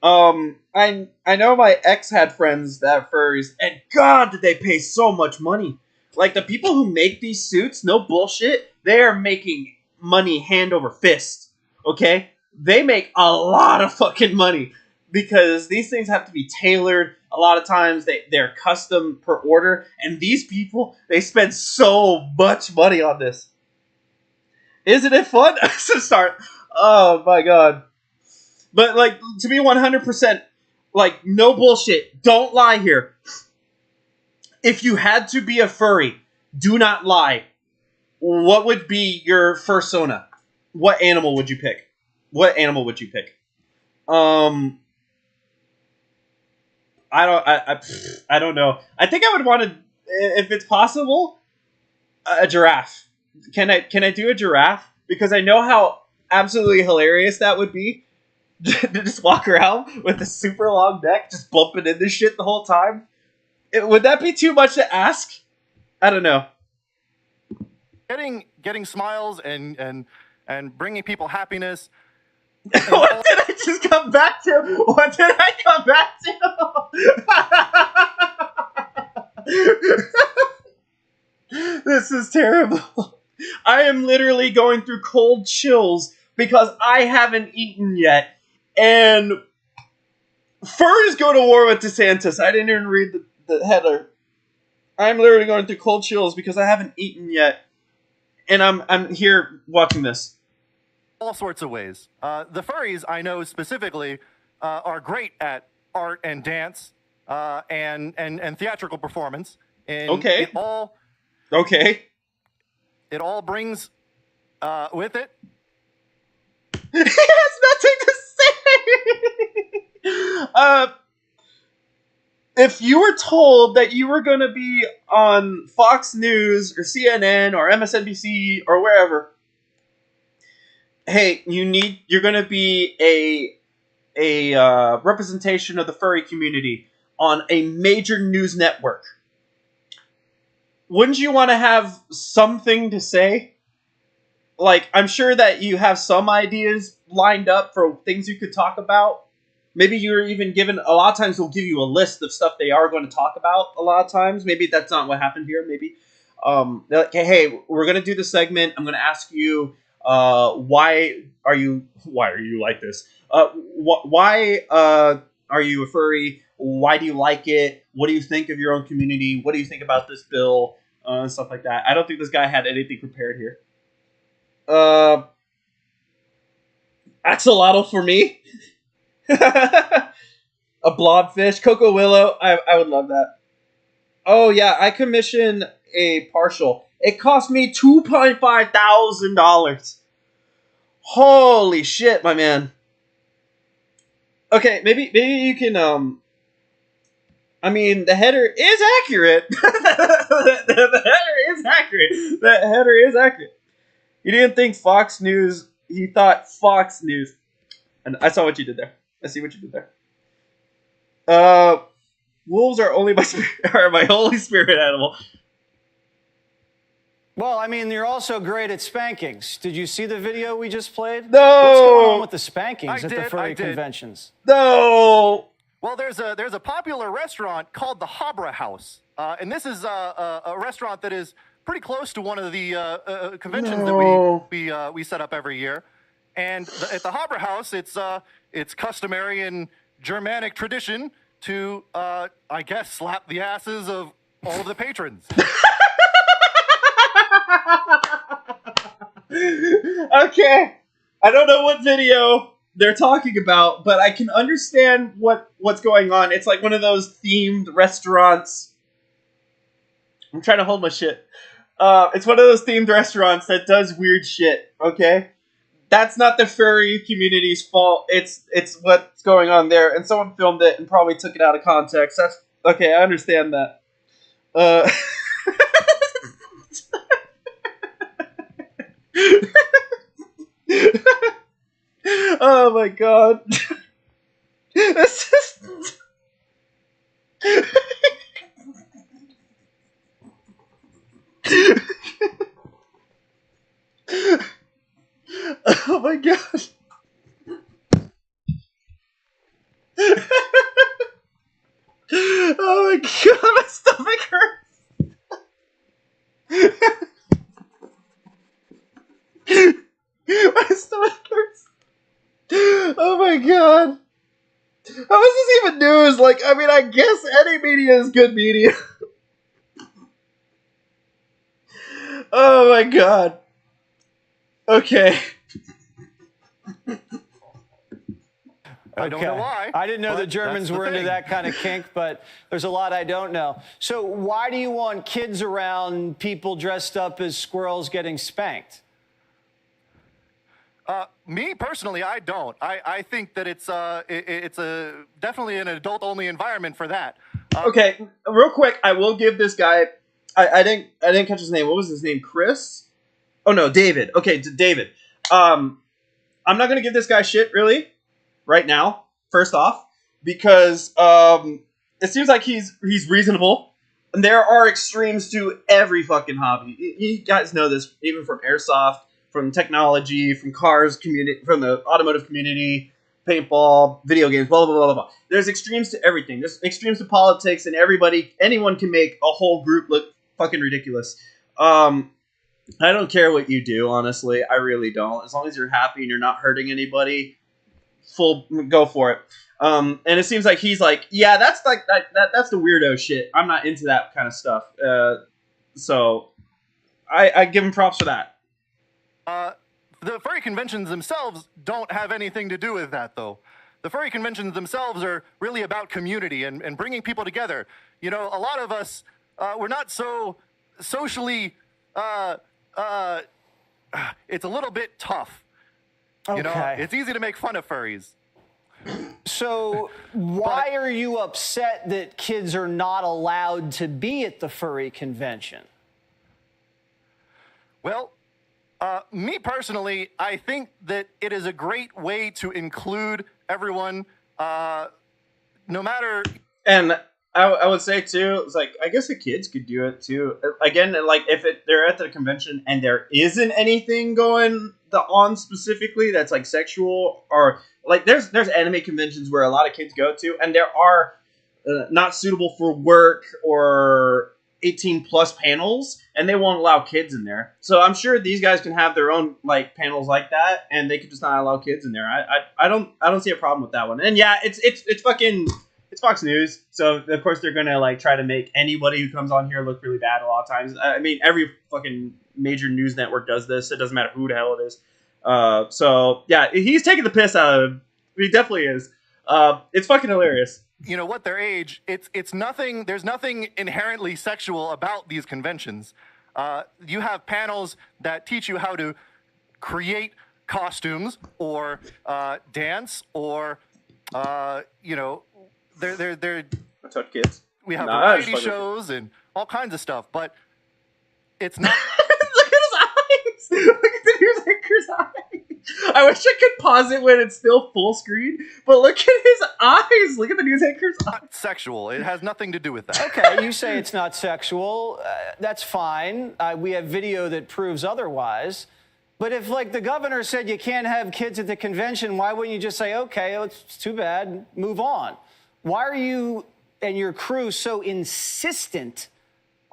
I know my ex had friends that are furries, and God, did they pay so much money. Like, the people who make these suits, no bullshit, they are making money hand over fist, okay? They make a lot of fucking money, because these things have to be tailored. A lot of times, they're custom per order, and these people, they spend so much money on this. Isn't it fun? To start. Oh my god. But, like, to be 100%, like, no bullshit. Don't lie here. If you had to be a furry, do not lie. What would be your fursona? What animal would you pick? What animal would you pick? I don't know. I think I would want to, if it's possible, a giraffe. Can I do a giraffe? Because I know how absolutely hilarious that would be. To just walk around with a super long neck, just bumping into shit the whole time. Would that be too much to ask? I don't know. Getting smiles and bringing people happiness. What did I just come back to? What did I come back to? This is terrible. I am literally going through cold chills because I haven't eaten yet. And furries go to war with DeSantis. I didn't even read the header. I'm literally going through cold chills because I haven't eaten yet. And I'm here watching this. All sorts of ways. The furries, I know specifically, are great at art and dance and theatrical performance. And Okay. It all brings with it. He has nothing to say. If you were told that you were going to be on Fox News or CNN or MSNBC or wherever, hey, you're going to be a representation of the furry community on a major news network, wouldn't you want to have something to say? Like, I'm sure that you have some ideas lined up for things you could talk about. Maybe you're even given, a lot of times they'll give you a list of stuff they are going to talk about a lot of times. Maybe that's not what happened here. Maybe they're like, hey, we're going to do this segment. I'm going to ask you, why are you like this? Why are you a furry? Why do you like it? What do you think of your own community? What do you think about this bill? Stuff like that. I don't think this guy had anything prepared here. Axolotl for me. A blobfish, Coco Willow. I would love that. Oh yeah, I commissioned a partial. It cost me $2,500. Holy shit, my man. Okay, maybe you can I mean, the header is accurate. The header is accurate. The header is accurate. He didn't think Fox News. He thought Fox News. And I saw what you did there. I see what you did there. Wolves are only my holy spirit animal. Well, I mean, you're also great at spankings. Did you see the video we just played? No. What's going on with the spankings at the I furry did. conventions? No. Well, there's a popular restaurant called the Habra House, and this is a restaurant that is pretty close to one of the conventions No. that we set up every year. And at the Harbor House, it's customary in Germanic tradition to, I guess, slap the asses of all of the patrons. Okay, I don't know what video they're talking about, but I can understand what's going on. It's like one of those themed restaurants. I'm trying to hold my shit. It's one of those themed restaurants that does weird shit. Okay, that's not the furry community's fault. It's what's going on there, and someone filmed it and probably took it out of context. That's okay. I understand that. Oh my god. This is... Oh my god. Oh my god, my stomach hurts. My stomach hurts. Oh my god. How is this even news? Like, I mean, I guess any media is good media. Oh my god. Okay. I don't know why. I didn't know the but Germans that's the were into thing. that kind of kink, but there's a lot I don't know. So why do you want kids around people dressed up as squirrels getting spanked? Me personally, I don't. I think that it's definitely an adult-only environment for that. Okay, real quick, I will give this guy. I didn't catch his name. What was his name? Chris? Oh no, David. Okay, David. I'm not gonna give this guy shit really right now. First off, because it seems like he's reasonable, and there are extremes to every fucking hobby. You guys know this, even from Airsoft, from technology, from cars community, from the automotive community, paintball, video games, blah blah blah blah blah. There's extremes to everything. There's extremes to politics, and anyone can make a whole group look fucking ridiculous. I don't care what you do, honestly. I really don't. As long as you're happy and you're not hurting anybody, go for it. And it seems like he's like, yeah, that's like that's the weirdo shit. I'm not into that kind of stuff. So I give him props for that. The furry conventions themselves don't have anything to do with that, though. The furry conventions themselves are really about community and bringing people together. You know, a lot of us, we're not so socially, it's a little bit tough. You know, Okay. it's easy to make fun of furries. So why are you upset that kids are not allowed to be at the furry convention? Well, me personally, I think that it is a great way to include everyone, no matter. And I would say too, it's like I guess the kids could do it too. Again, like if they're at the convention and there isn't anything going on specifically that's like sexual or like there's anime conventions where a lot of kids go to, and there are not suitable for work or 18 plus panels, and they won't allow kids in there. So I'm sure these guys can have their own like panels like that, and they could just not allow kids in there. I don't see a problem with that one. And yeah, it's fucking. It's Fox News, so of course they're gonna like try to make anybody who comes on here look really bad a lot of times. I mean, every fucking major news network does this. It doesn't matter who the hell it is. So yeah, he's taking the piss out of him. He definitely is. It's fucking hilarious. You know what their age, it's nothing. There's nothing inherently sexual about these conventions. You have panels that teach you how to create costumes or dance or you know. They're I touch kids. we have Nah, variety shows and all kinds of stuff, but it's not. Look at his eyes. Look at the news anchor's eyes. I wish I could pause it when it's still full screen, but look at his eyes. Look at the news anchor's eyes. Not sexual. It has nothing to do with that. Okay, you say it's not sexual. That's fine. We have video that proves otherwise. But if, like, the governor said you can't have kids at the convention, why wouldn't you just say, okay, it's too bad, move on? Why are you and your crew so insistent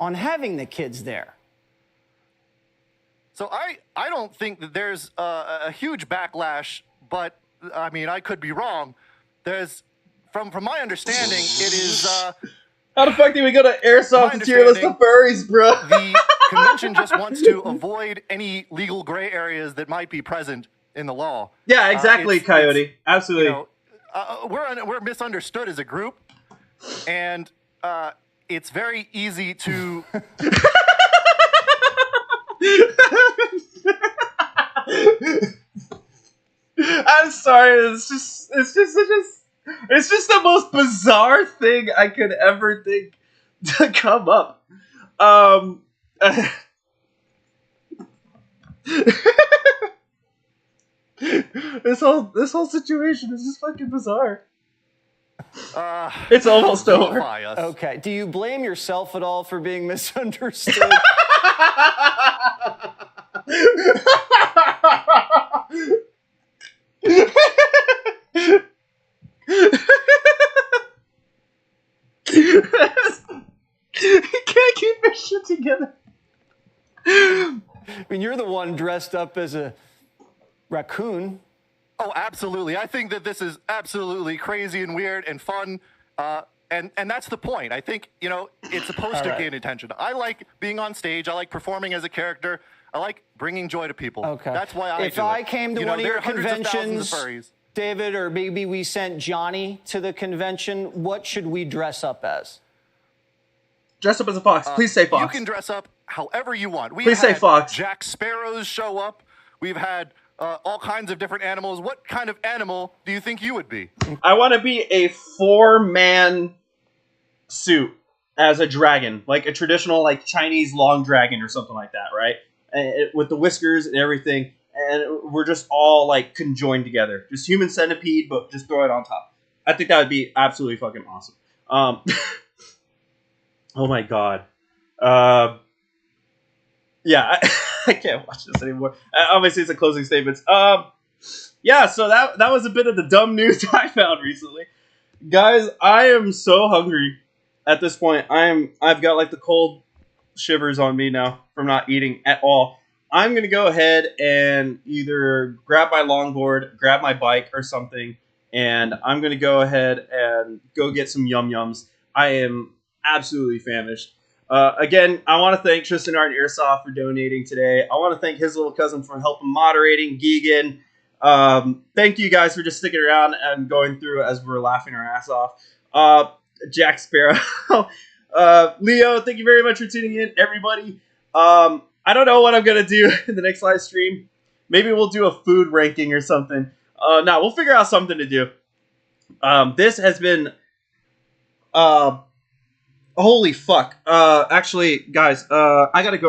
on having the kids there? So I don't think that there's a huge backlash, but I mean, I could be wrong. There's, from my understanding, it is. How the fuck do we go to Airsoft and tier list of furries, bro? The convention just wants to avoid any legal gray areas that might be present in the law. Yeah, exactly, Coyote. Absolutely. You know, we're misunderstood as a group, and it's very easy to. I'm sorry. It's just the most bizarre thing I could ever think to come up. This whole situation is just fucking bizarre. It's almost over. Okay. Do you blame yourself at all for being misunderstood? You can't keep this shit together. I mean, you're the one dressed up as a raccoon. Oh, absolutely. I think that this is absolutely crazy and weird and fun. And that's the point. I think, you know, it's supposed to gain attention. I like being on stage. I like performing as a character. I like bringing joy to people. Okay. That's why I do it. If I came to one of your conventions, of David, or maybe we sent Johnny to the convention, what should we dress up as? Dress up as a fox. Please say fox. You can dress up however you want. Please say fox. Jack Sparrows show up. We've had all kinds of different animals. What kind of animal do you think you would be? I want to be a 4-man suit as a dragon, like a traditional like Chinese long dragon or something like that, right? With the whiskers and everything, and we're just all like conjoined together, just human centipede, but just throw it on top. I think that would be absolutely fucking awesome. Oh my god. Yeah, I can't watch this anymore. Obviously, it's a closing statements. Yeah, so that was a bit of the dumb news I found recently. Guys, I am so hungry at this point. I've got like the cold shivers on me now from not eating at all. I'm going to go ahead and either grab my longboard, grab my bike or something, and I'm going to go ahead and go get some yum-yums. I am absolutely famished. Again, I want to thank Tristan Art and Airsoft for donating today. I want to thank his little cousin for helping moderating, Geegan. Thank you guys for just sticking around and going through as we're laughing our ass off. Jack Sparrow. Leo, thank you very much for tuning in, everybody. I don't know what I'm going to do in the next live stream. Maybe we'll do a food ranking or something. No, we'll figure out something to do. This has been... holy fuck. Actually, guys, I gotta go.